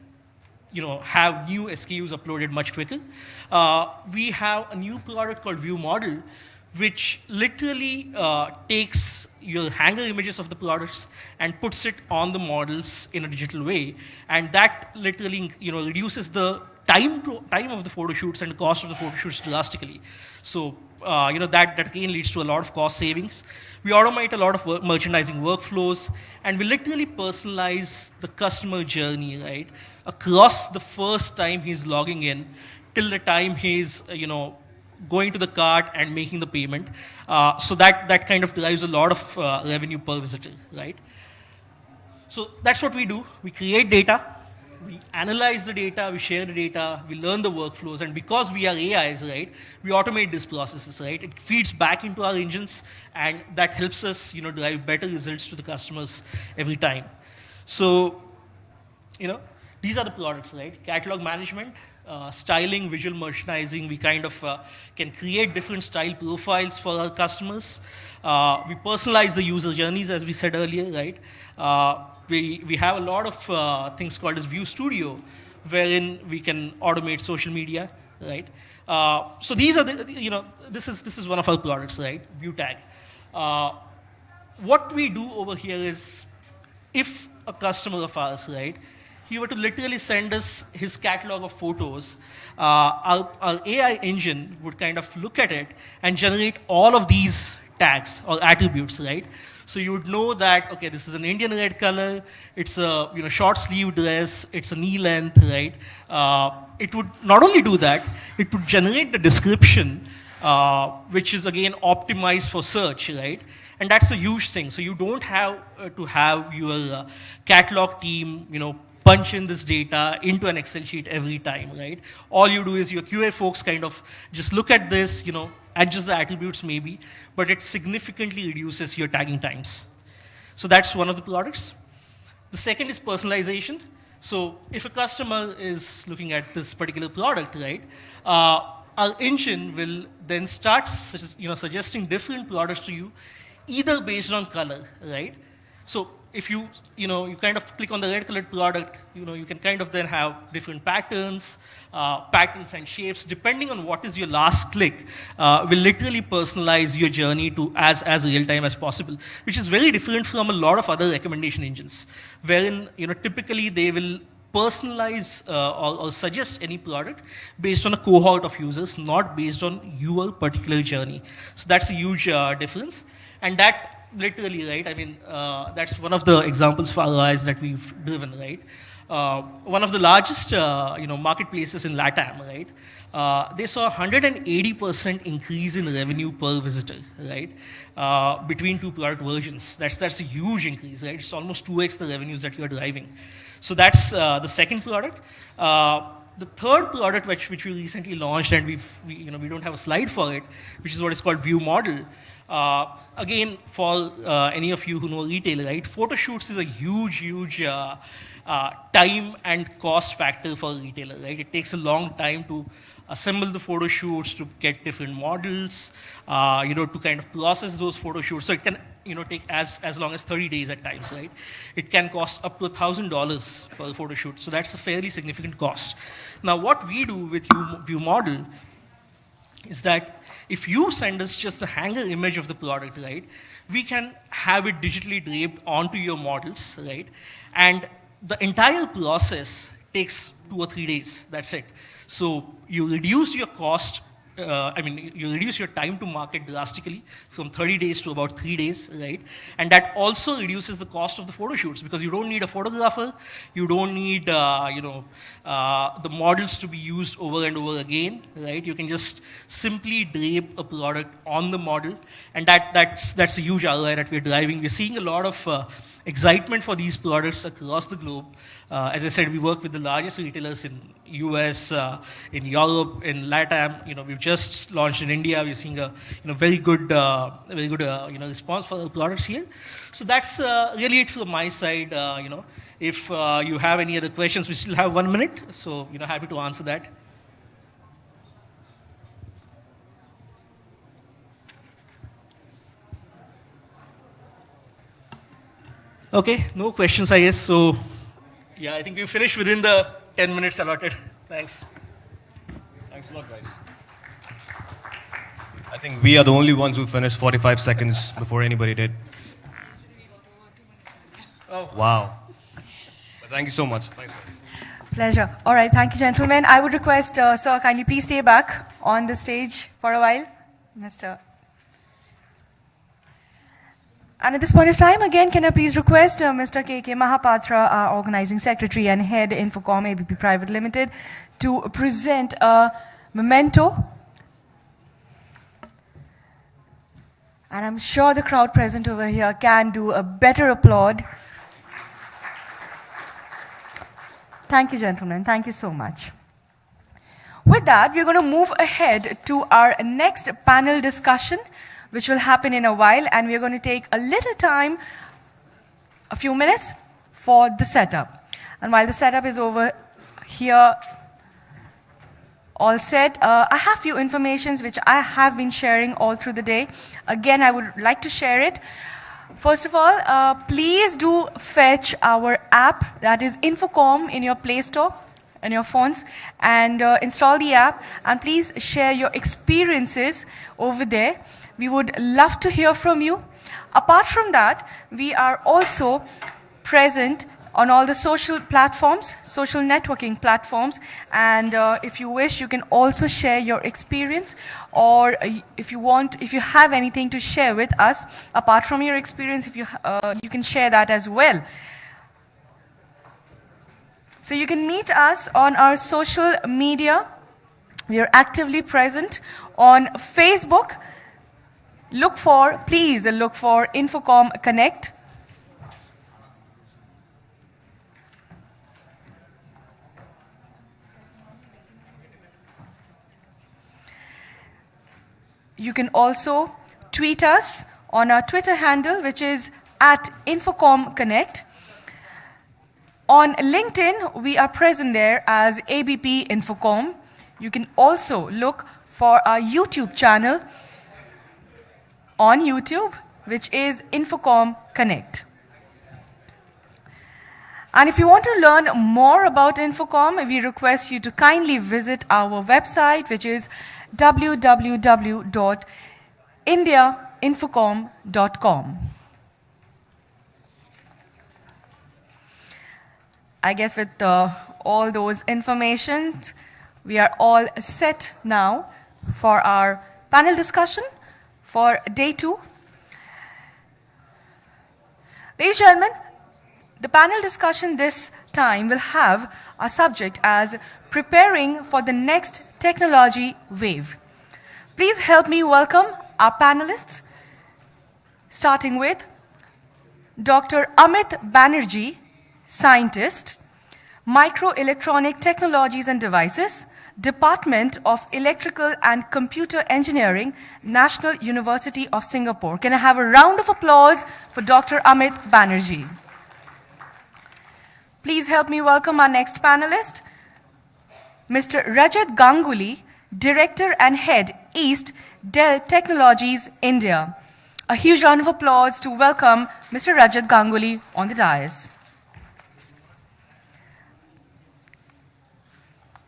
have new SKUs uploaded much quicker. We have a new product called View Model, which literally takes your hanger images of the products and puts it on the models in a digital way. And that literally, reduces the time of the photo shoots and the cost of the photo shoots drastically. So, that again leads to a lot of cost savings. We automate a lot of merchandising workflows, and we literally personalize the customer journey, right? Across the first time he's logging in till the time he's, going to the cart and making the payment. So that kind of drives a lot of revenue per visitor, right? So that's what we do. We create data, we analyze the data, we share the data, we learn the workflows, and because we are AIs, right, we automate these processes, right? It feeds back into our engines, and that helps us, drive better results to the customers every time. So, these are the products, right? Catalog management, styling, visual merchandising. We kind of can create different style profiles for our customers. We personalize the user journeys, as we said earlier, right? We have a lot of things called as View Studio, wherein we can automate social media, right? So these are the, this is one of our products, right? View Tag. What we do over here is, if a customer of ours, right, he were to literally send us his catalog of photos, our AI engine would kind of look at it and generate all of these tags or attributes, right? So you would know that, okay, this is an Indian red color, it's a short sleeve dress, it's a knee length, right? It would not only do that, it would generate the description, which is again optimized for search, right? And that's a huge thing. So you don't have to have your catalog team, punch in this data into an Excel sheet every time, right? All you do is your QA folks kind of just look at this, adjust the attributes maybe, but it significantly reduces your tagging times. So that's one of the products. The second is personalization. So if a customer is looking at this particular product, right, our engine will then start suggesting different products to you, either based on color, right? So if you kind of click on the red colored product, you can kind of then have different patterns and shapes, depending on what is your last click, will literally personalize your journey to as real time as possible, which is very different from a lot of other recommendation engines, wherein, typically they will personalize or suggest any product based on a cohort of users, not based on your particular journey. So that's a huge difference. And that literally, right, I mean, that's one of the examples for ROIs that we've driven, right? One of the largest, marketplaces in LATAM, right? they saw 180% increase in revenue per visitor, right? Between two product versions. That's a huge increase, right? It's almost 2x the revenues that you're driving. So that's the second product. The third product which we recently launched, and we don't have a slide for it, which is what is called View Model. Again, for any of you who know retail, right? Photo shoots is a huge time and cost factor for a retailer, right? It takes a long time to assemble the photo shoots, to get different models, to kind of process those photo shoots. So it can take as long as 30 days at times, right? It can cost up to $1,000 for a photo shoot. So that's a fairly significant cost. Now, what we do with View Model is that if you send us just the hanger image of the product, right, we can have it digitally draped onto your models, right? And the entire process takes 2 or 3 days. That's it. So you reduce your cost, you reduce your time to market drastically from 30 days to about 3 days, right? And that also reduces the cost of the photo shoots because you don't need a photographer, you don't need, the models to be used over and over again, right? You can just simply drape a product on the model, and that's a huge ROI that we're driving. We're seeing a lot of excitement for these products across the globe. As I said, we work with the largest retailers in US, in Europe, in LATAM. We've just launched in India. We're seeing a very good response for the products here. So that's really it from my side. If you have any other questions, we still have 1 minute. So happy to answer that. Okay, no questions, I guess. So, yeah, I think we finished within the 10 minutes allotted. Thanks. Thanks a lot, guys. I think we are the only ones who finished 45 seconds before anybody did. Oh. Wow. But thank you so much. Thanks, guys. Pleasure. All right, thank you, gentlemen. I would request, sir, kindly please stay back on the stage for a while. Mr. And at this point of time, again, can I please request Mr. K.K. Mahapatra, our Organizing Secretary and Head, Infocom ABP Private Limited, to present a memento. And I'm sure the crowd present over here can do a better applaud. Thank you, gentlemen. Thank you so much. With that, we're going to move ahead to our next panel discussion, which will happen in a while, and we're going to take a little time, a few minutes, for the setup. And while the setup is over here, all set, I have few informations which I have been sharing all through the day. Again, I would like to share it. First of all, please do fetch our app, that is INFOCOM, in your Play Store and your phones, and install the app, and please share your experiences over there. We would love to hear from you. Apart from that, we are also present on all the social platforms, social networking platforms, and if you wish, you can also share your experience, or if you have anything to share with us, apart from your experience, if you can share that as well. So you can meet us on our social media. We are actively present on Facebook. Please look for INFOCOM Connect. You can also tweet us on our Twitter handle, which is @INFOCOM Connect. On LinkedIn, we are present there as ABP Infocom. You can also look for our YouTube channel on YouTube, which is INFOCOM Connect. And if you want to learn more about Infocom, we request you to kindly visit our website, which is www.indiainfocom.com. I guess with all those informations, we are all set now for our panel discussion for day 2. Ladies and gentlemen, the panel discussion this time will have a subject as Preparing for the Next Technology Wave. Please help me welcome our panelists, starting with Dr. Amit Banerjee, Scientist, Microelectronic Technologies and Devices, Department of Electrical and Computer Engineering, National University of Singapore. Can I have a round of applause for Dr. Amit Banerjee? Please help me welcome our next panelist, Mr. Rajat Ganguly, Director and Head, East, Dell Technologies, India. A huge round of applause to welcome Mr. Rajat Ganguly on the dais.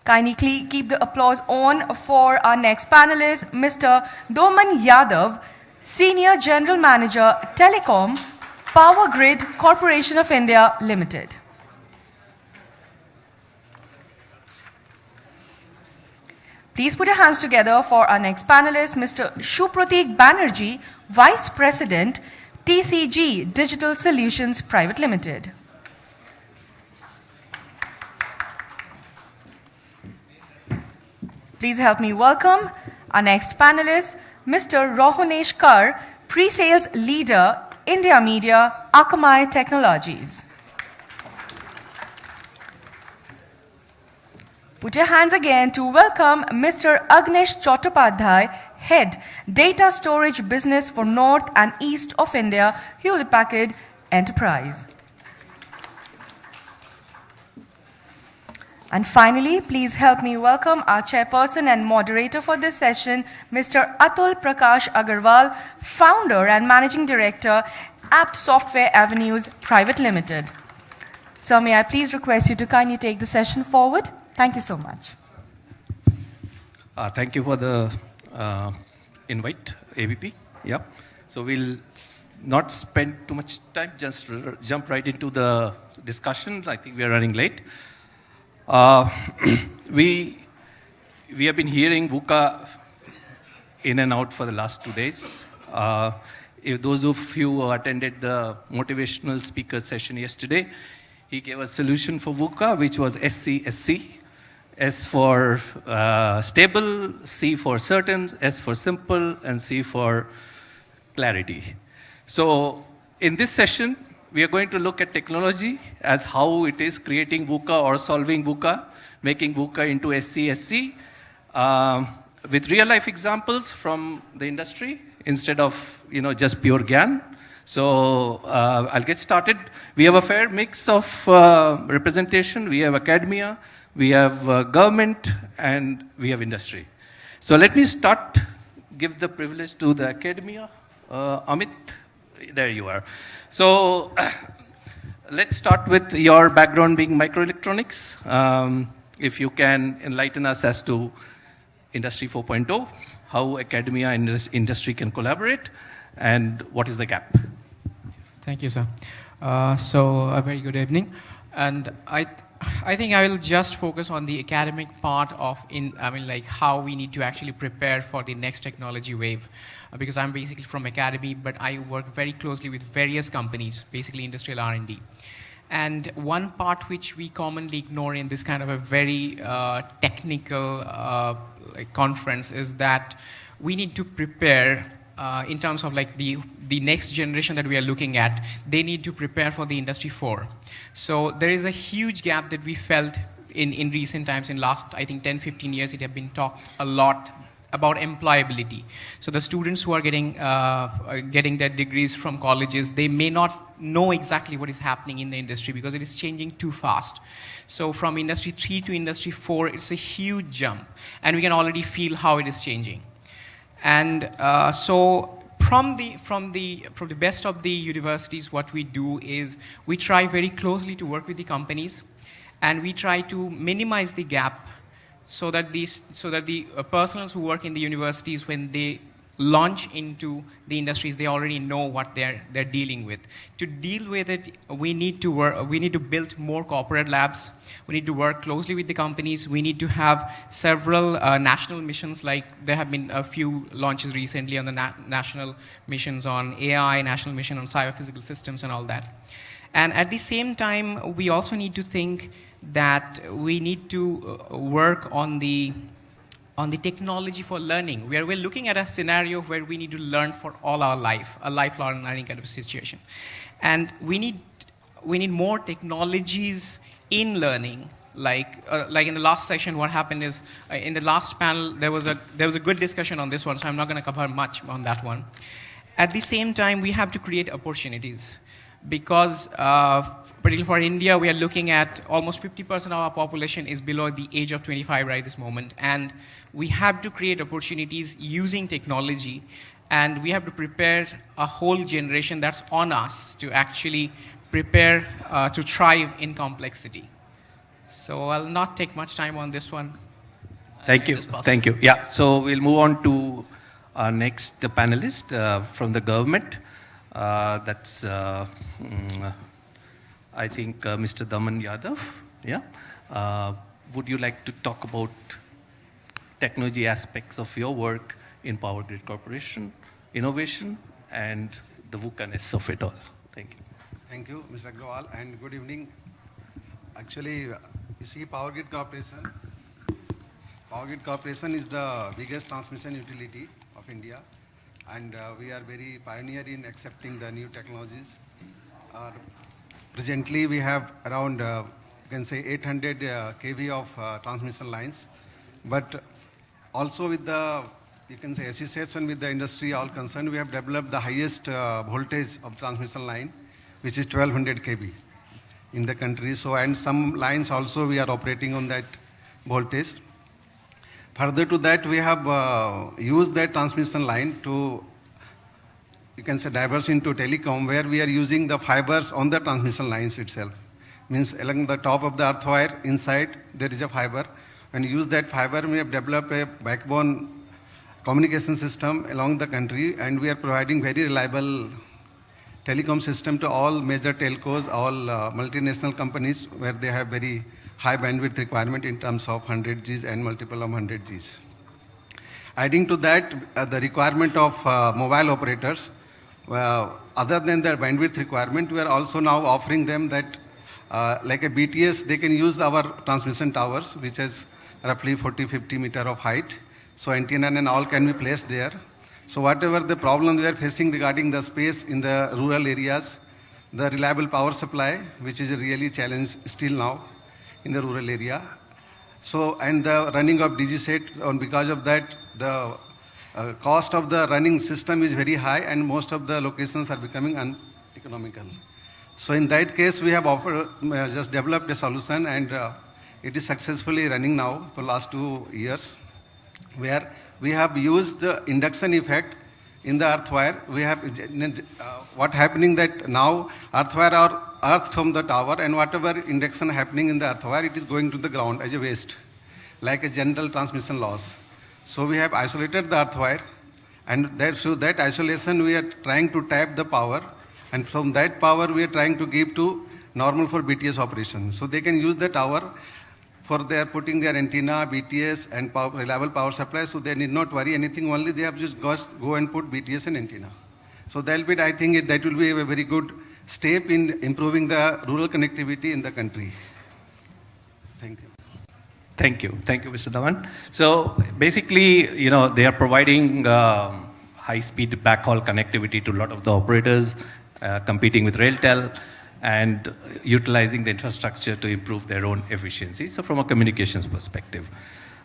Kindly keep the applause on for our next panelist, Mr. Doman Yadav, Senior General Manager, Telecom, Power Grid Corporation of India Limited. Please put your hands together for our next panelist, Mr. Shupratik Banerjee, Vice President, TCG Digital Solutions Private Limited. Please help me welcome our next panelist, Mr. Rohanesh Kar, Pre-Sales Leader, India Media, Akamai Technologies. Put your hands again to welcome Mr. Agnesh Chattopadhyay, Head, Data Storage Business for North and East of India, Hewlett Packard Enterprise. And finally, please help me welcome our chairperson and moderator for this session, Mr. Atul Prakash Agarwal, Founder and Managing Director, Apt Software Avenues Private Limited. Sir, may I please request you to kindly take the session forward? Thank you so much. Thank you for the invite, ABP. Yeah. So we'll not spend too much time, just jump right into the discussion. I think we are running late. We have been hearing VUCA in and out for the last 2 days. If those of you who attended the motivational speaker session yesterday, he gave a solution for VUCA, which was SC. S for stable, C for certain, S for simple, and C for clarity. So in this session, we are going to look at technology as how it is creating VUCA or solving VUCA, making VUCA into SC, with real-life examples from the industry instead of just pure GAN. So I'll get started. We have a fair mix of representation. We have academia, we have government, and we have industry. So let me start, give the privilege to the academia. Amit, there you are. So let's start with your background being microelectronics. If you can enlighten us as to Industry 4.0, how academia and industry can collaborate, and what is the gap? Thank you, sir. So a very good evening. And I think I will just focus on the academic part of how we need to actually prepare for the next technology wave. Because I'm basically from academy, but I work very closely with various companies, basically industrial R&D. And one part which we commonly ignore in this kind of a very technical conference is that we need to prepare in terms of the next generation that we are looking at. They need to prepare for the Industry 4. So there is a huge gap that we felt in recent times. In last, I think, 10, 15 years, it has been talked a lot about employability. So the students who are getting their degrees from colleges, they may not know exactly what is happening in the industry because it is changing too fast. So from Industry 3 to Industry 4, it's a huge jump. And we can already feel how it is changing. And so from the best of the universities, what we do is we try very closely to work with the companies, and we try to minimize the gap so that the personnel who work in the universities, when they launch into the industries, they already know what they're dealing with. To deal with it, we need to build more corporate labs. We need to work closely with the companies. We need to have several national missions, like there have been a few launches recently on the national missions on AI, national mission on cyber physical systems and all that. And at the same time, we also need to think that we need to work on the technology for learning. We're looking at a scenario where we need to learn for all our life, a lifelong learning kind of a situation. And we need more technologies in learning. Like in the last session, what happened is, in the last panel, there was a good discussion on this one, so I'm not going to cover much on that one. At the same time, we have to create opportunities. Because, particularly for India, we are looking at almost 50% of our population is below the age of 25 right this moment. And we have to create opportunities using technology. And we have to prepare a whole generation that's on us to actually prepare to thrive in complexity. So I'll not take much time on this one. Thank you. Thank you. Yeah, so we'll move on to our next panelist from the government. That's, I think, Mr. Daman Yadav. Yeah. Would you like to talk about technology aspects of your work in Power Grid Corporation, innovation, and the VUCA-ness of it all? Thank you. Thank you, Mr. Agrawal, and good evening. Actually, you see, Power Grid Corporation is the biggest transmission utility of India, and we are very pioneer in accepting the new technologies. Presently, we have around, you can say, 800 kV of transmission lines, but also with the, you can say, association with the industry all concerned, we have developed the highest voltage of transmission line, which is 1200 kV in the country. So, and some lines also we are operating on that voltage. Further to that, we have used that transmission line to, you can say, diverse into telecom, where we are using the fibers on the transmission lines itself. Means along the top of the earth wire, inside there is a fiber. When you use that fiber, we have developed a backbone communication system along the country, and we are providing very reliable telecom system to all major telcos, all multinational companies, where they have very high bandwidth requirement in terms of 100 Gs and multiple of 100 Gs. Adding to that, the requirement of mobile operators, other than their bandwidth requirement, we are also now offering them that, like a BTS, they can use our transmission towers, which is roughly 40-50 meter of height. So antenna and all can be placed there. So whatever the problem we are facing regarding the space in the rural areas, the reliable power supply, which is a really challenge still now in the rural area. So, and the running of DG set, and because of that, the cost of the running system is very high, and most of the locations are becoming uneconomical. So in that case, we have just developed a solution, and it is successfully running now for last 2 years, where we have used the induction effect in the earth wire. We have what happening that now earth wire are earthed from the tower, and whatever induction happening in the earth wire, it is going to the ground as a waste, like a general transmission loss. So we have isolated the earth wire, and through that isolation we are trying to tap the power, and from that power we are trying to give to normal for BTS operation. So they can use the tower for their putting their antenna, BTS, and reliable power supply, so they need not worry anything, only they have just go and put BTS and antenna. So that will be, I think that will be a very good step in improving the rural connectivity in the country. Thank you. Thank you. Thank you, Mr. Dhawan. So basically, you know, they are providing high-speed backhaul connectivity to a lot of the operators, competing with RailTel, and utilizing the infrastructure to improve their own efficiency. So from a communications perspective.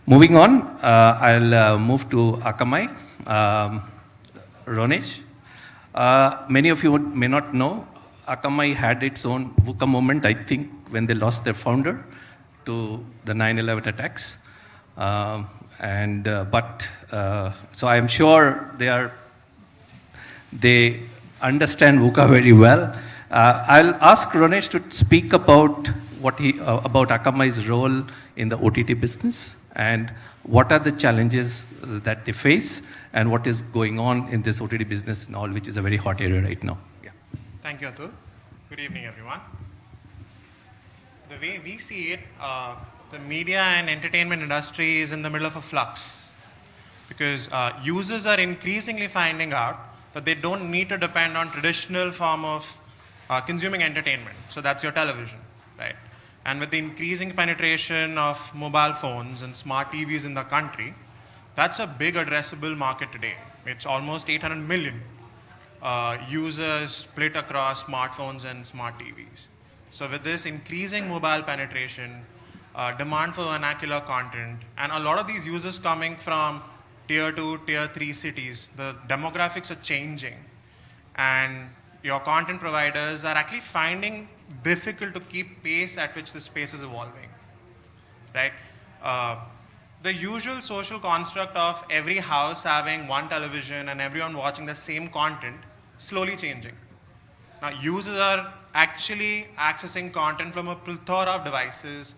Moving on, I'll move to Akamai. Ronesh. Many of you may not know, Akamai had its own VUCA moment, I think, when they lost their founder to the 9/11 attacks. So I'm sure they understand VUCA very well. I'll ask Ronesh to speak about about Akamai's role in the OTT business, and what are the challenges that they face, and what is going on in this OTT business and all, which is a very hot area right now. Yeah. Thank you, Atul. Good evening, everyone. The way we see it, the media and entertainment industry is in the middle of a flux, because users are increasingly finding out that they don't need to depend on traditional form of consuming entertainment. So that's your television, right? And with the increasing penetration of mobile phones and smart TVs in the country, that's a big addressable market today. It's almost 800 million users split across smartphones and smart TVs. So with this increasing mobile penetration, demand for vernacular content, and a lot of these users coming from tier 2, tier 3 cities, the demographics are changing. And your content providers are actually finding difficult to keep pace at which the space is evolving, right? The usual social construct of every house having one television and everyone watching the same content slowly changing. Now, users are actually accessing content from a plethora of devices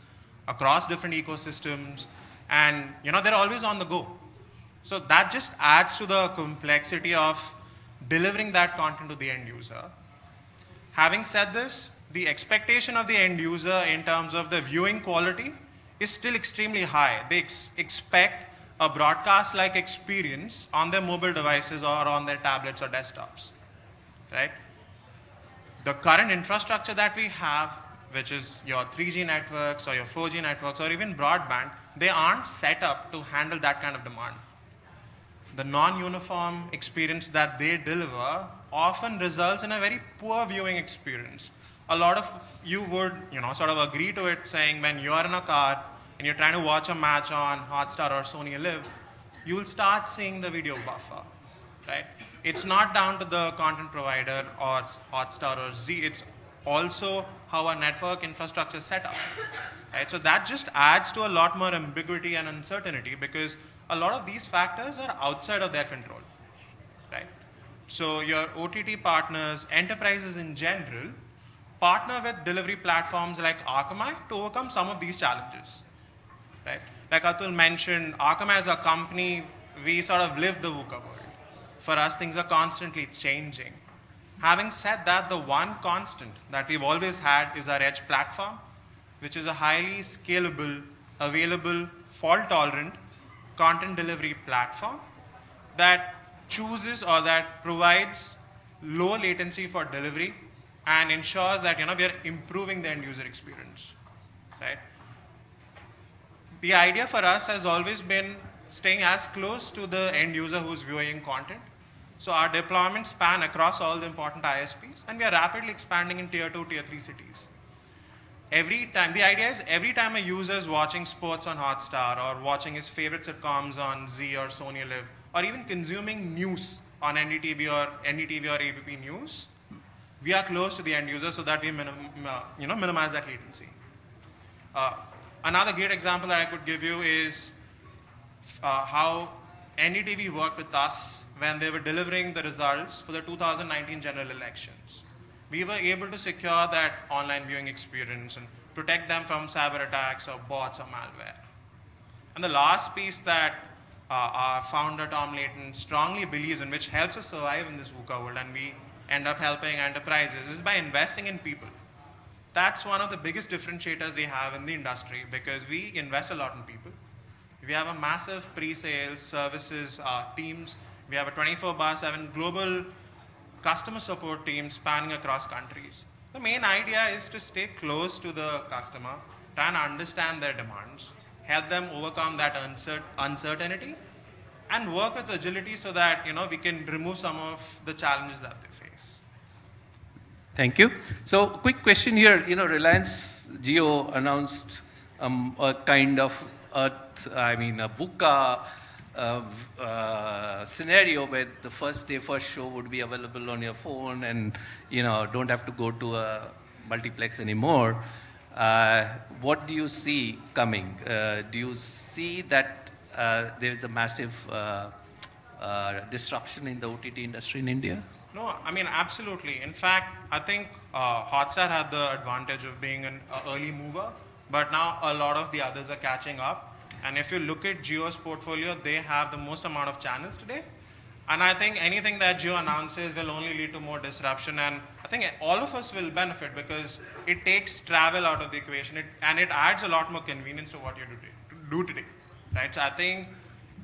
across different ecosystems, and they're always on the go. So that just adds to the complexity of delivering that content to the end user. Having said this, the expectation of the end user in terms of the viewing quality is still extremely high. They expect a broadcast-like experience on their mobile devices or on their tablets or desktops, right? The current infrastructure that we have, which is your 3G networks or your 4G networks or even broadband, they aren't set up to handle that kind of demand. The non-uniform experience that they deliver often results in a very poor viewing experience. A lot of you would, sort of agree to it, saying when you are in a car and you're trying to watch a match on Hotstar or Sony Live, you'll start seeing the video buffer, right? It's not down to the content provider or Hotstar or Z, it's also how our network infrastructure is set up, right? So that just adds to a lot more ambiguity and uncertainty because a lot of these factors are outside of their control, right? So your OTT partners, enterprises in general, partner with delivery platforms like Akamai to overcome some of these challenges, right? Like Atul mentioned, Akamai as a company, we sort of live the VUCA world. For us, things are constantly changing. Having said that, the one constant that we've always had is our Edge platform, which is a highly scalable, available, fault-tolerant content delivery platform that chooses or that provides low latency for delivery and ensures that we are improving the end user experience, right? The idea for us has always been staying as close to the end user who's viewing content. So our deployments span across all the important ISPs, and we are rapidly expanding in tier 2, tier 3 cities. The idea is every time a user is watching sports on Hotstar or watching his favorite sitcoms on Z or Sony Live, or even consuming news on NDTV or ABP News, we are close to the end user so that we minimize that latency. Another great example that I could give you is how NDTV worked with us when they were delivering the results for the 2019 general elections. We were able to secure that online viewing experience and protect them from cyber attacks or bots or malware. And the last piece that our founder, Tom Layton, strongly believes in, which helps us survive in this VUCA world, and we end up helping enterprises, is by investing in people. That's one of the biggest differentiators we have in the industry because we invest a lot in people. We have a massive pre-sales services teams. We have a 24/7 global customer support team spanning across countries. The main idea is to stay close to the customer, try and understand their demands, help them overcome that uncertainty, and work with agility so that we can remove some of the challenges that they face. Thank you. So, quick question here. Reliance Jio announced a kind of a VUCA scenario where the first day, first show would be available on your phone and, don't have to go to a multiplex anymore. What do you see coming? Do you see that there is a massive disruption in the OTT industry in India? No, absolutely. In fact, I think Hotstar had the advantage of being an early mover, but now a lot of the others are catching up. And if you look at Jio's portfolio, they have the most amount of channels today. And I think anything that Jio announces will only lead to more disruption. And I think all of us will benefit because it takes travel out of the equation and it adds a lot more convenience to what you do today. Right? So I think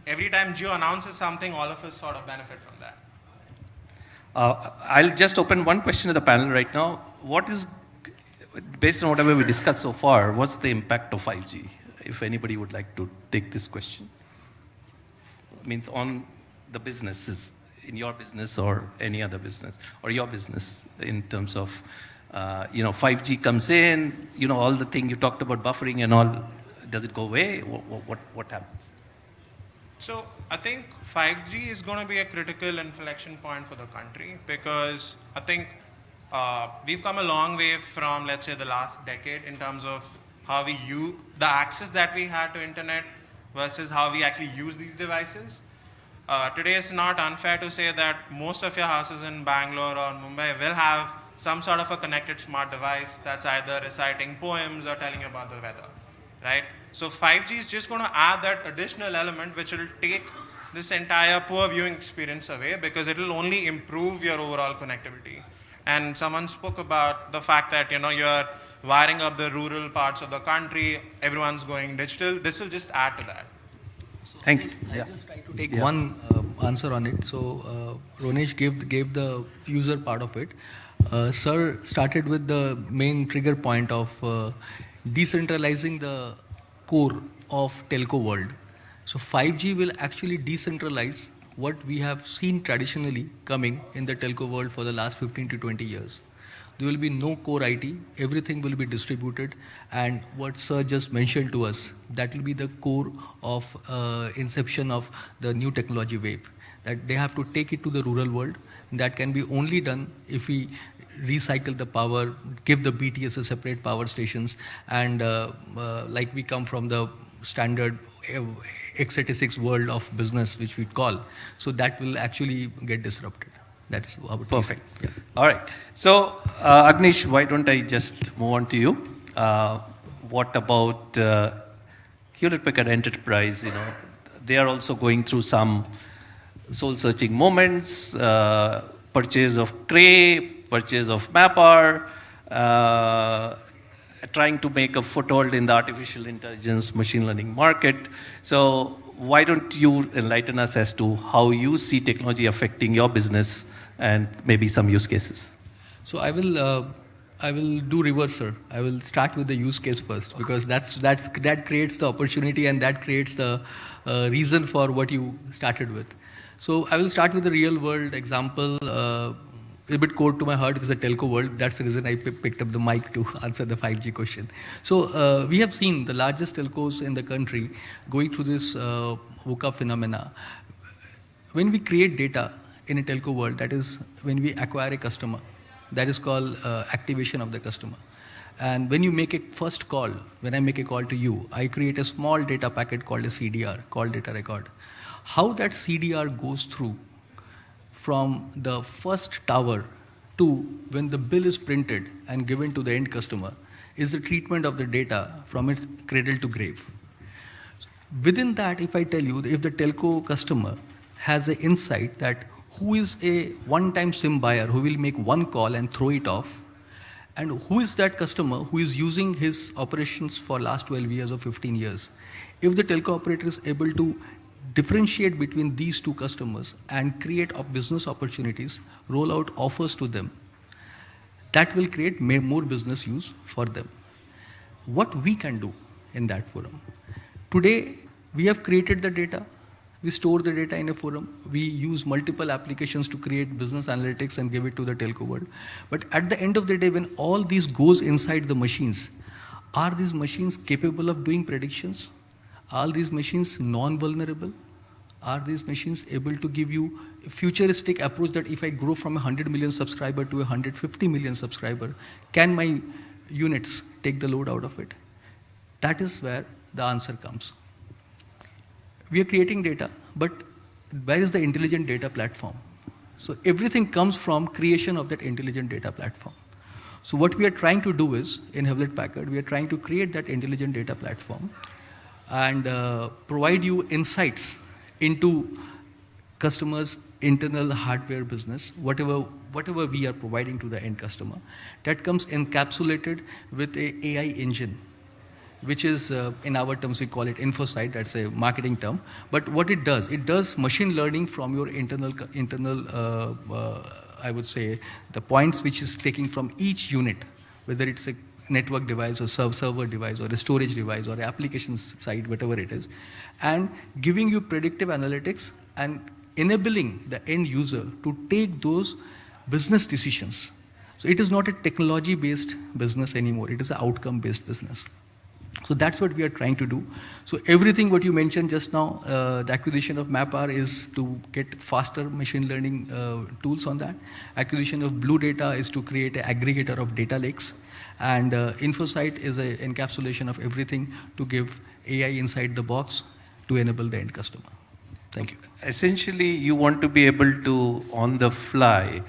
every time Jio announces something, all of us sort of benefit from that. I'll just open one question to the panel right now. What is based on whatever we discussed so far, what's the impact of 5G? If anybody would like to take this question. Means on the businesses, in your business or any other business, or your business in terms of, 5G comes in, all the thing you talked about buffering and all, does it go away? What happens? So I think 5G is going to be a critical inflection point for the country, because I think we've come a long way from, let's say, the last decade in terms of how we use the access that we had to internet versus how we actually use these devices. Today it's not unfair to say that most of your houses in Bangalore or Mumbai will have some sort of a connected smart device that's either reciting poems or telling you about the weather, right? So 5G is just going to add that additional element which will take this entire poor viewing experience away, because it will only improve your overall connectivity. And someone spoke about the fact that you're wiring up the rural parts of the country, everyone's going digital. This will just add to that. Thank you. I'll just try to take one answer on it. So Ronesh gave the user part of it. Sir started with the main trigger point of decentralizing the core of telco world. So 5G will actually decentralize what we have seen traditionally coming in the telco world for the last 15 to 20 years. There will be no core IT, everything will be distributed, and what Sir just mentioned to us, that will be the core of inception of the new technology wave. That they have to take it to the rural world, and that can be only done if we recycle the power, give the BTS a separate power stations, and like we come from the standard x86 world of business, which we call, so that will actually get disrupted. That's how it Perfect. Yeah. All right. So, Agnish, why don't I just move on to you? What about Hewlett-Packard Enterprise? They are also going through some soul-searching moments, purchase of Cray, purchase of Mapper, trying to make a foothold in the artificial intelligence machine learning market. So why don't you enlighten us as to how you see technology affecting your business and maybe some use cases? So I will do reverse, sir. I will start with the use case first, because that creates the opportunity and that creates the reason for what you started with. So I will start with the real world example. A bit core to my heart is the telco world. That's the reason I picked up the mic to answer the 5G question. So we have seen the largest telcos in the country going through this VUCA phenomena. When we create data in a telco world, that is when we acquire a customer, that is called activation of the customer. And when you make a first call, when I make a call to you, I create a small data packet called a CDR, call data record. How that CDR goes through from the first tower to when the bill is printed and given to the end customer is the treatment of the data from its cradle to grave. Within that, if I tell you, if the telco customer has an insight that who is a one-time SIM buyer who will make one call and throw it off, and who is that customer who is using his operations for last 12 years or 15 years, if the telco operator is able to differentiate between these two customers and create business opportunities, roll out offers to them, that will create more business use for them. What we can do in that forum? Today, we have created the data, we store the data in a forum, we use multiple applications to create business analytics and give it to the telco world. But at the end of the day, when all this goes inside the machines, are these machines capable of doing predictions? Are these machines non-vulnerable? Are these machines able to give you a futuristic approach that if I grow from 100 million subscriber to 150 million subscriber, can my units take the load out of it? That is where the answer comes. We are creating data, but where is the intelligent data platform? So everything comes from creation of that intelligent data platform. So what we are trying to do is, in Hewlett-Packard, we are trying to create that intelligent data platform and provide you insights into customers' internal hardware business, whatever we are providing to the end customer. That comes encapsulated with an AI engine, which is, in our terms, we call it InfoSight, that's a marketing term. But what it does machine learning from your internal I would say, the points which is taking from each unit, whether it's network device or server device or a storage device or an application site, whatever it is, and giving you predictive analytics and enabling the end user to take those business decisions. So it is not a technology-based business anymore. It is an outcome-based business. So that's what we are trying to do. So everything what you mentioned just now, the acquisition of MapR is to get faster machine learning tools on that. Acquisition of Blue Data is to create an aggregator of data lakes. And InfoSight is an encapsulation of everything to give AI inside the box to enable the end customer. Thank you. Essentially, you want to be able to, on the fly,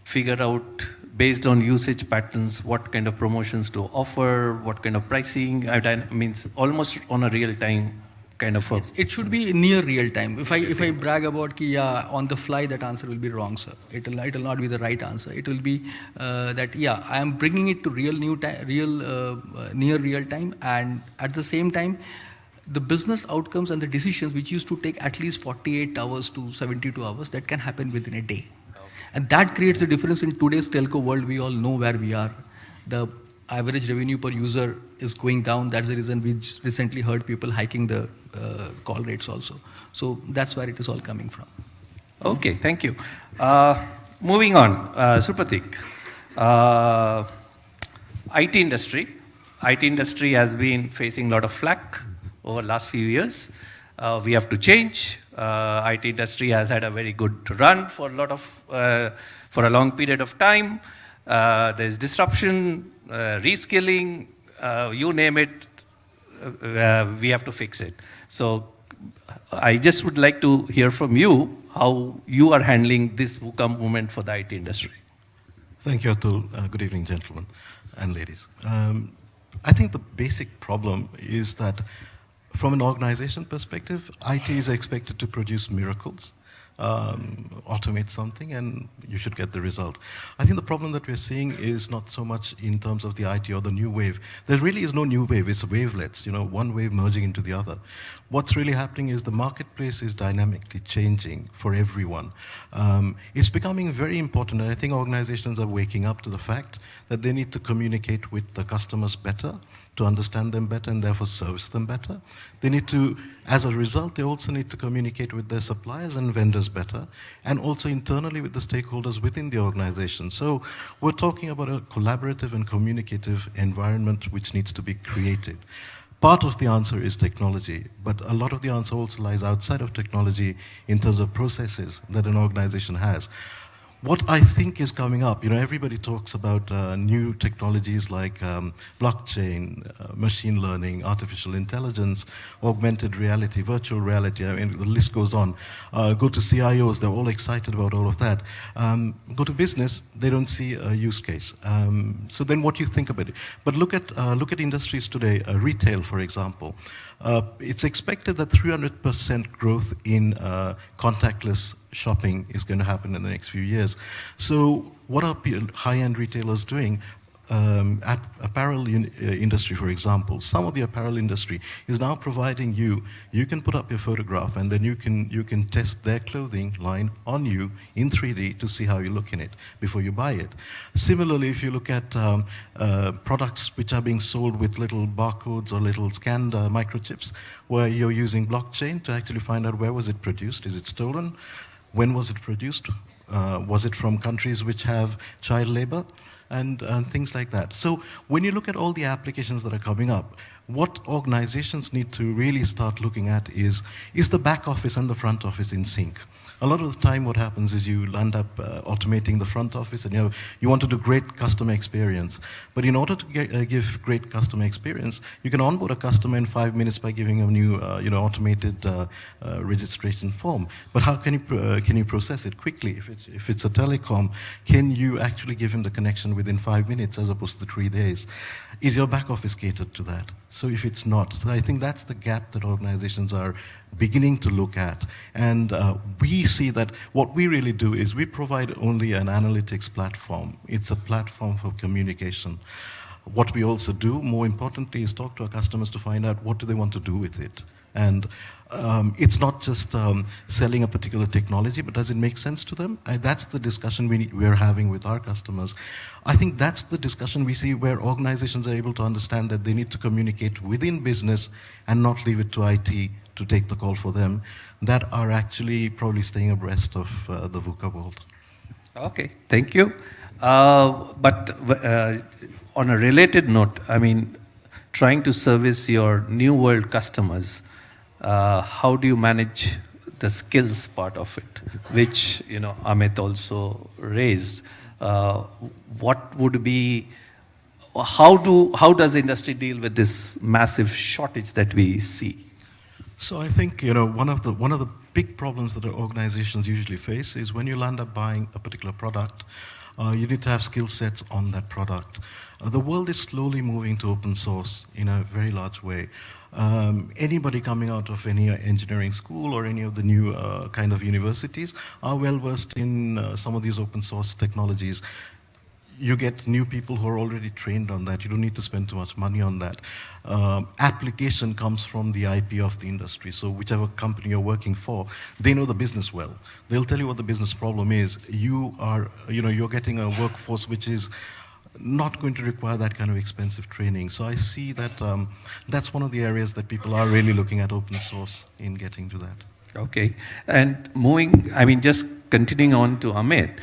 figure out based on usage patterns, what kind of promotions to offer, what kind of pricing, I mean, almost on a real-time kind of. It should be near real-time. If I brag about ki, yeah, on the fly, that answer will be wrong, sir. It'll not be the right answer. It will be that, yeah, I am bringing it to near real-time, and at the same time, the business outcomes and the decisions which used to take at least 48 hours to 72 hours, that can happen within a day. And that creates a difference in today's telco world. We all know where we are. The average revenue per user is going down. That's the reason we recently heard people hiking the call rates also. So that's where it is all coming from. Okay, thank you. Moving on, Supratik. IT industry. IT industry has been facing a lot of flack over the last few years. We have to change. IT industry has had a very good run for a long period of time. There's disruption, reskilling, you name it, we have to fix it. So I just would like to hear from you how you are handling this VUCA movement for the IT industry. Thank you, Atul. Good evening, gentlemen and ladies. I think the basic problem is that from an organization perspective, IT is expected to produce miracles, automate something, and you should get the result. I think the problem that we're seeing is not so much in terms of the IT or the new wave. There really is no new wave, it's wavelets, one wave merging into the other. What's really happening is the marketplace is dynamically changing for everyone. It's becoming very important, and I think organizations are waking up to the fact that they need to communicate with the customers better, to understand them better and therefore service them better. They need to, as a result, they also need to communicate with their suppliers and vendors better, and also internally with the stakeholders within the organization. So we're talking about a collaborative and communicative environment which needs to be created. Part of the answer is technology, but a lot of the answer also lies outside of technology in terms of processes that an organization has. What I think is coming up, everybody talks about new technologies like blockchain, machine learning, artificial intelligence, augmented reality, virtual reality, I mean, the list goes on. Go to CIOs, they're all excited about all of that. Go to business, they don't see a use case. So then what do you think about it? But look at industries today, retail, for example. It's expected that 300% growth in contactless shopping is going to happen in the next few years. So what are high-end retailers doing? Apparel industry, for example, some of the apparel industry is now providing you can put up your photograph and then you can test their clothing line on you in 3D to see how you look in it before you buy it. Similarly, if you look at products which are being sold with little barcodes or little scanned microchips, where you're using blockchain to actually find out where was it produced, is it stolen, when was it produced, was it from countries which have child labor? And things like that. So when you look at all the applications that are coming up, what organizations need to really start looking at is the back office and the front office in sync? A lot of the time what happens is you land up automating the front office, and you want to do great customer experience. But in order to give great customer experience, you can onboard a customer in 5 minutes by giving a new automated registration form. But how can you process it quickly? If it's a telecom, can you actually give him the connection within 5 minutes as opposed to 3 days? Is your back office catered to that? So if it's not, so I think that's the gap that organizations are beginning to look at. And we see that what we really do is we provide only an analytics platform. It's a platform for communication. What we also do, more importantly, is talk to our customers to find out what do they want to do with it. And it's not just selling a particular technology, but does it make sense to them? That's the discussion we're having with our customers. I think that's the discussion we see where organizations are able to understand that they need to communicate within business and not leave it to IT to take the call for them, that are actually probably staying abreast of the VUCA world. Okay, thank you. But on a related note, I mean, trying to service your new world customers, how do you manage the skills part of it, which Amit also raised? What would be, how does industry deal with this massive shortage that we see? So I think one of the big problems that organizations usually face is when you land up buying a particular product, you need to have skill sets on that product. The world is slowly moving to open source in a very large way. Anybody coming out of any engineering school or any of the new kind of universities are well versed in some of these open source technologies. You get new people who are already trained on that. You don't need to spend too much money on that. Application comes from the IP of the industry. So whichever company you're working for, they know the business well. They'll tell you what the business problem is. You're getting a workforce which is not going to require that kind of expensive training. So I see that that's one of the areas that people are really looking at open source in getting to that. Okay. And just continuing on to Amit,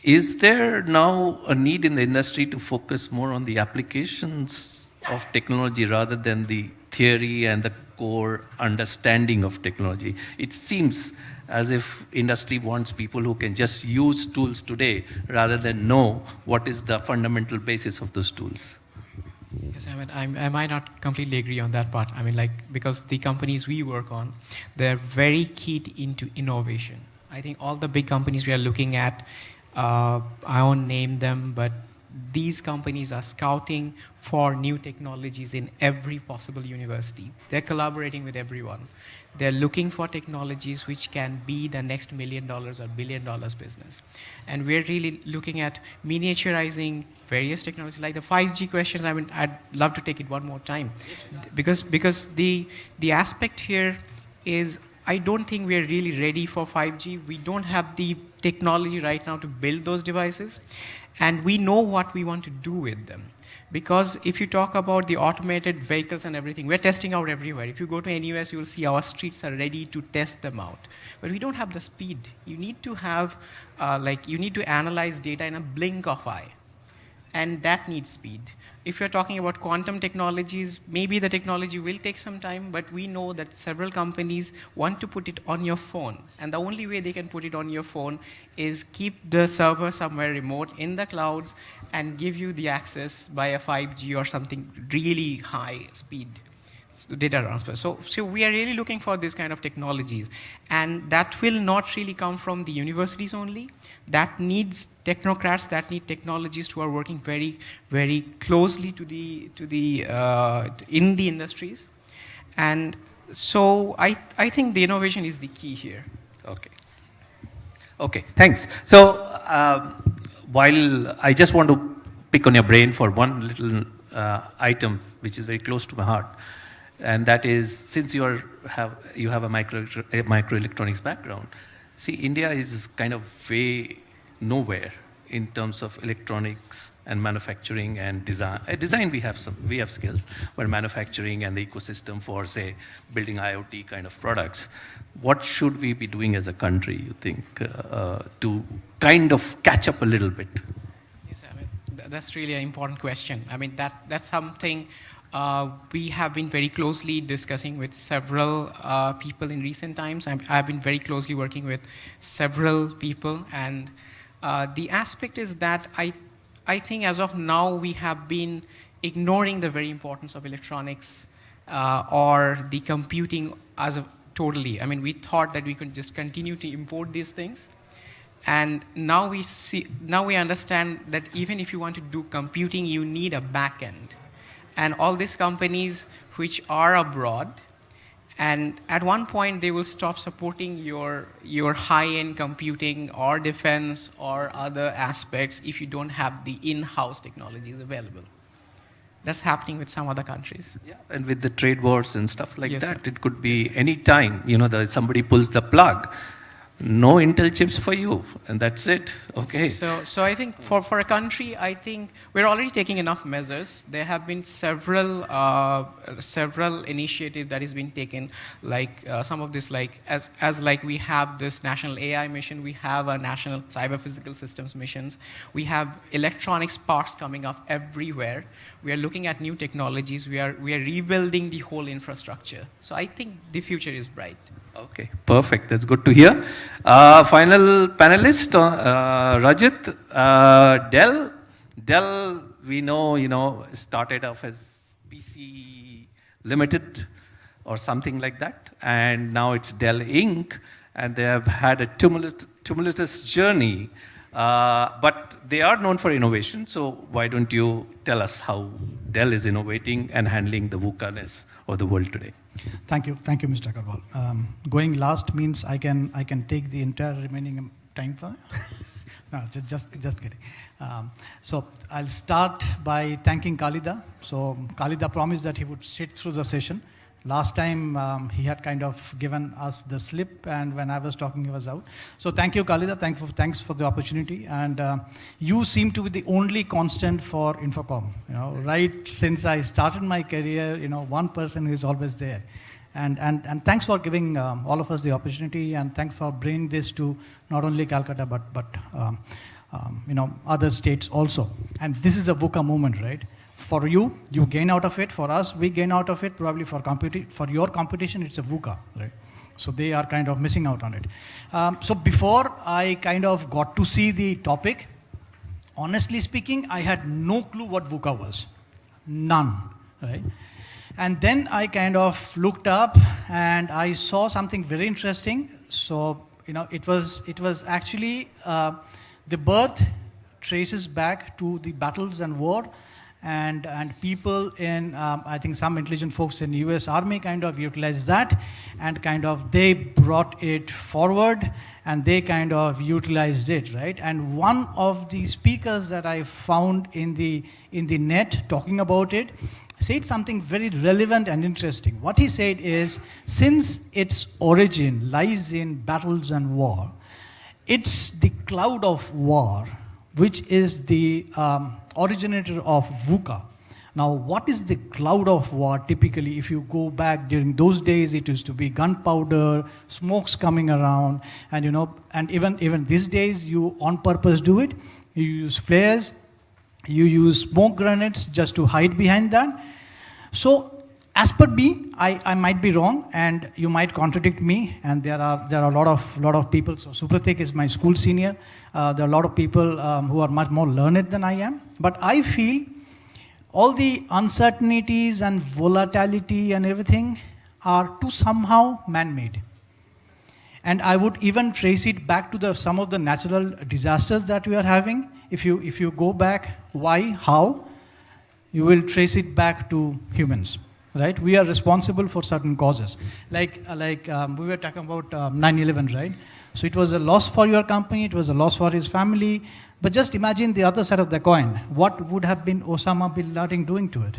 is there now a need in the industry to focus more on the applications of technology rather than the theory and the core understanding of technology? It seems as if industry wants people who can just use tools today rather than know what is the fundamental basis of those tools. Yes, I might not completely agree on that part. Because the companies we work on, they're very keyed into innovation. I think all the big companies we are looking at, I won't name them, but these companies are scouting for new technologies in every possible university. They're collaborating with everyone. They're looking for technologies which can be the next $1 million or $1 billion business. And we're really looking at miniaturizing various technologies, like the 5G questions. I'd love to take it one more time. Because the aspect here is, I don't think we're really ready for 5G. We don't have the technology right now to build those devices. And we know what we want to do with them. Because if you talk about the automated vehicles and everything, we're testing out everywhere. If you go to NUS, you will see our streets are ready to test them out. But we don't have the speed. You need to have, you need to analyze data in a blink of eye. And that needs speed. If you're talking about quantum technologies, maybe the technology will take some time, but we know that several companies want to put it on your phone. And the only way they can put it on your phone is keep the server somewhere remote in the clouds and give you the access by a 5G or something really high speed data transfer. So we are really looking for this kind of technologies. And that will not really come from the universities only. That needs technocrats, that need technologists who are working very, very closely in the industries. And so I think the innovation is the key here. Okay, thanks. So while I just want to pick on your brain for one little item which is very close to my heart, and that is, since you have a microelectronics background, see, India is kind of way nowhere in terms of electronics and manufacturing and design. Design we have skills, but manufacturing and the ecosystem for, say, building IoT kind of products. What should we be doing as a country, you think, to kind of catch up a little bit? Yes, that's really an important question. That's something we have been very closely discussing with several people in recent times. I've been very closely working with several people, and the aspect is that I think as of now we have been ignoring the very importance of electronics or the computing as a totally. We thought that we could just continue to import these things. And now we understand that even if you want to do computing, you need a back end. And all these companies which are abroad, and at one point they will stop supporting your high-end computing or defense or other aspects if you don't have the in-house technologies available. that's happening with some other countries. Yeah, and with the trade wars and stuff like Yes, that, sir. it could be any time, somebody pulls the plug, no Intel chips for you, and that's it. Okay. So I think for a country, I think we're already taking enough measures. There have been several initiatives that has been taken, like some of this, like as like we have this national AI mission, we have a national cyber physical systems missions, we have electronics parts coming up everywhere. We are looking at new technologies. We are rebuilding the whole infrastructure. So I think the future is bright. Okay, perfect. That's good to hear. Final panelist, Rajat, Dell. Dell, we know, started off as PC Limited or something like that, and now it's Dell Inc., and they have had a tumultuous journey, but they are known for innovation, so why don't you tell us how Dell is innovating and handling the VUCA-ness of the world today? Thank you, Mr. Agarwal. Going last means I can take the entire remaining time for. No, just kidding. So I'll start by thanking Khalida. So Khalida promised that he would sit through the session. Last time he had kind of given us the slip, and when I was talking, he was out. So thank you, Khalida. Thanks for the opportunity. And you seem to be the only constant for Infocom. Right since I started my career, one person who is always there. And thanks for giving all of us the opportunity, and thanks for bringing this to not only Calcutta but other states also. And this is a VUCA movement, right? For you gain out of it. For us, we gain out of it. Probably for your competition, it's a VUCA, right? So they are kind of missing out on it. So before I kind of got to see the topic, honestly speaking, I had no clue what VUCA was. None, right? And then I kind of looked up and I saw something very interesting. So, it was actually the birth traces back to the battles and war. And people in, I think some intelligent folks in the US Army kind of utilized that, and kind of they brought it forward and they kind of utilized it, right? And one of the speakers that I found in the net talking about it said something very relevant and interesting. What he said is, since its origin lies in battles and war, it's the cloud of war which is the originator of VUCA. Now, what is the cloud of war typically? If you go back during those days, it used to be gunpowder, smokes coming around, and and even these days, you on purpose do it. You use flares, you use smoke grenades just to hide behind that. So, as per me, I might be wrong, and you might contradict me. And there are a lot of people. So Supratik is my school senior. There are a lot of people who are much more learned than I am. But I feel all the uncertainties and volatility and everything are too somehow man-made. And I would even trace it back to some of the natural disasters that we are having. If you go back, why, how, you will trace it back to humans. Right? We are responsible for certain causes. Like we were talking about 9/11, right? So it was a loss for your company, it was a loss for his family. But just imagine the other side of the coin. What would have been Osama bin Laden doing to it?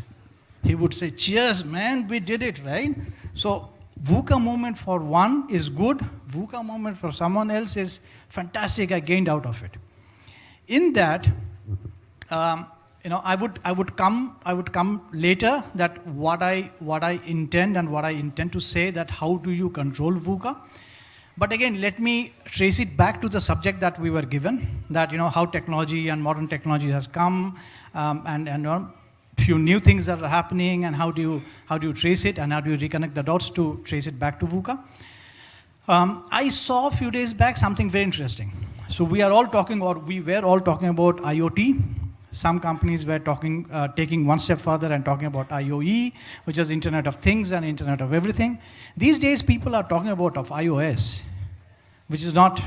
He would say, cheers, man, we did it, right? So VUCA movement for one is good. VUCA movement for someone else is fantastic. I gained out of it. In that, I would come later that what I intend and what I intend to say, that how do you control VUCA. But again, let me trace it back to the subject that we were given, that how technology and modern technology has come, and few new things that are happening, and how do you trace it, and how do you reconnect the dots to trace it back to VUCA. I saw a few days back something very interesting. So we were all talking about IoT. Some companies were taking one step further and talking about IoE, which is Internet of Things and Internet of Everything. These days, people are talking about iOS, which is not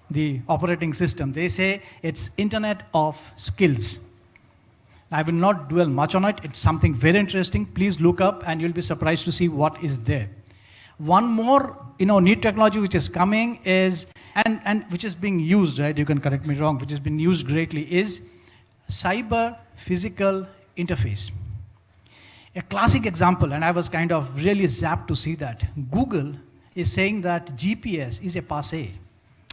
the operating system. They say it's Internet of Skills. I will not dwell much on it. It's something very interesting. Please look up, and you'll be surprised to see what is there. One more, new technology which is coming is, and which is being used, right? You can correct me wrong, which has been used greatly, is cyber physical interface. A classic example, and I was kind of really zapped to see that. Google is saying that GPS is a passé.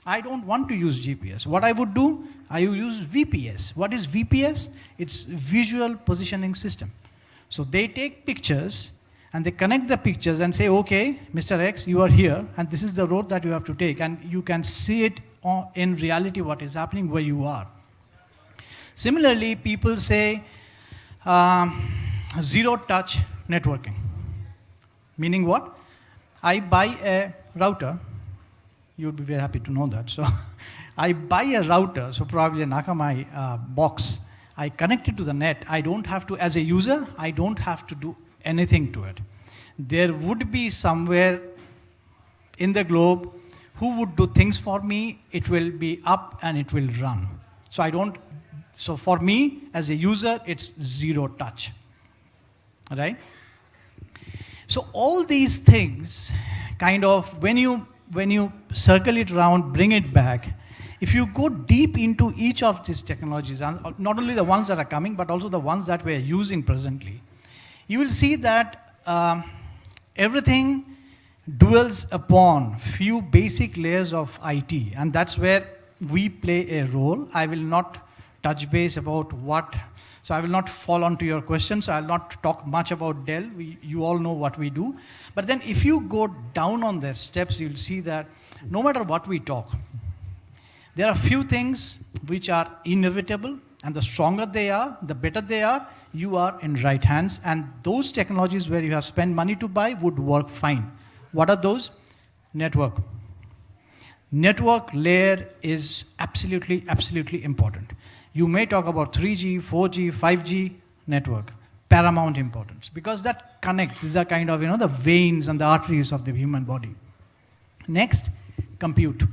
I don't want to use GPS. What I would do, I would use VPS. What is VPS? It's Visual Positioning System. So they take pictures and they connect the pictures and say, okay, Mr. X, you are here, and this is the road that you have to take, and you can see it in reality what is happening where you are. Similarly, people say zero-touch networking. Meaning what? I buy a router. You would be very happy to know that. So I buy a router, so probably an Akamai box. I connect it to the net. I don't have to, as a user, I don't have to do anything to it. There would be somewhere in the globe who would do things for me. It will be up and it will run. So for me, as a user, it's zero touch, right? So all these things, kind of, when you circle it around, bring it back, if you go deep into each of these technologies, and not only the ones that are coming, but also the ones that we're using presently, you will see that everything dwells upon few basic layers of IT, and that's where we play a role. I will not touch base about so I will not fall onto your questions. I'll not talk much about Dell. You all know what we do. But then if you go down on the steps, you'll see that no matter what we talk, there are few things which are inevitable, and the stronger they are, the better they are, you are in right hands, and those technologies where you have spent money to buy would work fine. What are those? Network. Network layer is absolutely, absolutely important. You may talk about 3G, 4G, 5G network, paramount importance, because that connects. These are kind of, the veins and the arteries of the human body. Next, compute.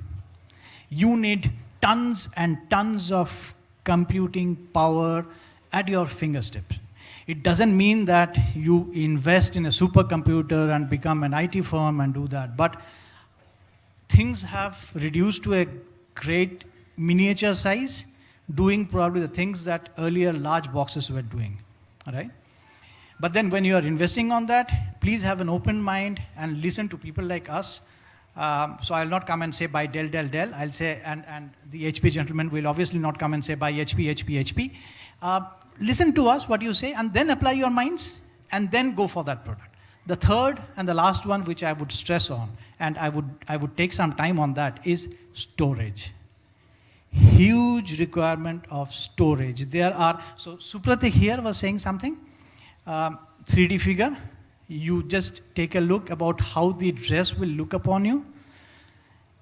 You need tons and tons of computing power at your fingertips. It doesn't mean that you invest in a supercomputer and become an IT firm and do that, but things have reduced to a great miniature size, doing probably the things that earlier large boxes were doing, right? But then when you are investing on that, please have an open mind and listen to people like us. So I'll not come and say buy Dell, Dell, Dell. I'll say, and the HP gentleman will obviously not come and say buy HP, HP, HP. Listen to us, what you say, and then apply your minds, and then go for that product. The third and the last one, which I would stress on, and I would take some time on that, is storage. Huge requirement of storage. So Supratik here was saying something, 3D figure. You just take a look about how the dress will look upon you.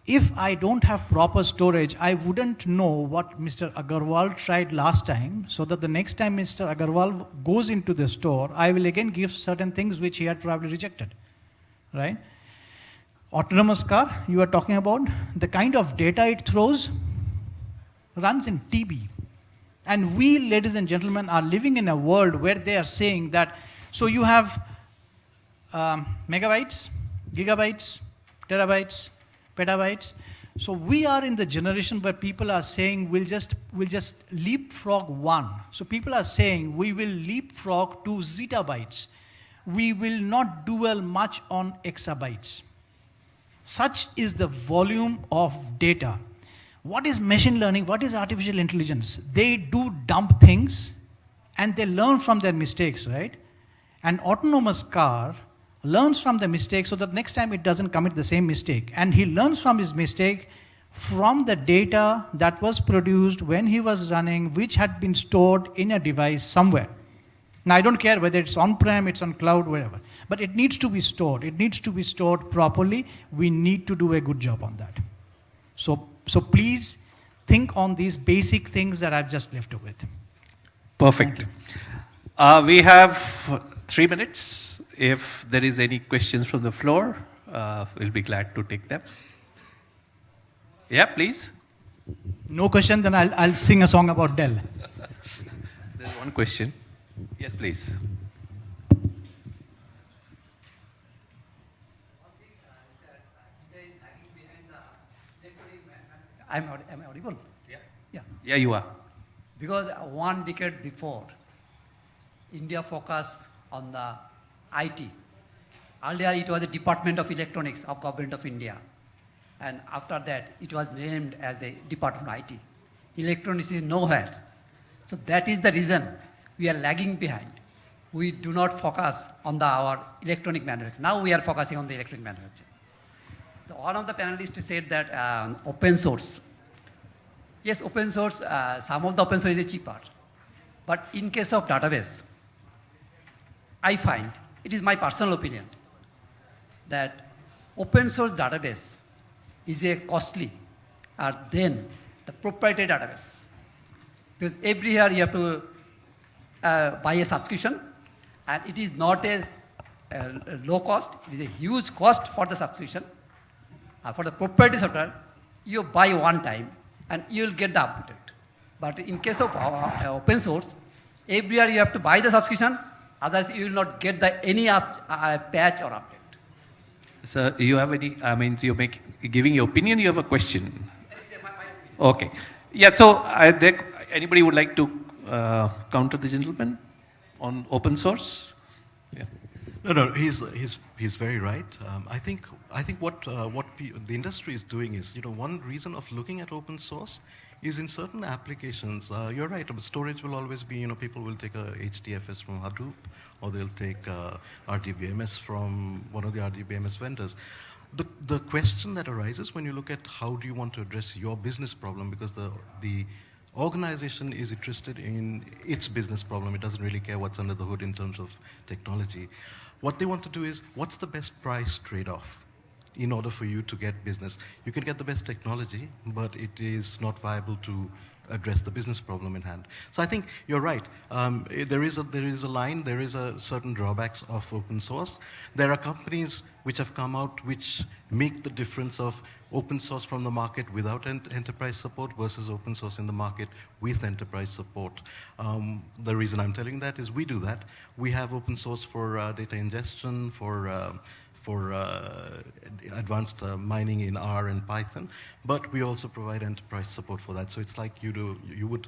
If I don't have proper storage, I wouldn't know what Mr. Agarwal tried last time, so that the next time Mr. Agarwal goes into the store, I will again give certain things which he had probably rejected, right? Autonomous car, you are talking about, the kind of data it throws runs in TB. And we, ladies and gentlemen, are living in a world where they are saying that, so you have megabytes, gigabytes, terabytes, petabytes. So we are in the generation where people are saying we'll just leapfrog one. So people are saying we will leapfrog to zettabytes. We will not dwell much on exabytes. Such is the volume of data. What is machine learning? What is artificial intelligence? They do dump things and they learn from their mistakes, right? An autonomous car learns from the mistake so that next time it doesn't commit the same mistake. And he learns from his mistake from the data that was produced when he was running, which had been stored in a device somewhere. Now, I don't care whether it's on-prem, it's on cloud, whatever. But it needs to be stored. It needs to be stored properly. We need to do a good job on that. So please think on these basic things that I've just left with. Perfect. We have 3 minutes. If there is any questions from the floor, we'll be glad to take them. Yeah, please. No question, then I'll sing a song about Dell. There's one question. Yes, please. Am I audible? Yeah, you are. Because 1 decade before, India focused on the IT. Earlier it was the Department of Electronics of Government of India. And after that, it was named as a Department of IT. Electronics is nowhere. So that is the reason we are lagging behind. We do not focus on our electronic manufacturing. Now we are focusing on the electronic manufacturing. So one of the panelists said that open source. Yes, open source, some of the open source is cheaper. But in case of database, I find, it is my personal opinion, that open source database is a costly than the proprietary database. Because every year you have to buy a subscription, and it is not a low cost, it is a huge cost for the subscription. For the proprietary software, you buy one time and you will get the update. But in case of open source, every year you have to buy the subscription, otherwise you will not get any patch or update. Sir, you have any, you're giving your opinion, you have a question? Okay. Yeah, so anybody would like to counter the gentleman on open source? Yeah. No, he's very right. I think what the industry is doing is, one reason of looking at open source is in certain applications. You're right, but storage will always be, people will take a HDFS from Hadoop, or they'll take RDBMS from one of the RDBMS vendors. The question that arises when you look at how do you want to address your business problem, because the organization is interested in its business problem. It doesn't really care what's under the hood in terms of technology. What they want to do is, what's the best price trade-off in order for you to get business? You can get the best technology, but it is not viable to address the business problem in hand. So I think you're right. There is a line, there is a certain drawbacks of open source. There are companies which have come out which make the difference of open source from the market without enterprise support versus open source in the market with enterprise support. The reason I'm telling that is we do that. We have open source for data ingestion, for advanced mining in R and Python, but we also provide enterprise support for that. So it's like you would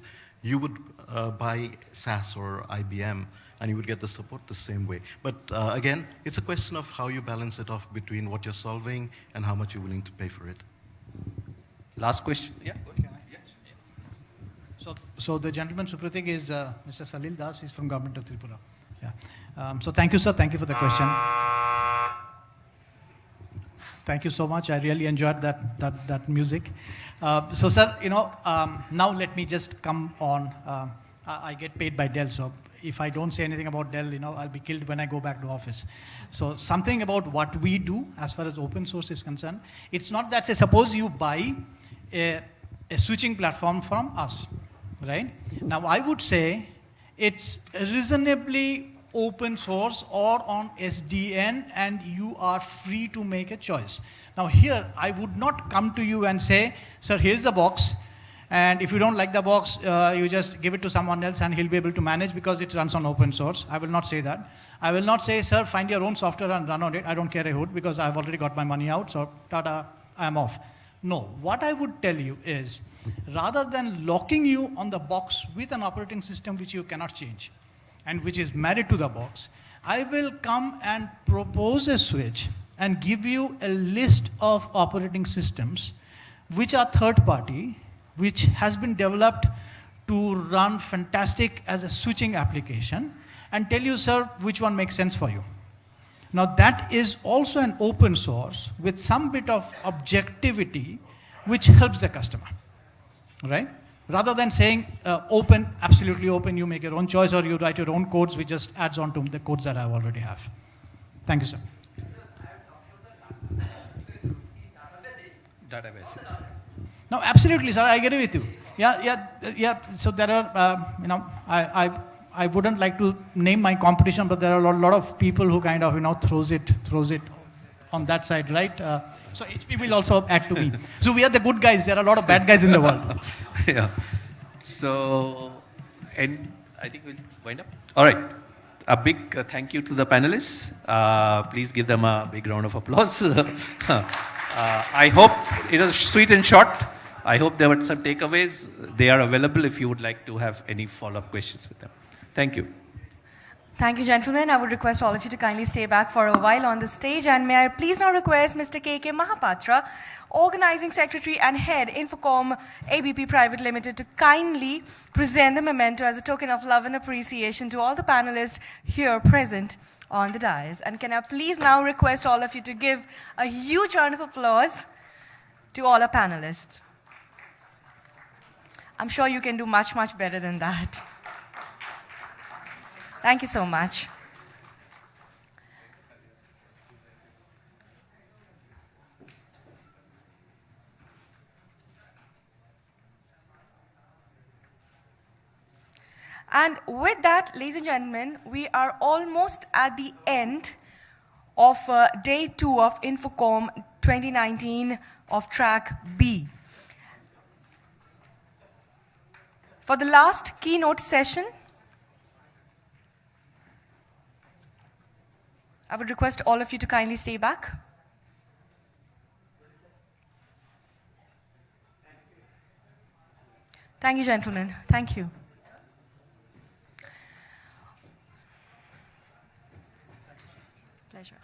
buy SAS or IBM, and you would get the support the same way. But again, it's a question of how you balance it off between what you're solving and how much you're willing to pay for it. Last question. Yeah. Okay. So the gentleman Supratik is Mr. Salil Das. He's from Government of Tripura. Yeah. So thank you, sir. Thank you for the question. Thank you so much. I really enjoyed that music. So, sir, now let me just come on. I get paid by Dell, so if I don't say anything about Dell, I'll be killed when I go back to office. So something about what we do as far as open source is concerned. It's not that, say, suppose you buy a switching platform from us, right? Now, I would say it's reasonably open source or on SDN, and you are free to make a choice. Now here, I would not come to you and say, sir, here's the box, and if you don't like the box, you just give it to someone else and he'll be able to manage because it runs on open source. I will not say that. I will not say, sir, find your own software and run on it. I don't care a hoot because I've already got my money out, so tada, I'm off. No, what I would tell you is, rather than locking you on the box with an operating system which you cannot change, and which is married to the box, I will come and propose a switch and give you a list of operating systems which are third party, which has been developed to run fantastic as a switching application, and tell you, sir, which one makes sense for you. Now that is also an open source with some bit of objectivity which helps the customer, right? Rather than saying open, absolutely open, you make your own choice or you write your own codes, which just adds on to the codes that I already have. Thank you, sir. Databases. No, absolutely, sir, I agree with you. Yeah. So there are, I wouldn't like to name my competition, but there are a lot of people who kind of, throws it on that side, right? So HP will also add to me. So we are the good guys. There are a lot of bad guys in the world. Yeah. So, and I think we'll wind up. All right. A big thank you to the panelists. Please give them a big round of applause. I hope it was sweet and short. I hope there were some takeaways. They are available if you would like to have any follow-up questions with them. Thank you. Thank you, gentlemen. I would request all of you to kindly stay back for a while on the stage. And may I please now request Mr. K.K. Mahapatra, Organizing Secretary and Head, Infocom ABP Private Limited, to kindly present the memento as a token of love and appreciation to all the panelists here present on the dais. And can I please now request all of you to give a huge round of applause to all our panelists. I'm sure you can do much, much better than that. Thank you so much. And with that, ladies and gentlemen, we are almost at the end of day 2 of INFOCOM 2019 of track B. For the last keynote session, I would request all of you to kindly stay back. Thank you, gentlemen. Thank you. Pleasure.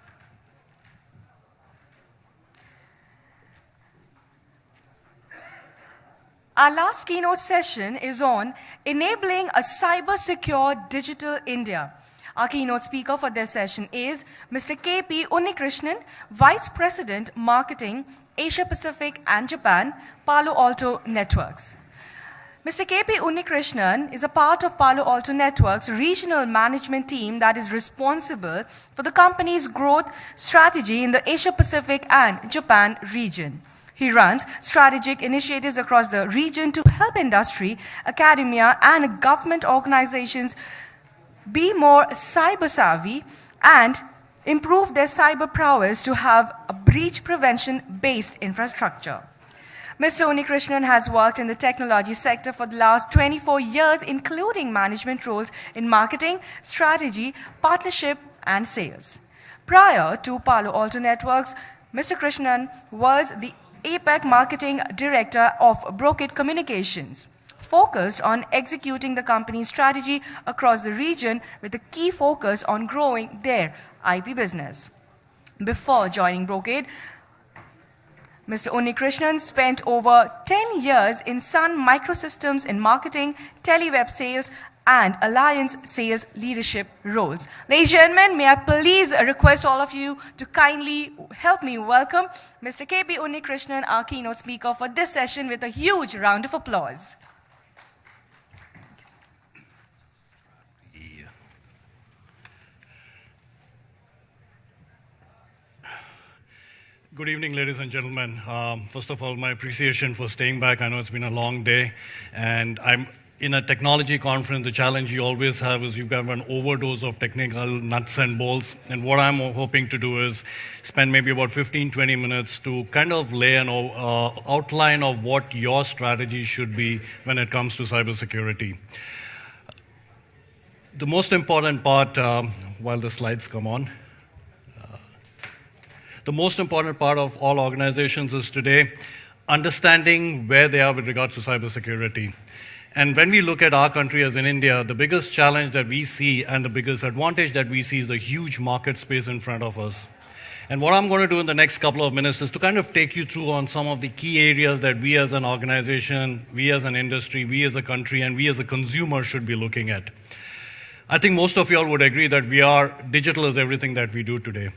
Our last keynote session is on enabling a cyber-secure digital India. Our keynote speaker for this session is Mr. K.P. Unnikrishnan, Vice President, Marketing, Asia Pacific and Japan, Palo Alto Networks. Mr. K.P. Unnikrishnan is a part of Palo Alto Networks' regional management team that is responsible for the company's growth strategy in the Asia Pacific and Japan region. He runs strategic initiatives across the region to help industry, academia, and government organizations be more cyber savvy and improve their cyber prowess to have a breach prevention based infrastructure. Mr. Unnikrishnan has worked in the technology sector for the last 24 years, including management roles in marketing, strategy, partnership, and sales. Prior to Palo Alto Networks, Mr. Krishnan was the APAC Marketing Director of Brocade Communications, focused on executing the company's strategy across the region with a key focus on growing their IP business. Before joining Brocade, Mr. Unnikrishnan spent over 10 years in Sun Microsystems in marketing, teleweb sales, and alliance sales leadership roles. Ladies and gentlemen, may I please request all of you to kindly help me welcome Mr. K.P. Unnikrishnan, our keynote speaker for this session, with a huge round of applause. Good evening, ladies and gentlemen. First of all, my appreciation for staying back. I know it's been a long day, and I'm in a technology conference. The challenge you always have is you have an overdose of technical nuts and bolts, and what I'm hoping to do is spend maybe about 15-20 minutes to kind of lay an outline of what your strategy should be when it comes to cybersecurity. The most important part, while the slides come on, the most important part of all organizations is today understanding where they are with regards to cybersecurity. And when we look at our country as in India, the biggest challenge that we see and the biggest advantage that we see is the huge market space in front of us. And what I'm going to do in the next couple of minutes is to kind of take you through on some of the key areas that we as an organization, we as an industry, we as a country, and we as a consumer should be looking at. I think most of you all would agree that digital is everything that we do today.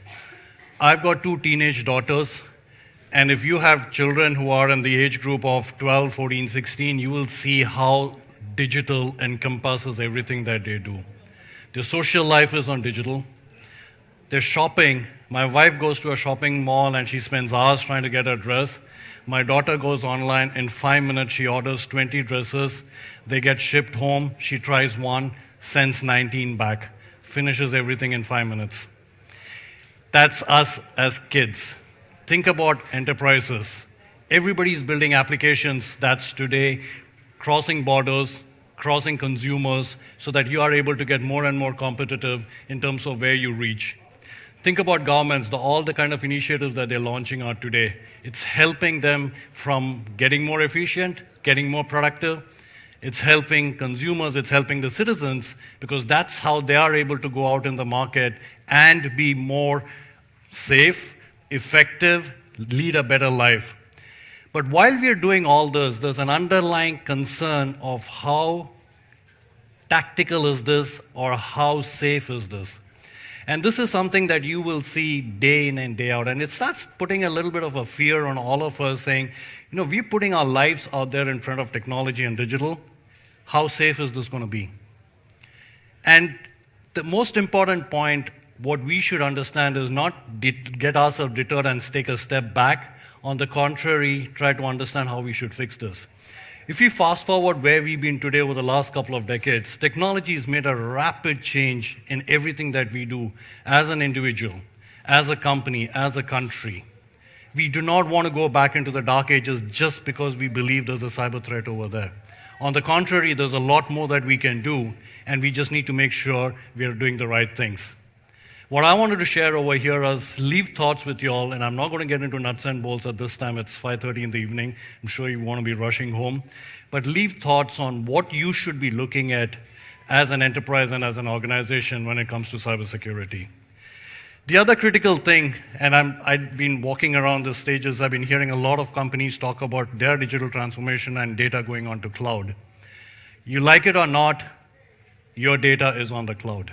I've got 2 teenage daughters, and if you have children who are in the age group of 12, 14, 16, you will see how digital encompasses everything that they do. Their social life is on digital. Their shopping, my wife goes to a shopping mall and she spends hours trying to get a dress. My daughter goes online, in 5 minutes she orders 20 dresses. They get shipped home, she tries one, sends 19 back, finishes everything in 5 minutes. That's us as kids. Think about enterprises. Everybody's building applications that's today crossing borders, crossing consumers, so that you are able to get more and more competitive in terms of where you reach. Think about governments, all the kind of initiatives that they're launching out today. It's helping them from getting more efficient, getting more productive. it's helping consumers, it's helping the citizens, because that's how they are able to go out in the market and be more safe, effective, lead a better life. But while we are doing all this, there's an underlying concern of how tactical is this or how safe is this. And this is something that you will see day in and day out. And it starts putting a little bit of a fear on all of us, saying, we're putting our lives out there in front of technology and digital. How safe is this going to be? And the most important point, what we should understand is not get ourselves deterred and take a step back. On the contrary, try to understand how we should fix this. If we fast forward where we've been today over the last couple of decades, technology has made a rapid change in everything that we do as an individual, as a company, as a country. We do not want to go back into the dark ages just because we believe there's a cyber threat over there. On the contrary, there's a lot more that we can do, and we just need to make sure we are doing the right things. What I wanted to share over here is leave thoughts with you all, and I'm not going to get into nuts and bolts at this time. It's 5:30 in the evening. I'm sure you want to be rushing home. But leave thoughts on what you should be looking at as an enterprise and as an organization when it comes to cybersecurity. The other critical thing, and I've been walking around the stages, I've been hearing a lot of companies talk about their digital transformation and data going onto cloud. You like it or not, your data is on the cloud.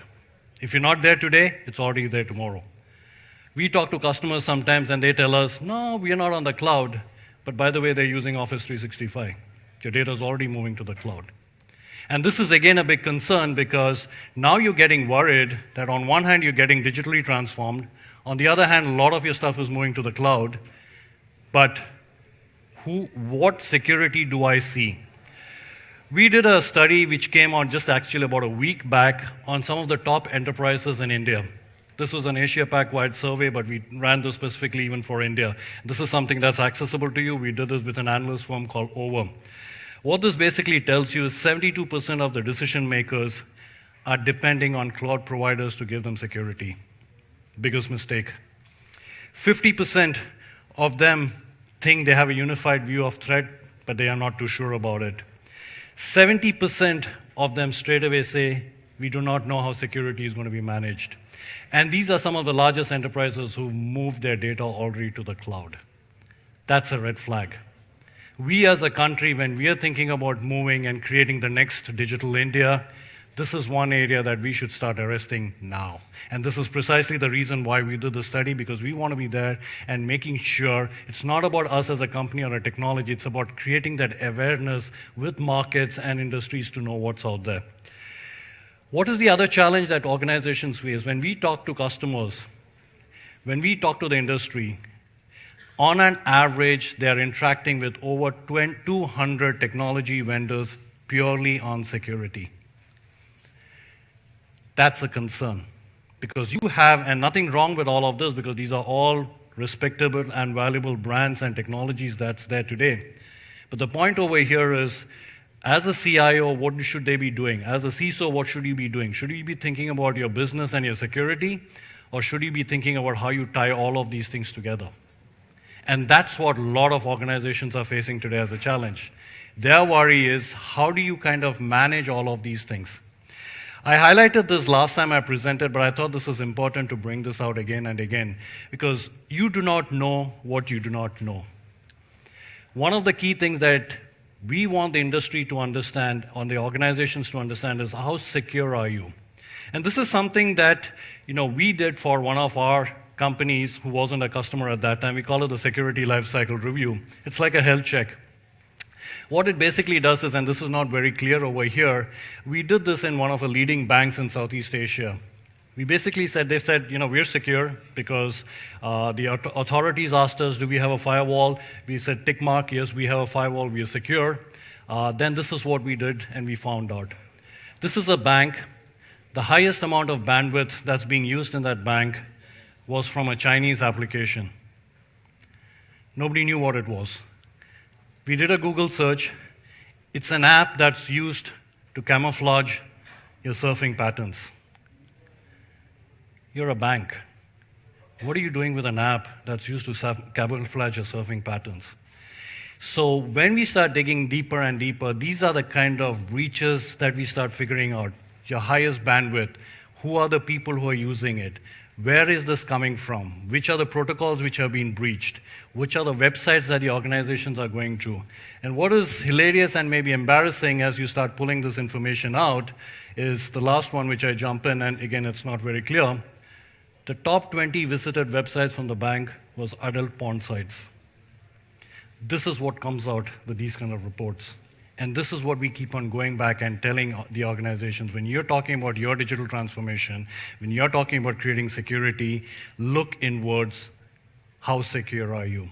If you're not there today, it's already there tomorrow. We talk to customers sometimes and they tell us, no, we are not on the cloud, but by the way, they're using Office 365. Your data is already moving to the cloud. And this is again a big concern, because now you're getting worried that on one hand, you're getting digitally transformed. On the other hand, a lot of your stuff is moving to the cloud. But what security do I see? We did a study which came out just actually about a week back on some of the top enterprises in India. This was an Asia-Pac-wide survey, but we ran this specifically even for India. This is something that's accessible to you. We did this with an analyst firm called Over. What this basically tells you is 72% of the decision makers are depending on cloud providers to give them security. Biggest mistake. 50% of them think they have a unified view of threat, but they are not too sure about it. 70% of them straight away say, we do not know how security is going to be managed. And these are some of the largest enterprises who've moved their data already to the cloud. That's a red flag. We as a country, when we are thinking about moving and creating the next digital India, this is one area that we should start arresting now. And this is precisely the reason why we did the study, because we want to be there and making sure it's not about us as a company or a technology, it's about creating that awareness with markets and industries to know what's out there. What is the other challenge that organizations face? When we talk to customers, when we talk to the industry, on an average, they're interacting with over 200 technology vendors purely on security. That's a concern, because you have, and nothing wrong with all of this, because these are all respectable and valuable brands and technologies that's there today. But the point over here is, as a CIO, what should they be doing? As a CISO, what should you be doing? Should you be thinking about your business and your security, or should you be thinking about how you tie all of these things together? And that's what a lot of organizations are facing today as a challenge. Their worry is, how do you kind of manage all of these things? I highlighted this last time I presented, but I thought this was important to bring this out again and again, because you do not know what you do not know. One of the key things that we want the industry to understand, or the organizations to understand, is how secure are you? And this is something that we did for one of our companies who wasn't a customer at that time. We call it the Security Lifecycle Review. It's like a health check. What it basically does is, and this is not very clear over here, we did this in one of the leading banks in Southeast Asia. We basically said, they said, we're secure because the authorities asked us, do we have a firewall? We said, tick mark, yes, we have a firewall, we are secure. Then this is what we did, and we found out. This is a bank. The highest amount of bandwidth that's being used in that bank was from a Chinese application. Nobody knew what it was. We did a Google search. It's an app that's used to camouflage your surfing patterns. You're a bank. What are you doing with an app that's used to camouflage your surfing patterns? So when we start digging deeper and deeper, these are the kind of breaches that we start figuring out. Your highest bandwidth, who are the people who are using it? Where is this coming from? Which are the protocols which have been breached? Which are the websites that the organizations are going to? And what is hilarious and maybe embarrassing as you start pulling this information out is the last one which I jump in, and again, it's not very clear. The top 20 visited websites from the bank was adult porn sites. This is what comes out with these kind of reports. And this is what we keep on going back and telling the organizations. When you're talking about your digital transformation, when you're talking about creating security, look inwards. How secure are you?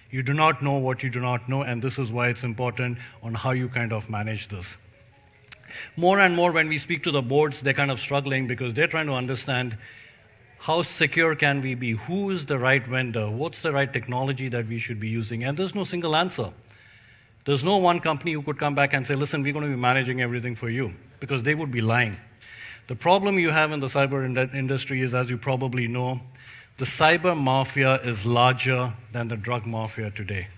You do not know what you do not know, and this is why it's important on how you kind of manage this. More and more when we speak to the boards, they're kind of struggling because they're trying to understand how secure can we be? Who is the right vendor? What's the right technology that we should be using? And there's no single answer. There's no one company who could come back and say, listen, we're going to be managing everything for you, because they would be lying. The problem you have in the cyber industry is, as you probably know, the cyber mafia is larger than the drug mafia today.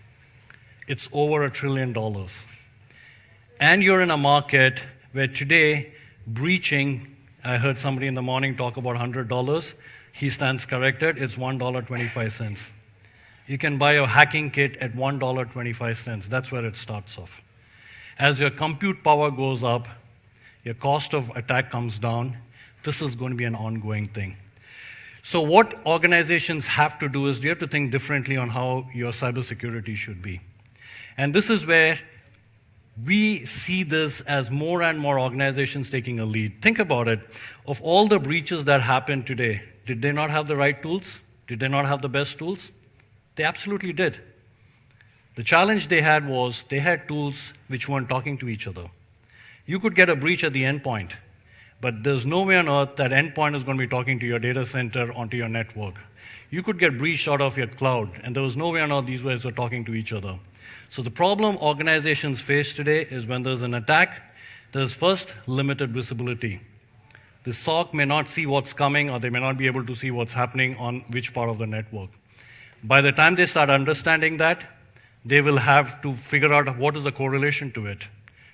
It's over $1 trillion. And you're in a market where today, breaching, I heard somebody in the morning talk about $100. He stands corrected, it's $1.25. You can buy a hacking kit at $1.25. That's where it starts off. As your compute power goes up, your cost of attack comes down. This is going to be an ongoing thing. So what organizations have to do is you have to think differently on how your cybersecurity should be. And this is where we see this as more and more organizations taking a lead. Think about it. Of all the breaches that happened today, did they not have the right tools? Did they not have the best tools? They absolutely did. The challenge they had was they had tools which weren't talking to each other. You could get a breach at the endpoint, but there's no way on earth that endpoint is going to be talking to your data center onto your network. You could get breached out of your cloud, and there was no way on earth these ways were talking to each other. So the problem organizations face today is when there's an attack, there's first limited visibility. The SOC may not see what's coming, or they may not be able to see what's happening on which part of the network. By the time they start understanding that, they will have to figure out what is the correlation to it.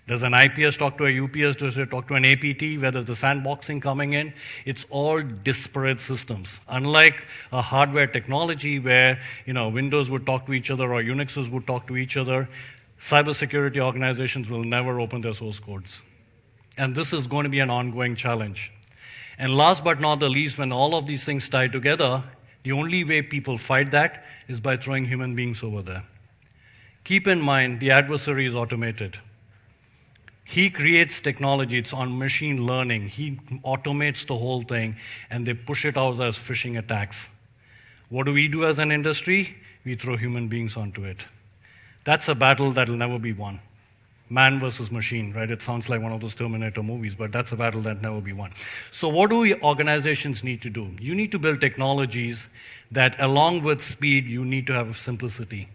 Does an IPS talk to a UPS? Does it talk to an APT? Where there's the sandboxing coming in? It's all disparate systems. Unlike a hardware technology where Windows would talk to each other or Unixes would talk to each other, cybersecurity organizations will never open their source codes. And this is going to be an ongoing challenge. And last but not the least, when all of these things tie together, the only way people fight that is by throwing human beings over there. Keep in mind, the adversary is automated. He creates technology, it's on machine learning. He automates the whole thing, and they push it out as phishing attacks. What do we do as an industry? We throw human beings onto it. That's a battle that will never be won. Man versus machine, right? It sounds like one of those Terminator movies, but that's a battle that never be won. So what do organizations need to do? You need to build technologies that, along with speed, you need to have simplicity.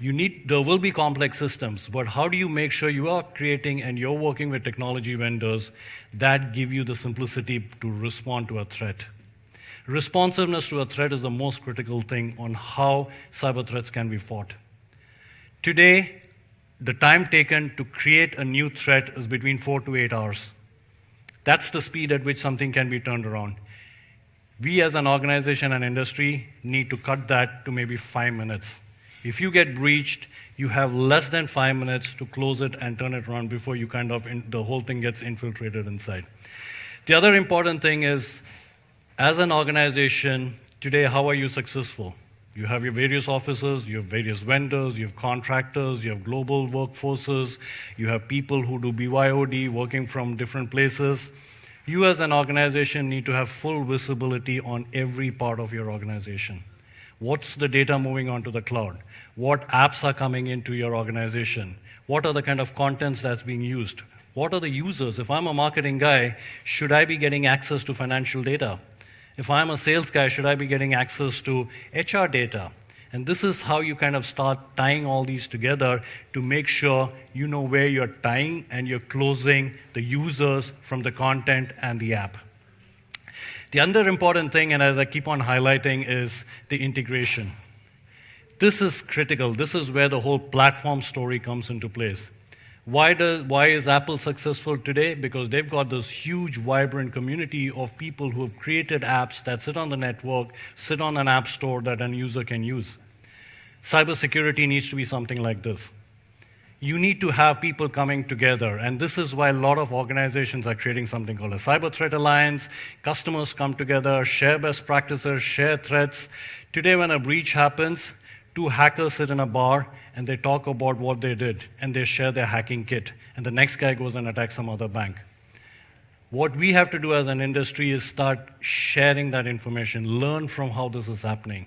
There will be complex systems, but how do you make sure you are creating and you're working with technology vendors that give you the simplicity to respond to a threat? Responsiveness to a threat is the most critical thing on how cyber threats can be fought. Today, the time taken to create a new threat is between 4 to 8 hours. That's the speed at which something can be turned around. We as an organization and industry need to cut that to maybe 5 minutes. If you get breached, you have less than 5 minutes to close it and turn it around before you the whole thing gets infiltrated inside. The other important thing is, as an organization, today, how are you successful? You have your various offices, you have various vendors, you have contractors, you have global workforces, you have people who do BYOD working from different places. You as an organization need to have full visibility on every part of your organization. What's the data moving onto the cloud? What apps are coming into your organization? What are the kind of contents that's being used? What are the users? If I'm a marketing guy, should I be getting access to financial data? If I'm a sales guy, should I be getting access to HR data? And this is how you kind of start tying all these together to make sure you know where you're tying and you're closing the users from the content and the app. The other important thing, and as I keep on highlighting, is the integration. This is critical. This is where the whole platform story comes into place. Why is Apple successful today? Because they've got this huge, vibrant community of people who have created apps that sit on the network, sit on an app store that an user can use. Cybersecurity needs to be something like this. You need to have people coming together, and this is why a lot of organizations are creating something called a Cyber Threat Alliance. Customers come together, share best practices, share threats. Today, when a breach happens, two hackers sit in a bar and they talk about what they did, and they share their hacking kit, and the next guy goes and attacks some other bank. What we have to do as an industry is start sharing that information, learn from how this is happening.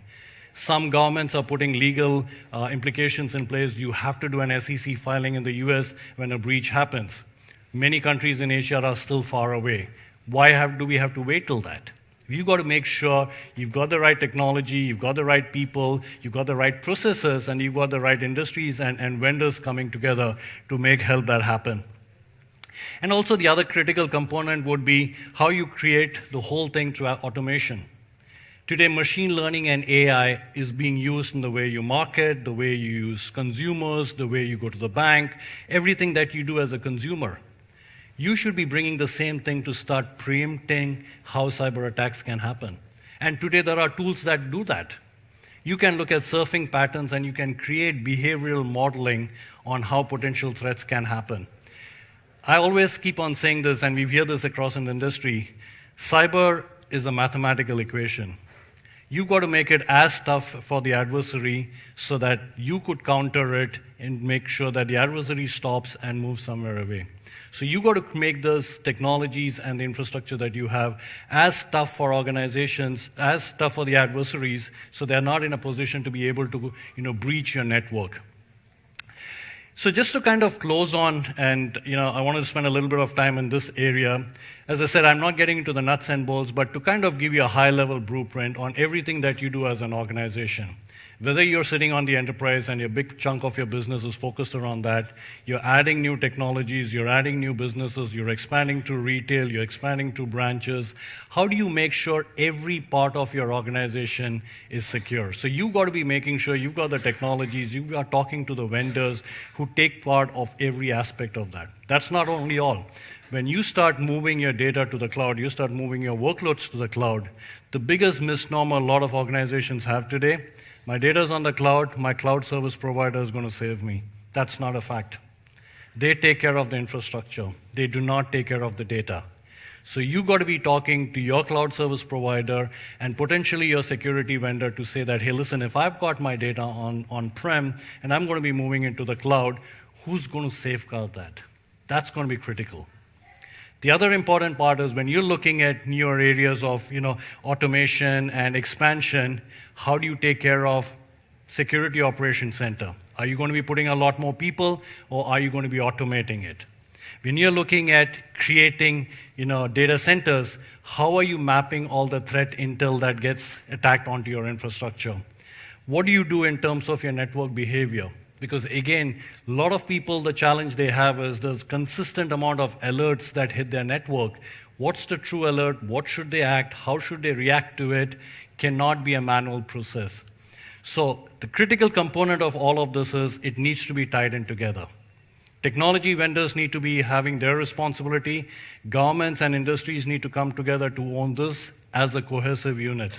Some governments are putting legal implications in place. You have to do an SEC filing in the US when a breach happens. Many countries in Asia are still far away. Why do we have to wait till that? You've got to make sure you've got the right technology, you've got the right people, you've got the right processes, and you've got the right industries and vendors coming together to help that happen. And also the other critical component would be how you create the whole thing through automation. Today, machine learning and AI is being used in the way you market, the way you use consumers, the way you go to the bank, everything that you do as a consumer. You should be bringing the same thing to start preempting how cyber attacks can happen. And today, there are tools that do that. You can look at surfing patterns and you can create behavioral modeling on how potential threats can happen. I always keep on saying this, and we hear this across in the industry. Cyber is a mathematical equation. You've got to make it as tough for the adversary so that you could counter it and make sure that the adversary stops and moves somewhere away. So you've got to make those technologies and the infrastructure that you have as tough for organizations, as tough for the adversaries, so they're not in a position to be able to breach your network. So just to kind of close on, and I wanted to spend a little bit of time in this area. As I said, I'm not getting into the nuts and bolts, but to kind of give you a high-level blueprint on everything that you do as an organization. Whether you're sitting on the enterprise and a big chunk of your business is focused around that, you're adding new technologies, you're adding new businesses, you're expanding to retail, you're expanding to branches. How do you make sure every part of your organization is secure? So you've got to be making sure you've got the technologies, you are talking to the vendors who take part of every aspect of that. That's not only all. When you start moving your data to the cloud, you start moving your workloads to the cloud, the biggest misnomer a lot of organizations have today, my data is on the cloud, my cloud service provider is going to save me. That's not a fact. They take care of the infrastructure. They do not take care of the data. So you've got to be talking to your cloud service provider and potentially your security vendor to say that, hey, listen, if I've got my data on-prem and I'm going to be moving into the cloud, who's going to safeguard that? That's going to be critical. The other important part is when you're looking at newer areas of automation and expansion, how do you take care of security operations center? Are you going to be putting a lot more people, or are you going to be automating it? When you're looking at creating data centers, how are you mapping all the threat intel that gets attacked onto your infrastructure? What do you do in terms of your network behavior? Because again, a lot of people, the challenge they have is there's consistent amount of alerts that hit their network. What's the true alert? What should they act? How should they react to it? Cannot be a manual process. So the critical component of all of this is it needs to be tied in together. Technology vendors need to be having their responsibility. Governments and industries need to come together to own this as a cohesive unit.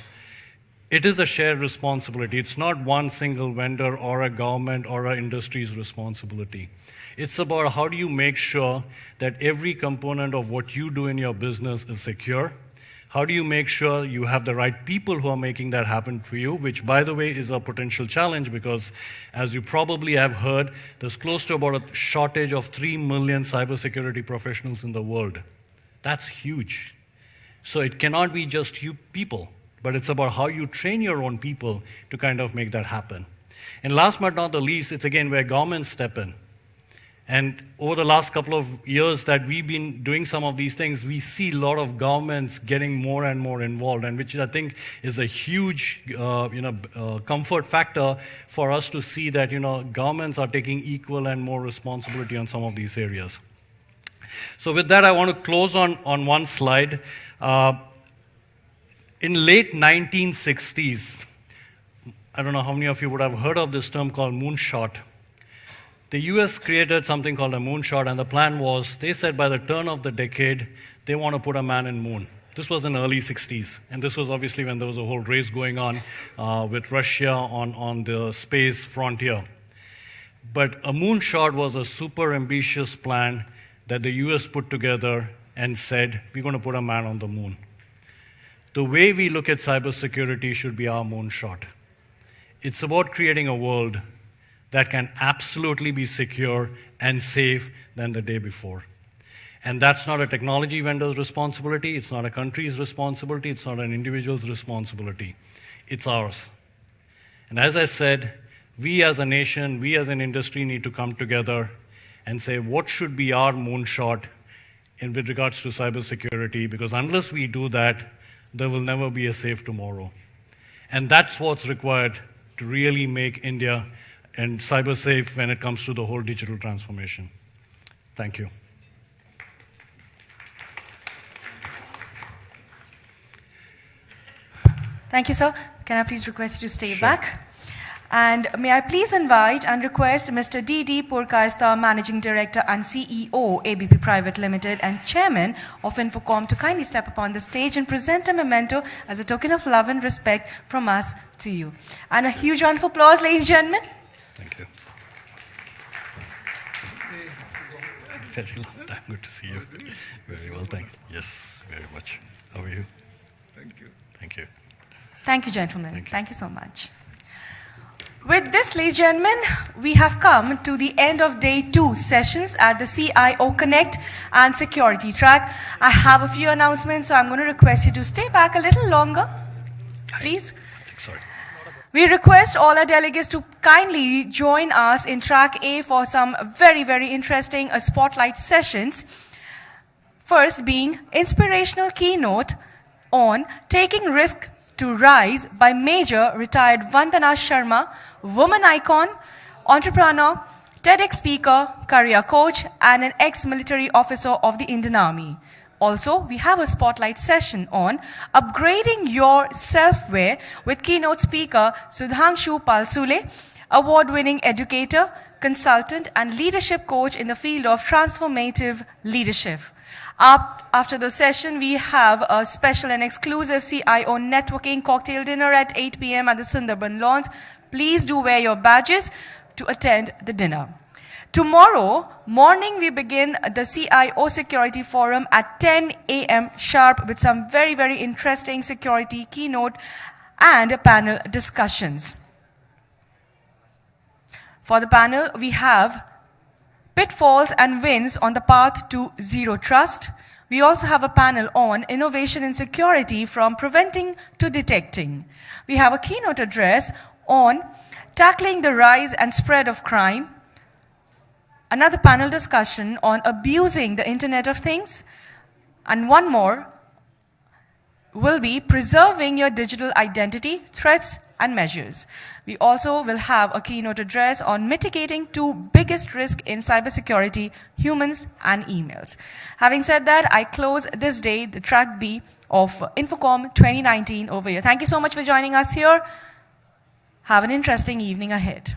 It is a shared responsibility. It's not one single vendor or a government or an industry's responsibility. It's about how do you make sure that every component of what you do in your business is secure. How do you make sure you have the right people who are making that happen for you, which, by the way, is a potential challenge because, as you probably have heard, there's close to about a shortage of 3 million cybersecurity professionals in the world. That's huge. So it cannot be just you people, but it's about how you train your own people to kind of make that happen. And last but not the least, it's again where governments step in. And over the last couple of years that we've been doing some of these things, we see a lot of governments getting more and more involved, and which I think is a huge comfort factor for us to see that governments are taking equal and more responsibility on some of these areas. So with that, I want to close on one slide. In late 1960s, I don't know how many of you would have heard of this term called moonshot. The US created something called a moonshot, and the plan was, they said by the turn of the decade, they want to put a man in moon. This was in the early 60s, and this was obviously when there was a whole race going on with Russia on the space frontier. But a moonshot was a super ambitious plan that the US put together and said, we're going to put a man on the moon. The way we look at cybersecurity should be our moonshot. It's about creating a world that can absolutely be secure and safe than the day before. And that's not a technology vendor's responsibility, it's not a country's responsibility, it's not an individual's responsibility. It's ours. And as I said, we as a nation, we as an industry need to come together and say what should be our moonshot with regards to cybersecurity, because unless we do that, there will never be a safe tomorrow. And that's what's required to really make India and cyber safe when it comes to the whole digital transformation. Thank you. Thank you, sir. Can I please request you to stay Sure. back? And may I please invite and request Mr. D.D. Purkaista, Managing Director and CEO, ABP Private Limited, and Chairman of INFOCOM to kindly step upon the stage and present a memento as a token of love and respect from us to you. And a huge round of applause, ladies and gentlemen. Thank you. Very long time. Good to see you. Very well, thank you. Yes, very much. How are you? Thank you. Thank you. Thank you, gentlemen. Thank you so much. With this, ladies and gentlemen, we have come to the end of day 2 sessions at the CIO Connect and Security track. I have a few announcements, so I'm going to request you to stay back a little longer, please. Sorry. We request all our delegates to kindly join us in track A for some very, very interesting spotlight sessions. First being inspirational keynote on taking risk to rise by Major retired Vandana Sharma, woman icon, entrepreneur, TEDx speaker, career coach, and an ex-military officer of the Indian Army. Also, we have a spotlight session on upgrading your self-aware with keynote speaker Sudhanshu Palsule, award-winning educator, consultant, and leadership coach in the field of transformative leadership. After the session, we have a special and exclusive CIO networking cocktail dinner at 8 p.m. at the Sundarban Lawns. Please do wear your badges to attend the dinner. Tomorrow morning, we begin the CIO Security Forum at 10 a.m. sharp with some very, very interesting security keynote and panel discussions. For the panel, we have pitfalls and wins on the path to zero trust. We also have a panel on innovation in security from preventing to detecting. We have a keynote address on tackling the rise and spread of crime. Another panel discussion on abusing the Internet of Things. And one more will be preserving your digital identity, threats and measures. We also will have a keynote address on mitigating 2 biggest risks in cybersecurity, humans and emails. Having said that, I close this day the track B of INFOCOM 2019 over here. Thank you so much for joining us here. Have an interesting evening ahead.